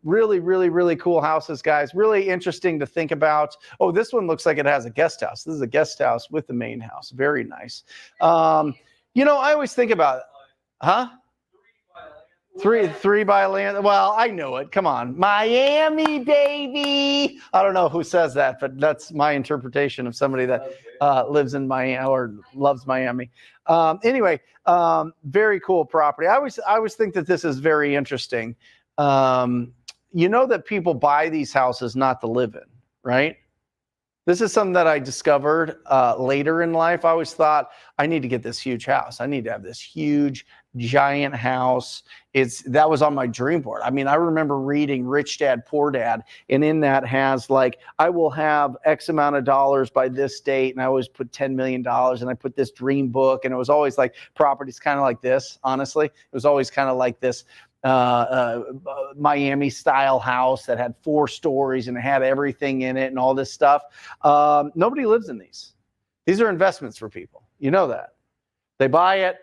Really, really, really cool houses, guys. Really interesting to think about. Oh, this one looks like it has a guest house. This is a guest house with the main house. Very nice. I always think about it. Huh? 3 by land. Well, I know it. Come on. Miami, baby. I don't know who says that, but that's my interpretation of somebody that lives in Miami or loves Miami. Anyway, very cool property. I always think that this is very interesting. That people buy these houses not to live in, right? This is something that I discovered later in life. I always thought I need to get this huge house. I need to have this huge, giant house. That was on my dream board. I mean, I remember reading Rich Dad, Poor Dad, and in that has like, I will have X amount of dollars by this date, and I always put $10 million, and I put this dream book, and it was always like properties kind of like this, honestly. It was always kind of like this Miami style house that had 4 stories and it had everything in it and all this stuff. Nobody lives in these. These are investments for people. You know that. They buy it,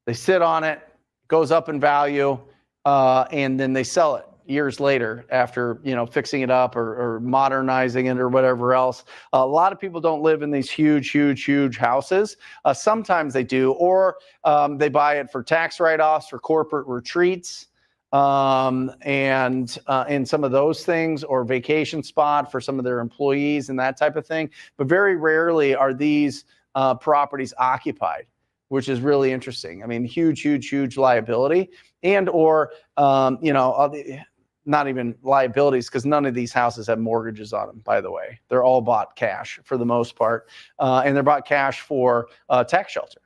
they sit on it, goes up in value, and then they sell it years later after, fixing it up or modernizing it or whatever else. A lot of people don't live in these huge houses. Sometimes they do, or they buy it for tax write-offs for corporate retreats, and some of those things, or vacation spot for some of their employees and that type of thing. But very rarely are these properties occupied, which is really interesting. I mean, huge liability, and or not even liabilities, because none of these houses have mortgages on them, by the way. They're all bought cash for the most part, and they're bought cash for tax shelter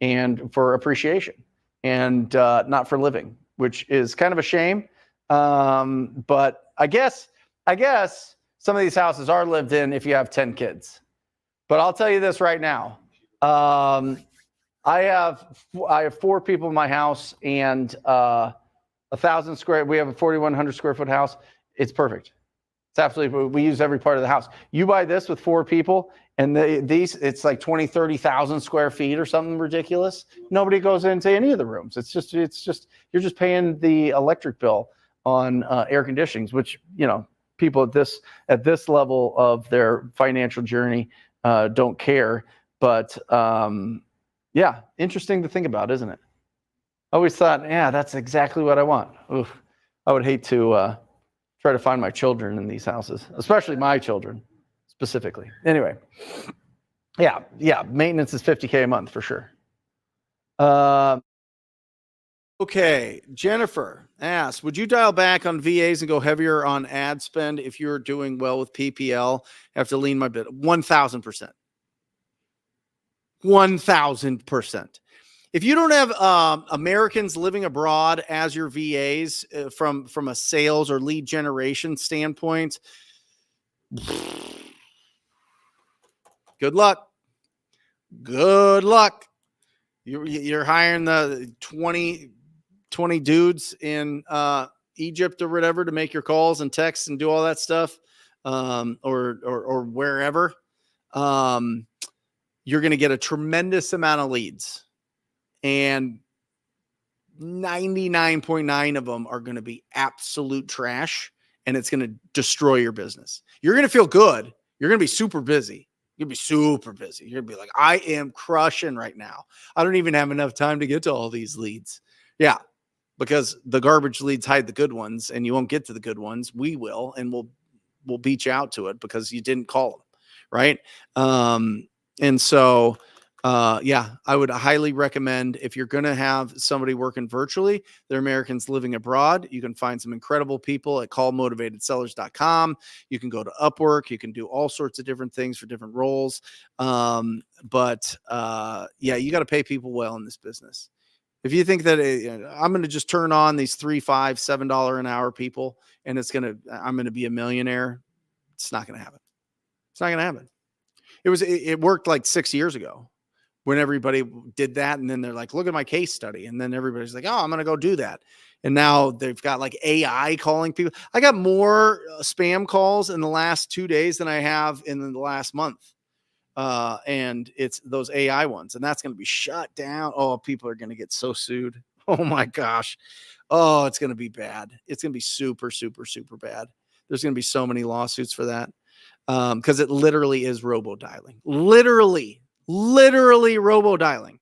and for appreciation, and not for living, which is kind of a shame. But I guess some of these houses are lived in if you have 10 kids. But I'll tell you this right now. I have 4 people in my house, and we have a 4,100 square foot house. It's perfect. It's absolutely, we use every part of the house. You buy this with 4 people, and it's like 20, 30,000 square feet or something ridiculous. Nobody goes into any of the rooms. It's just you're just paying the electric bill on air conditionings, which, people at this level of their financial journey don't care. But yeah, interesting to think about, isn't it? I always thought, yeah, that's exactly what I want. Oof. I would hate to try to find my children in these houses, especially my children specifically. Anyway, yeah, maintenance is $50K a month for sure. Okay, Jennifer asks, would you dial back on VAs and go heavier on ad spend if you're doing well with PPL? I have to lean my bit. 1,000%. 1,000%. If you don't have Americans living abroad as your VAs from a sales or lead generation standpoint, good luck. Good luck. You're hiring the 20 dudes in Egypt or whatever to make your calls and texts and do all that stuff, or wherever. You're going to get a tremendous amount of leads, and 99.9 of them are going to be absolute trash, and it's going to destroy your business. You're going to feel good. You're going to be super busy. You're going to be super busy. You're going to be like, I am crushing right now. I don't even have enough time to get to all these leads. Yeah, because the garbage leads hide the good ones, and you won't get to the good ones. We will, and we'll beat you out to it because you didn't call them, right? And so, yeah, I would highly recommend, if you're going to have somebody working virtually, they're Americans living abroad. You can find some incredible people at callmotivatedsellers.com. You can go to Upwork. You can do all sorts of different things for different roles. But yeah, you got to pay people well in this business. If you think that I'm going to just turn on these $3, $5, $7 an hour people, and I'm going to be a millionaire, it's not going to happen. It's not going to happen. It worked like 6 years ago when everybody did that. And then they're like, look at my case study. And then everybody's like, oh, I'm going to go do that. And now they've got like AI calling people. I got more spam calls in the last 2 days than I have in the last month. And it's those AI ones, and that's going to be shut down. Oh, people are going to get so sued. Oh my gosh. Oh, it's going to be bad. It's going to be super, super, super bad. There's going to be so many lawsuits for that. Because it literally is robo-dialing. Literally robo-dialing.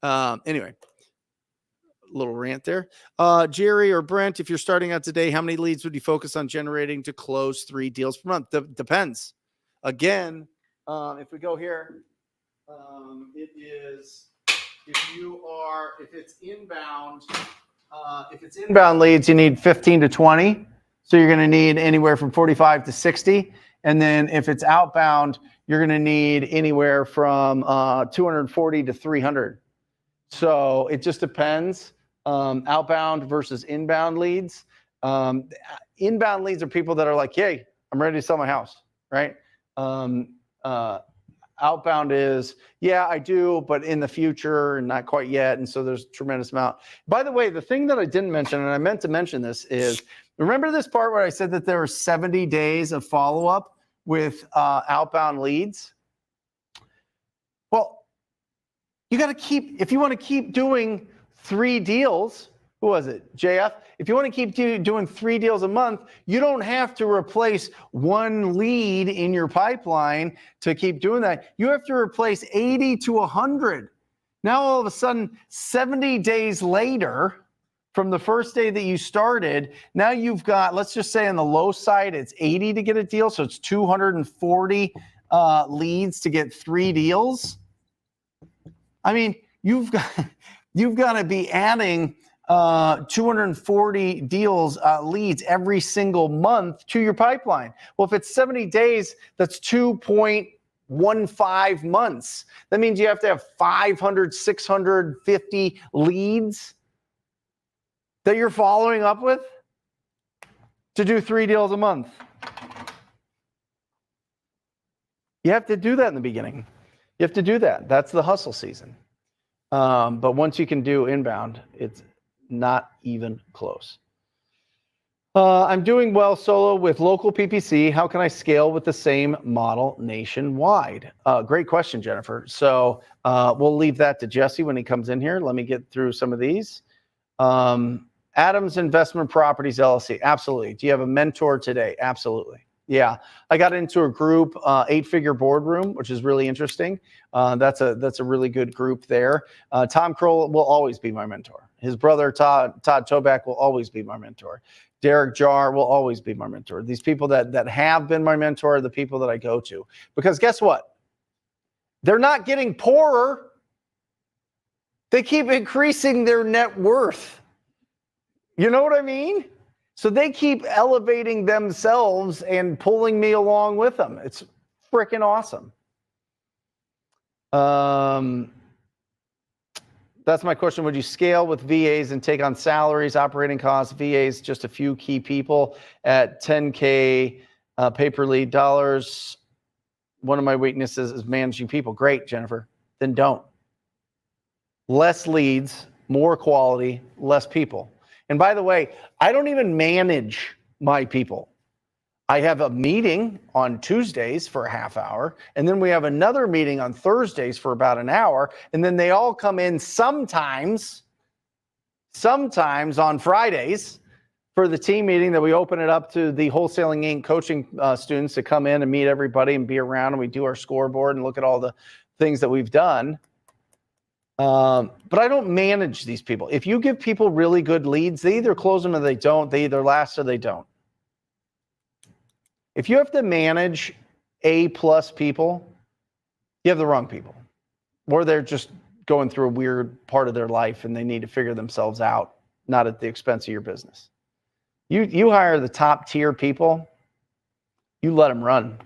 Anyway, a little rant there. Jerry or Brent, if you're starting out today, how many leads would you focus on generating to close 3 deals per month? Depends. Again, if we go here, it is, if it's inbound leads, you need 15 to 20. So you're going to need anywhere from 45 to 60. And then if it's outbound, you're going to need anywhere from 240 to 300. So it just depends. Outbound versus inbound leads. Inbound leads are people that are like, hey, I'm ready to sell my house, right? Outbound is, yeah, I do, but in the future and not quite yet. And so there's a tremendous amount. By the way, the thing that I didn't mention, and I meant to mention this, is remember this part where I said that there were 70 days of follow-up with outbound leads? Well, you got to keep, if you want to keep doing 3 deals, who was it? JF? if you want to keep doing 3 deals a month, you don't have to replace one lead in your pipeline to keep doing that. You have to replace 80 to 100. Now, all of a sudden, 70 days later, from the first day that you started, now you've got, let's just say on the low side, it's 80 to get a deal. So it's 240 leads to get 3 deals. I mean, you've got to be adding 240 deals, leads every single month to your pipeline. Well, if it's 70 days, that's 2.15 months. That means you have to have 500, 650 leads that you're following up with to do 3 deals a month. You have to do that in the beginning. You have to do that. That's the hustle season. But once you can do inbound, it's not even close. I'm doing well solo with local PPC. How can I scale with the same model nationwide? Great question, Jennifer. So we'll leave that to Jesse when he comes in here. Let me get through some of these. Adams Investment Properties LLC. Absolutely. Do you have a mentor today? Absolutely. Yeah. I got into a group, 8-figure boardroom, which is really interesting. That's a really good group there. Tom Kroll will always be my mentor. His brother, Todd Toback, will always be my mentor. Derek Jarr will always be my mentor. These people that have been my mentor are the people that I go to. Because guess what? They're not getting poorer. They keep increasing their net worth. You know what I mean? So they keep elevating themselves and pulling me along with them. It's freaking awesome. That's my question. Would you scale with VAs and take on salaries, operating costs, VAs, just a few key people at 10K pay per lead dollars? One of my weaknesses is managing people. Great, Jennifer. Then don't. Less leads, more quality, less people. And by the way, I don't even manage my people. I have a meeting on Tuesdays for a half hour, and then we have another meeting on Thursdays for about an hour, and then they all come in sometimes on Fridays for the team meeting that we open it up to the Wholesaling Inc. coaching students to come in and meet everybody and be around, and we do our scoreboard and look at all the things that we've done. But I don't manage these people. If you give people really good leads, they either close them or they don't. They either last or they don't. If you have to manage A+ people, you have the wrong people. Or they're just going through a weird part of their life and they need to figure themselves out, not at the expense of your business. You hire the top tier people, you let them run.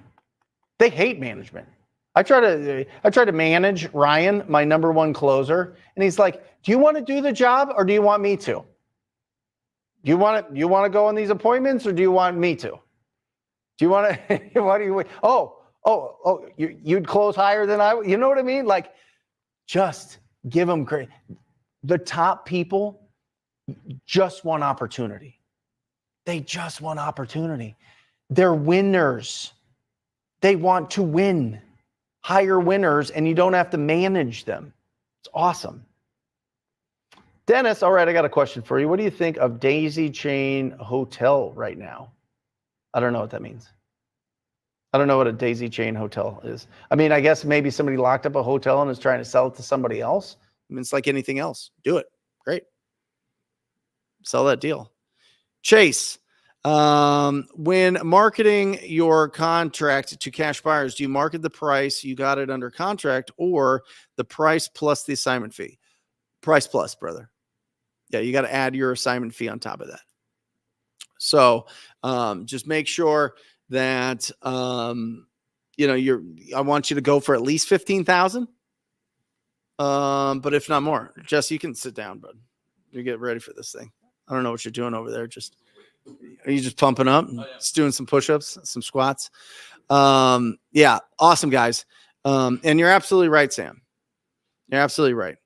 They hate management. I try to manage Ryan, my number 1 closer, and he's like, "Do you want to do the job or do you want me to? Do you want to go on these appointments or do you want me to? Do you want to? What do you? You'd close higher than I would. You know what I mean? Like, just give them credit. The top people just want opportunity. They just want opportunity. They're winners. They want to win. Hire winners, and you don't have to manage them. It's awesome. Dennis, all right, I got a question for you. What do you think of Daisy Chain Hotel right now? I don't know what that means. I don't know what a daisy chain hotel is. I mean, I guess maybe somebody locked up a hotel and is trying to sell it to somebody else. I mean, it's like anything else. Do it. Great. Sell that deal. Chase, when marketing your contract to cash buyers, do you market the price you got it under contract or the price plus the assignment fee? Price plus, brother. Yeah, you got to add your assignment fee on top of that. So just make sure that, I want you to go for at least 15,000. But if not more, Jess, you can sit down, bud. You get ready for this thing. I don't know what you're doing over there. Are you just pumping up? Just doing some push-ups, some squats. Yeah. Awesome, guys. And you're absolutely right, Sam. You're absolutely right.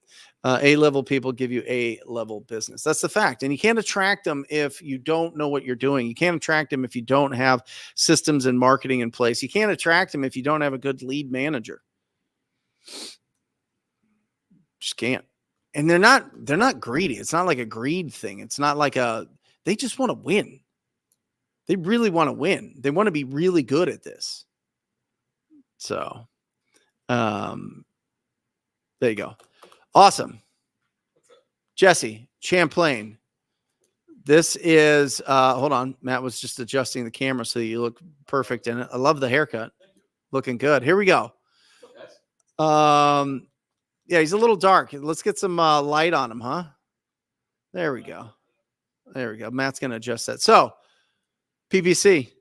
A-level people give you A-level business. That's the fact. And you can't attract them if you don't know what you're doing. You can't attract them if you don't have systems and marketing in place. You can't attract them if you don't have a good lead manager. Just can't. And they're not greedy. It's not like a greed thing. It's not like They just want to win. They really want to win. They want to be really good at this. So, there you go. Awesome. Jesse, Champlain. This is, hold on. Matt was just adjusting the camera so you look perfect in it. I love the haircut. Looking good. Here we go. Yeah, he's a little dark. Let's get some light on him, huh? There we go. There we go. Matt's going to adjust that. So, PPC,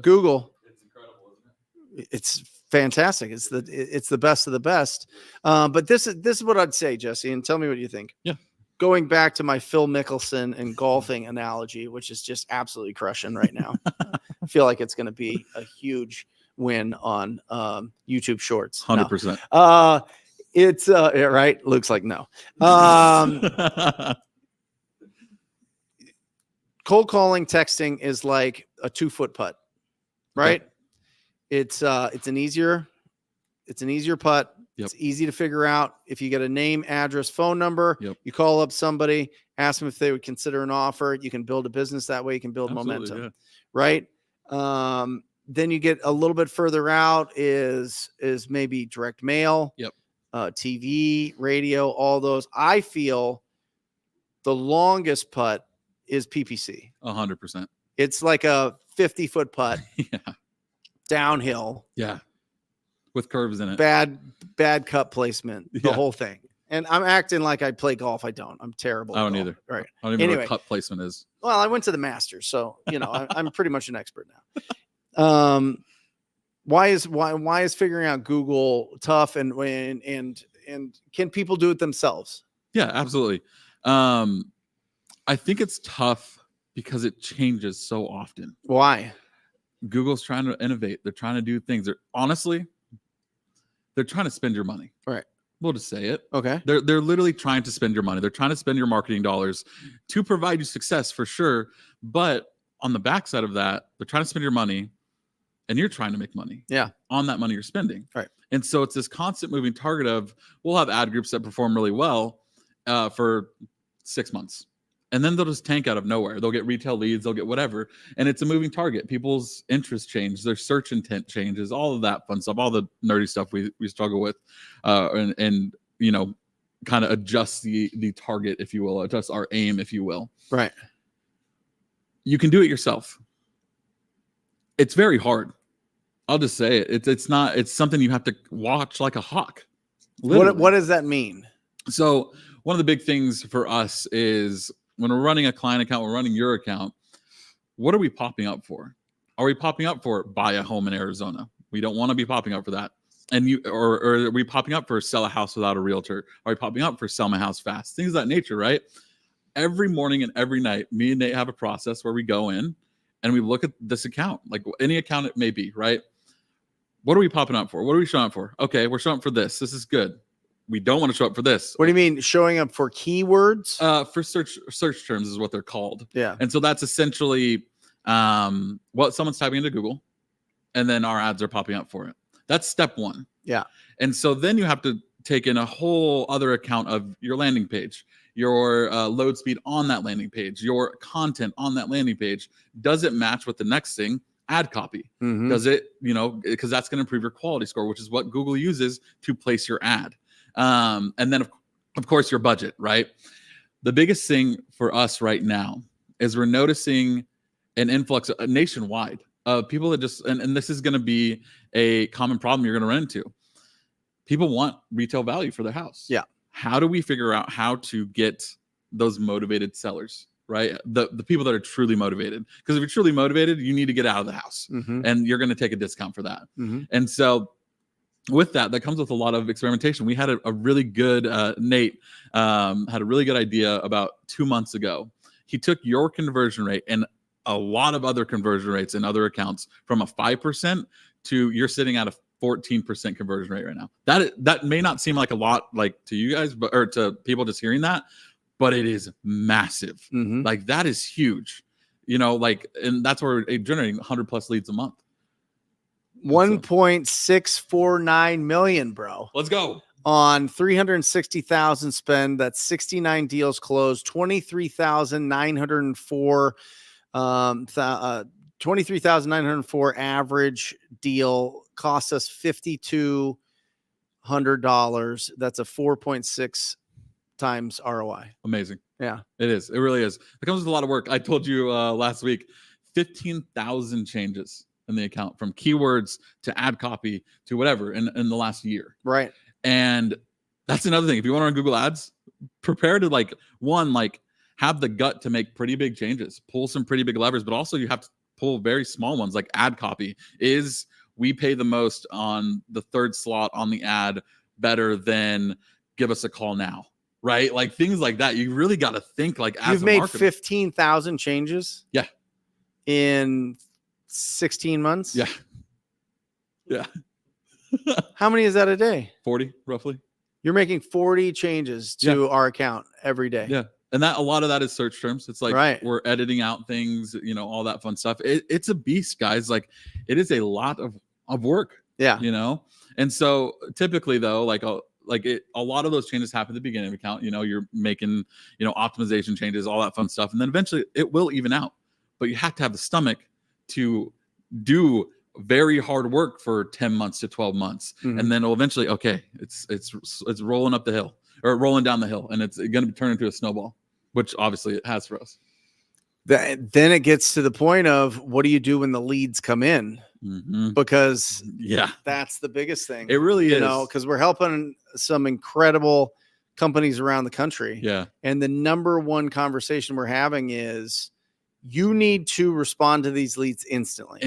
Google. It's incredible, isn't it? It's fantastic. It's the best of the best. But this is what I'd say, Jesse, and tell me what you think. Yeah. Going back to my Phil Mickelson and golfing analogy, which is just absolutely crushing right now. I feel like it's going to be a huge win on YouTube Shorts. 100%. It's yeah, right. Looks like no. Cold calling, texting is like a 2-foot putt, right? Okay. It's an easier putt. Yep. It's easy to figure out. If you get a name, address, phone number, Yep. you call up somebody, ask them if they would consider an offer. You can build a business that way. You can build Absolutely, momentum, yeah. right? Then you get a little bit further out is maybe direct mail, Yep. TV, radio, all those. I feel the longest putt is PPC. 100%. It's like a 50-foot putt Yeah. downhill, Yeah. With curves in it. bad cut placement, the Yeah. whole thing. And I'm acting like I play golf. I don't. I'm terrible. I at don't golf. either. Right. I don't even know Anyway. what cut placement is. Well, I went to the Masters, so I'm pretty much an expert now. Why is figuring out Google tough, and can people do it themselves? Yeah, absolutely. I think it's tough because it changes so often. Why? Google's trying to innovate. They're trying to do things. They're trying to spend your money. Right. We'll just say it. Okay. They're literally trying to spend your money. They're trying to spend your marketing dollars to provide you success for sure. But on the backside of that, they're trying to spend your money and you're trying to make money. Yeah. On that money you're spending. Right. And so it's this constant moving target of we'll have ad groups that perform really well for 6 months. And then they'll just tank out of nowhere. They'll get retail leads, they'll get whatever. And it's a moving target. People's interests change, their search intent changes, all of that fun stuff, all the nerdy stuff we struggle with. And kind of adjust the target, if you will, adjust our aim, if you will. Right. You can do it yourself. It's very hard. I'll just say it. It's something you have to watch like a hawk. Literally. What does that mean? So one of the big things for us is when we're running a client account, we're running your account. What are we popping up for? Are we popping up for buy a home in Arizona? We don't want to be popping up for that. And or are we popping up for sell a house without a realtor? Are we popping up for sell my house fast? Things of that nature, right? Every morning and every night, me and Nate have a process where we go in and we look at this account, like any account it may be, right? What are we popping up for? What are we showing up for? Okay, we're showing up for this. This is good. We don't want to show up for this. What do you mean showing up for keywords? For search terms is what they're called. Yeah. And so that's essentially what someone's typing into Google, and then our ads are popping up for it. That's step one. Yeah. And so then you have to take in a whole other account of your landing page, your load speed on that landing page, your content on that landing page. Does it match with the next thing? Ad copy. Mhm. Does it, because that's going to improve your quality score, which is what Google uses to place your ad. And then of course your budget, right? The biggest thing for us right now is we're noticing an influx nationwide of people that just, and this is going to be a common problem you're going to run into. People want retail value for their house. Yeah. How do we figure out how to get those motivated sellers, right? The people that are truly motivated, because if you're truly motivated, you need to get out of the house and you're going to take a discount for that. And so with that comes with a lot of experimentation. We had a really good, Nate had a really good idea about 2 months ago. He took your conversion rate and a lot of other conversion rates in other accounts from a 5% to you're sitting at a 14% conversion rate right now. That may not seem like a lot, like to you guys, or to people just hearing that, but it is massive. Like that is huge, and that's where we're generating 100 plus leads a month. 1.649 million, bro. Let's go. on 360,000 spend. That's 69 deals closed, 23,904 23,904 average deal costs us $5,200. That's a 4.6 times ROI. Amazing. Yeah. It is. It really is. It comes with a lot of work. I told you last week, 15,000 changes in the account, from keywords to ad copy to whatever in the last year. Right. And that's another thing. If you want to run Google Ads, prepare to have the gut to make pretty big changes, pull some pretty big levers, but also you have to pull very small ones like ad copy. Is we pay the most on the third slot on the ad better than give us a call now? Right? Like things like that. You really got to think like as You've a made marketer. 15,000 changes. Yeah. In 16 months. Yeah. Yeah. How many is that a day? 40 roughly. You're making 40 changes to our account every day. Yeah. And that a lot of that is search terms. It's like Right. we're editing out things, all that fun stuff. It's a beast, guys. Like it is a lot of work. Yeah. And so typically though, a lot of those changes happen at the beginning of the account. You're making, optimization changes, all that fun stuff. And then eventually it will even out. But you have to have the stomach to do very hard work for 10 months to 12 months. Mhm. And then eventually, okay, it's rolling up the hill or rolling down the hill, and it's going to turn into a snowball, which obviously it has for us. Then it gets to the point of what do you do when the leads come in? Mm-hmm. Because Yeah, that's the biggest thing. it really is. Because we're helping some incredible companies around the country. Yeah. And the number one conversation we're having is you need to respond to these leads instantly.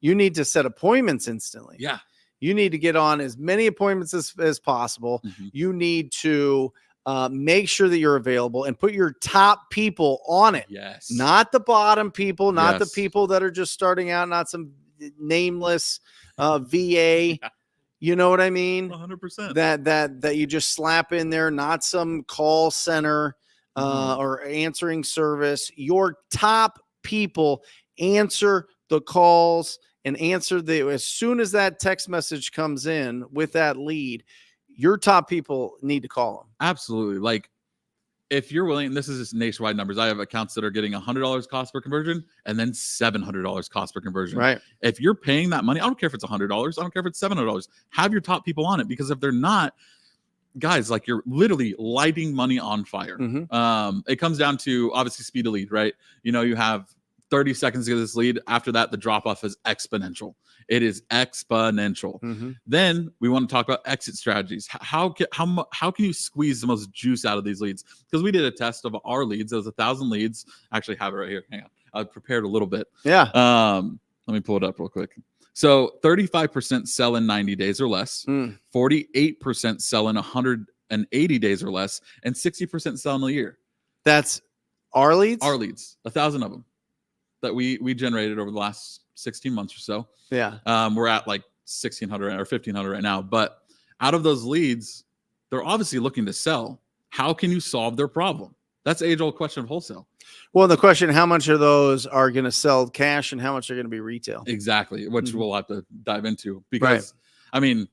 You need to set appointments instantly. Yeah. You need to get on as many appointments as possible. Mm-hmm. You need to make sure that you're available and put your top people on it. Yes. Not the bottom people, not the Yes. people that are just starting out, not some nameless VA. Yeah. You know what I mean? 100%. That you just slap in there, not some call center Mm-hmm. or answering service. Your top people answer the calls and answer as soon as that text message comes in with that lead, your top people need to call them. Absolutely. Like if you're willing, this is just nationwide numbers. I have accounts that are getting $100 cost per conversion and then $700 cost per conversion. Right. If you're paying that money, I don't care if it's $100. I don't care if it's $700. Have your top people on it, because if they're not, guys, like you're literally lighting money on fire. Mm-hmm. It comes down to obviously speed of lead, right? You have 30 seconds to get this lead. After that, the drop off is exponential. It is exponential. Mm-hmm. Then we want to talk about exit strategies. How can you squeeze the most juice out of these leads? Because we did a test of our leads. There was 1,000 leads. I actually have it right here. Hang on. I prepared a little bit. Yeah. Let me pull it up real quick. So 35% sell in 90 days or less, 48% sell in 180 days or less, and 60% sell in a year. That's our leads? Our leads, 1,000 of them that we generated over the last 16 months or so. Yeah. We're at like 1,600 or 1,500 right now. But out of those leads, they're obviously looking to sell. How can you solve their problem? That's the age-old question of wholesale. Well, the question, how much of those are going to sell cash and how much are going to be retail? Exactly, which Mm-hmm. we'll have to dive into, because, I mean,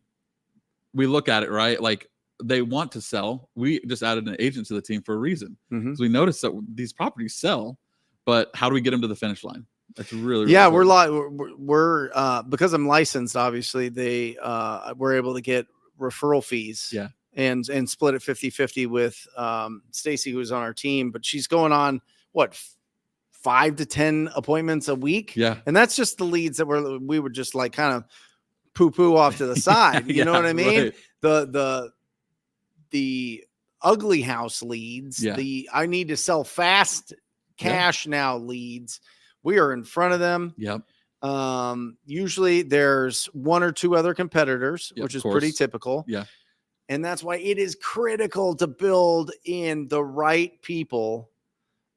we look at it, right? Like they want to sell. We just added an agent to the team for a reason. Mm-hmm. So we noticed that these properties sell, but how do we get them to the finish line? That's really Yeah, important. we're because I'm licensed, obviously we're able to get referral fees. Yeah. And split it 50-50 with Stacy, who's on our team, but she's going on what 5 to 10 appointments a week. Yeah. And that's just the leads that we would just like kind of poo off to the side. You know what I mean? Right. The ugly house leads, Yeah. I need to sell fast cash now leads. We are in front of them. Yep. Usually there's one or two other competitors, Yep, which is of pretty course. typical. Yeah. And that's why it is critical to build in the right people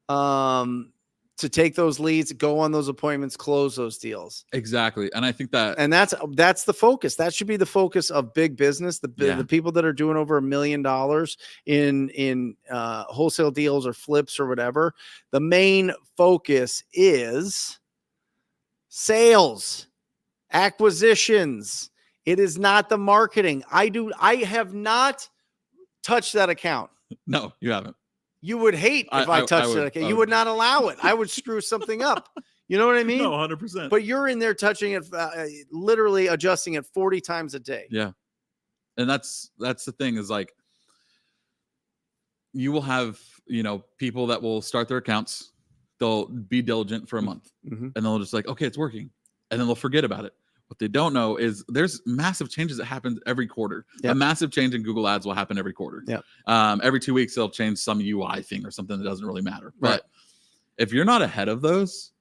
to take those leads, go on those appointments, close those deals. Exactly. And I think that, And that's the focus. That should be the focus of big business. The people that are doing over $1 million in wholesale deals or flips or whatever. The main focus is sales, acquisitions, It is not the marketing. I have not touched that account. No, you haven't. You would hate if I touched that account. You would not allow it. I would screw something up. You know what I mean? No, 100%. But you're in there touching it, literally adjusting it 40 times a day. Yeah. And that's the thing is like, you will have, people that will start their accounts. They'll be diligent for a month and they'll just like, okay, it's working. And then they'll forget about it. What they don't know is there's massive changes that happen every quarter. Yep. A massive change in Google Ads will happen every quarter. Yep. Every 2 weeks, they'll change some UI thing or something that doesn't really matter. Right. But if you're not ahead of those,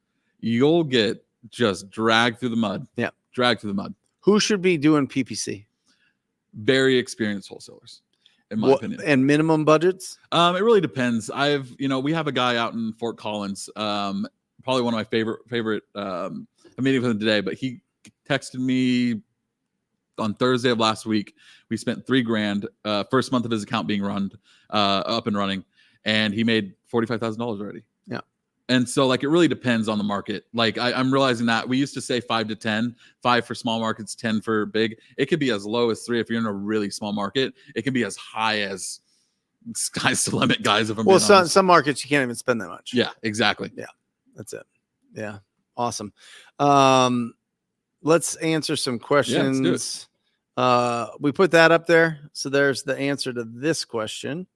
you'll get just dragged through the mud. Yeah. Dragged through the mud. Who should be doing PPC? Very experienced wholesalers, in my opinion. And minimum budgets? It really depends. We have a guy out in Fort Collins, probably one of my favorite, I'm meeting with him today, but he texted me on Thursday of last week. We spent $3,000, first month of his account being up and running, and he made $45,000 already. Yeah. And so like, it really depends on the market. Like I'm realizing that we used to say 5 to 10, 5 for small markets, 10 for big. It could be as low as 3 if you're in a really small market. It can be as high as sky's the limit, guys. If I'm Well, being honest. some markets you can't even spend that much. Yeah, exactly. Yeah, that's it. Yeah, awesome. Let's answer some questions. Yeah, let's do We put that up there, so there's the answer to this question.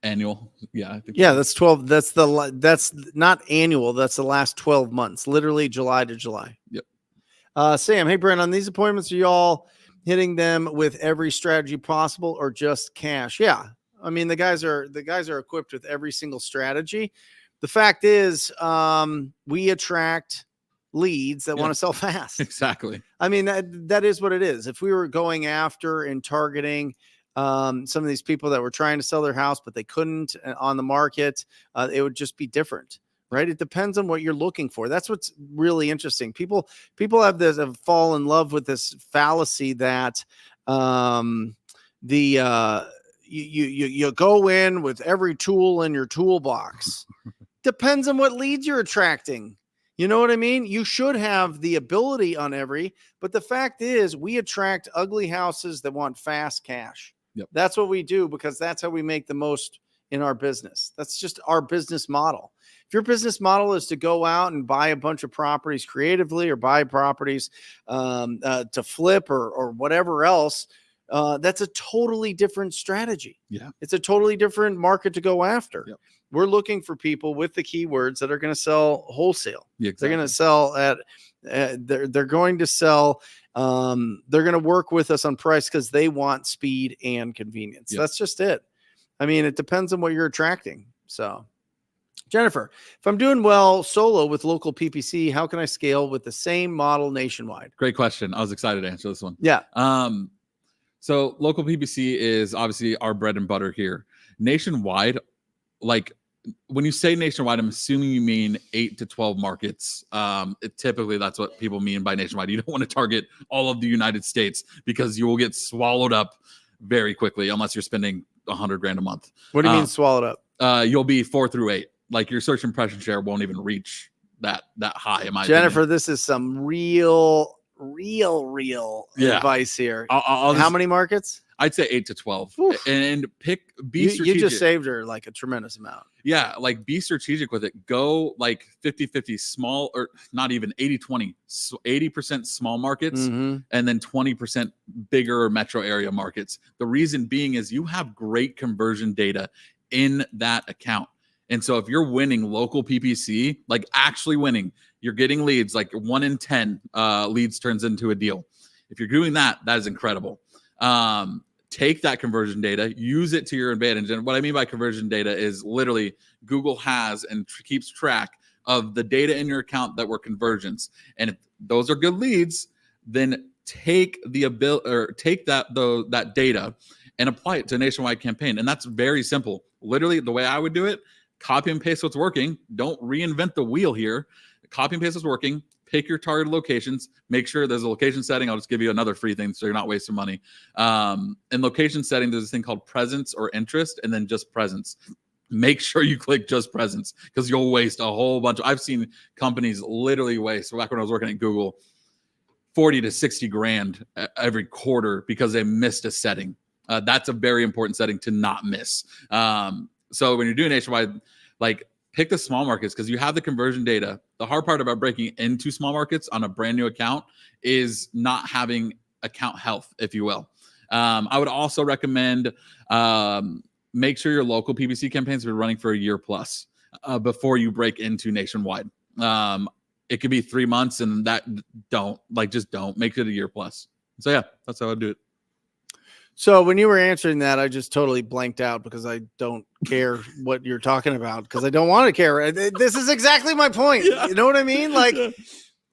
Annual. Yeah, I think. Yeah, that's 12. That's not annual. That's the last 12 months, literally July to July. Yep. Sam, hey Brent, on these appointments, are y'all hitting them with every strategy possible or just cash? Yeah. I mean, the guys are equipped with every single strategy. The fact is, we attract leads that want to sell fast. Exactly. I mean, that is what it is. If we were going after and targeting some of these people that were trying to sell their house, but they couldn't on the market, it would just be different, right? It depends on what you're looking for. That's what's really interesting. People have fall in love with this fallacy that you go in with every tool in your toolbox. Depends on what leads you're attracting. You know what I mean? You should have the ability on but the fact is we attract ugly houses that want fast cash. Yep. That's what we do because that's how we make the most in our business. That's just our business model. If your business model is to go out and buy a bunch of properties creatively or buy properties to flip or whatever else, that's a totally different strategy. Yeah. It's a totally different market to go after. Yep. We're looking for people with the keywords that are going to sell wholesale. Yeah, exactly. They're going to sell they're going to sell. They're going to work with us on price because they want speed and convenience. Yep. That's just it. I mean, it depends on what you're attracting. So Jennifer, if I'm doing well solo with local PPC, how can I scale with the same model nationwide? Great question. I was excited to answer this one. Yeah. So local PPC is obviously our bread and butter here. Nationwide, like when you say nationwide, I'm assuming you mean 8 to 12 markets. Typically that's what people mean by nationwide. You don't want to target all of the United States because you will get swallowed up very quickly unless you're spending $100,000 a month. What do you mean swallowed up? You'll be 4 through 8. Like your search impression share won't even reach that high. In my Jennifer, opinion. this is some real advice here. How many markets? I'd say 8 to 12. Oof. And be strategic. You just saved her like a tremendous amount. Yeah, like be strategic with it. Go like 50-50 small, or not even 80-20, 80% small markets and then 20% bigger metro area markets. The reason being is you have great conversion data in that account. And so if you're winning local PPC, like actually winning, you're getting leads, like 1 in 10 leads turns into a deal. If you're doing that, that is incredible. Take that conversion data, use it to your advantage. And what I mean by conversion data is literally Google has and keeps track of the data in your account that were conversions. And if those are good leads, then take the ability or take that data and apply it to a nationwide campaign. And that's very simple. Literally the way I would do it, copy and paste what's working. Don't reinvent the wheel here. Copy and paste what's working. Pick your target locations. Make sure there's a location setting. I'll just give you another free thing so you're not wasting money. In location setting, there's this thing called presence or interest, and then just presence. make sure you click just presence, because you'll waste a whole bunch. I've seen companies literally waste, back when I was working at Google, 40 to 60 grand every quarter because they missed a setting. That's a very important setting to not miss. So when you're doing nationwide, like, pick the small markets because you have the conversion data. The hard part about breaking into small markets on a brand new account is not having account health, if you will. I would also recommend make sure your local PPC campaigns are running for a year plus before you break into nationwide. It could be 3 months, and that just don't make it a year plus. So yeah, that's how I do it. So when you were answering that, I just totally blanked out because I don't care what you're talking about because I don't want to care. This is exactly my point. Yeah. You know what I mean? Like, Yeah.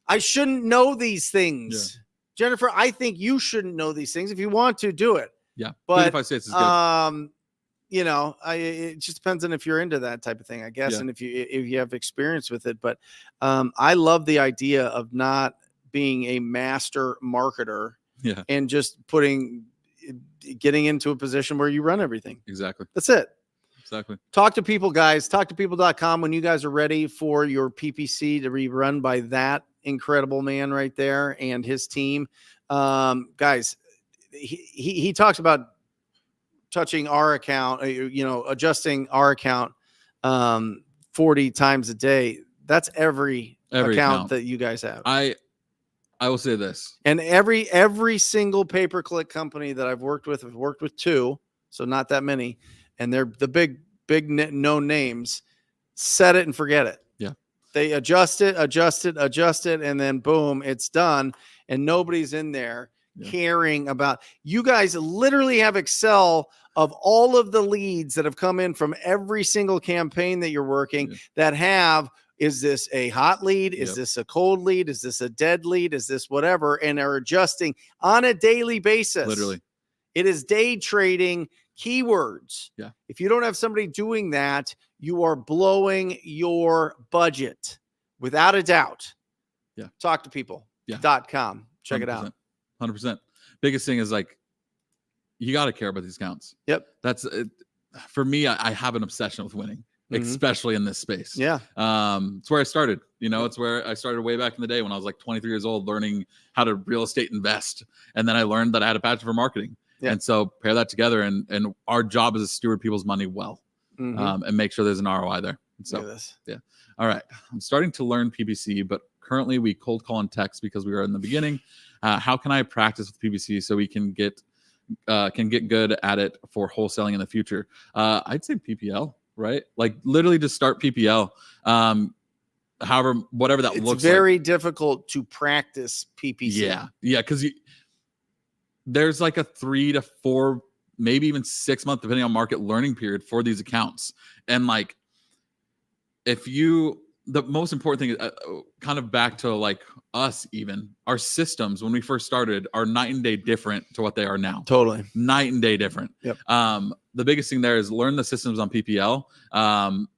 I shouldn't know these things. Yeah. Jennifer, I think you shouldn't know these things. If you want to, do it. Yeah. But 35 states is good. You know, it just depends on if you're into that type of thing, I guess, Yeah. and if you have experience with it. But I love the idea of not being a master marketer and just getting into a position where you run everything. Exactly. That's it. Exactly. Talk to people, guys. Talktopeople.com when you guys are ready for your PPC to be run by that incredible man right there and his team. Guys, he talks about touching our account, adjusting our account 40 times a day. That's every account that you guys have. I will say this. And every single pay-per-click company that I've worked with, I've worked with 2, so not that many, and they're the big known names. Set it and forget it. Yeah. They adjust it, and then boom, it's done. And nobody's in there caring about. You guys literally have Excel of all of the leads that have come in from every single campaign that you're working that have. Is this a hot lead? Is this a cold lead? Is this a dead lead? Is this whatever? And are adjusting on a daily basis. Literally. It is day trading keywords. Yeah. If you don't have somebody doing that, you are blowing your budget without a doubt. Yeah. Talktopeople.com. Check 100%. it out. 100%. Biggest thing is, like, you got to care about these accounts. Yep. That's it. For me. I have an obsession with winning. Especially in this space. Yeah. It's where I started. It's where I started way back in the day when I was like 23 years old, learning how to real estate invest. And then I learned that I had a passion for marketing. Yeah. And so pair that together, and our job is to steward people's money well, and make sure there's an ROI there. And so, yeah. All right. I'm starting to learn PPC, but currently we cold call and text because we are in the beginning. How can I practice with PPC so we can get good at it for wholesaling in the future? I'd say PPL. Right? Like, literally just start PPL. However, whatever that looks like. It's very difficult to practice PPC. Yeah. Yeah. Because there's like a 3 to 4, maybe even 6 month, depending on market, learning period for these accounts. And like, the most important thing is kind of back to like us, even our systems when we first started are night and day different to what they are now. Totally. Night and day different. Yep. The biggest thing there is learn the systems on PPL,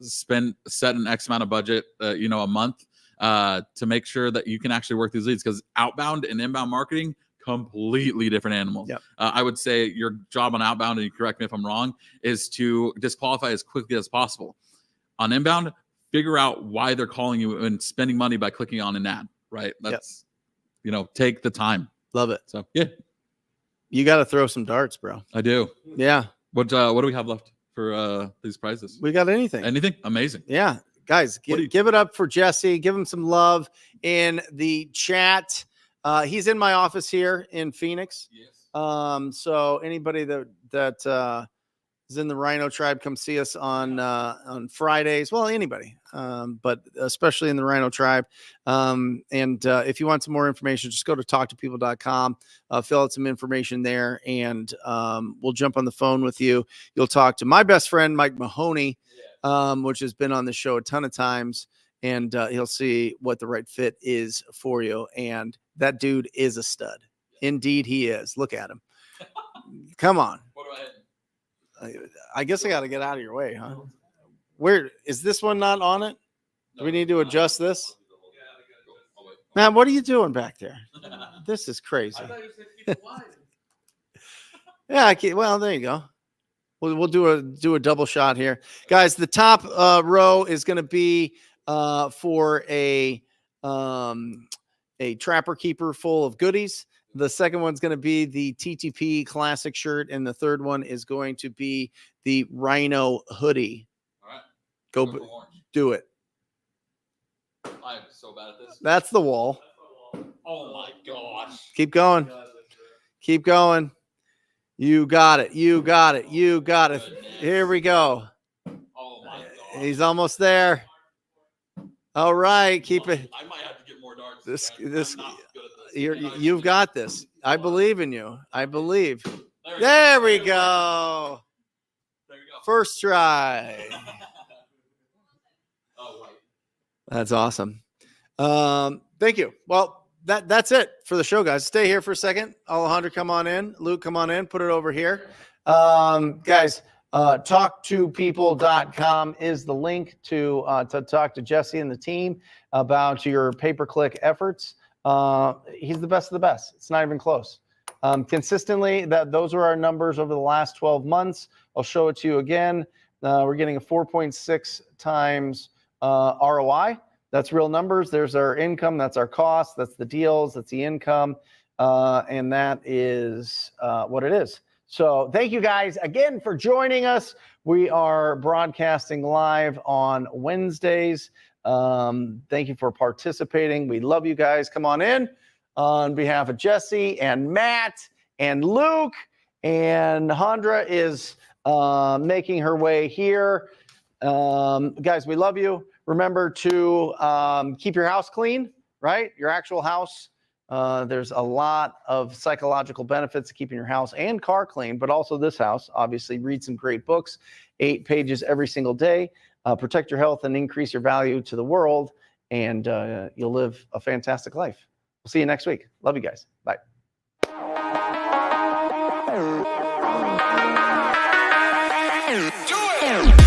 set an X amount of budget, a month, to make sure that you can actually work these leads, because outbound and inbound marketing, completely different animals. Yep. I would say your job on outbound, and you correct me if I'm wrong, is to disqualify as quickly as possible. On inbound, figure out why they're calling you and spending money by clicking on an ad, right? That's, take the time. Love it. So, yeah. You got to throw some darts, bro. I do. Yeah. What do we have left for these prizes? We got anything. Anything? Amazing. Yeah. Guys, give it up for Jesse. Give him some love in the chat. He's in my office here in Phoenix. Yes. So anybody that is in the Rhino tribe, come see us on Fridays. Well, anybody, but especially in the Rhino tribe. And if you want some more information, just go to talktopeople.com, fill out some information there, and we'll jump on the phone with you. You'll talk to my best friend, Mike Mahoney, which has been on the show a ton of times, and he'll see what the right fit is for you. And that dude is a stud. Indeed, he is. Look at him. Come on. What do I hit? I guess I got to get out of your way, huh? Where is this one not on it? Do we need to adjust this? Man, what are you doing back there? This is crazy. Yeah, well, there you go. We'll do a double shot here, guys. The top row is going to be for a Trapper Keeper full of goodies. The second one's going to be the TTP Classic shirt, and the third one is going to be the Rhino hoodie. All right. Go for orange. do it. I'm so bad at this. That's the wall. Oh my gosh. Keep going. Keep going. You got it. You got it. You got it. Here we go. Oh my god. He's almost there. All right. Keep it. I might have to get more darts. This I'm not good at this. you've got this. I believe in you. I believe. There we go. There you go. First try. Oh wait. That's awesome. Thank you. Well, that's it for the show, guys. Stay here for a second. Alejandro, come on in. Luke, come on in. Put it over here. Guys, talktopeople.com is the link to talk to Jesse and the team about your pay-per-click efforts. He's the best of the best. It's not even close. Consistently, those are our numbers over the last 12 months. I'll show it to you again. We're getting a 4.6 times ROI. That's real numbers. There's our income. That's our cost. That's the deals. That's the income. And that is what it is. So thank you guys again for joining us. We are broadcasting live on Wednesdays. Thank you for participating. We love you guys. Come on in. On behalf of Jesse and Matt and Luke, and Handra is making her way here. Guys, we love you. Remember to keep your house clean, right? Your actual house. There's a lot of psychological benefits to keeping your house and car clean, but also this house. Obviously, read some great books, 8 pages every single day. Protect your health and increase your value to the world, and you'll live a fantastic life. We'll see you next week. Love you guys. Bye. Do it!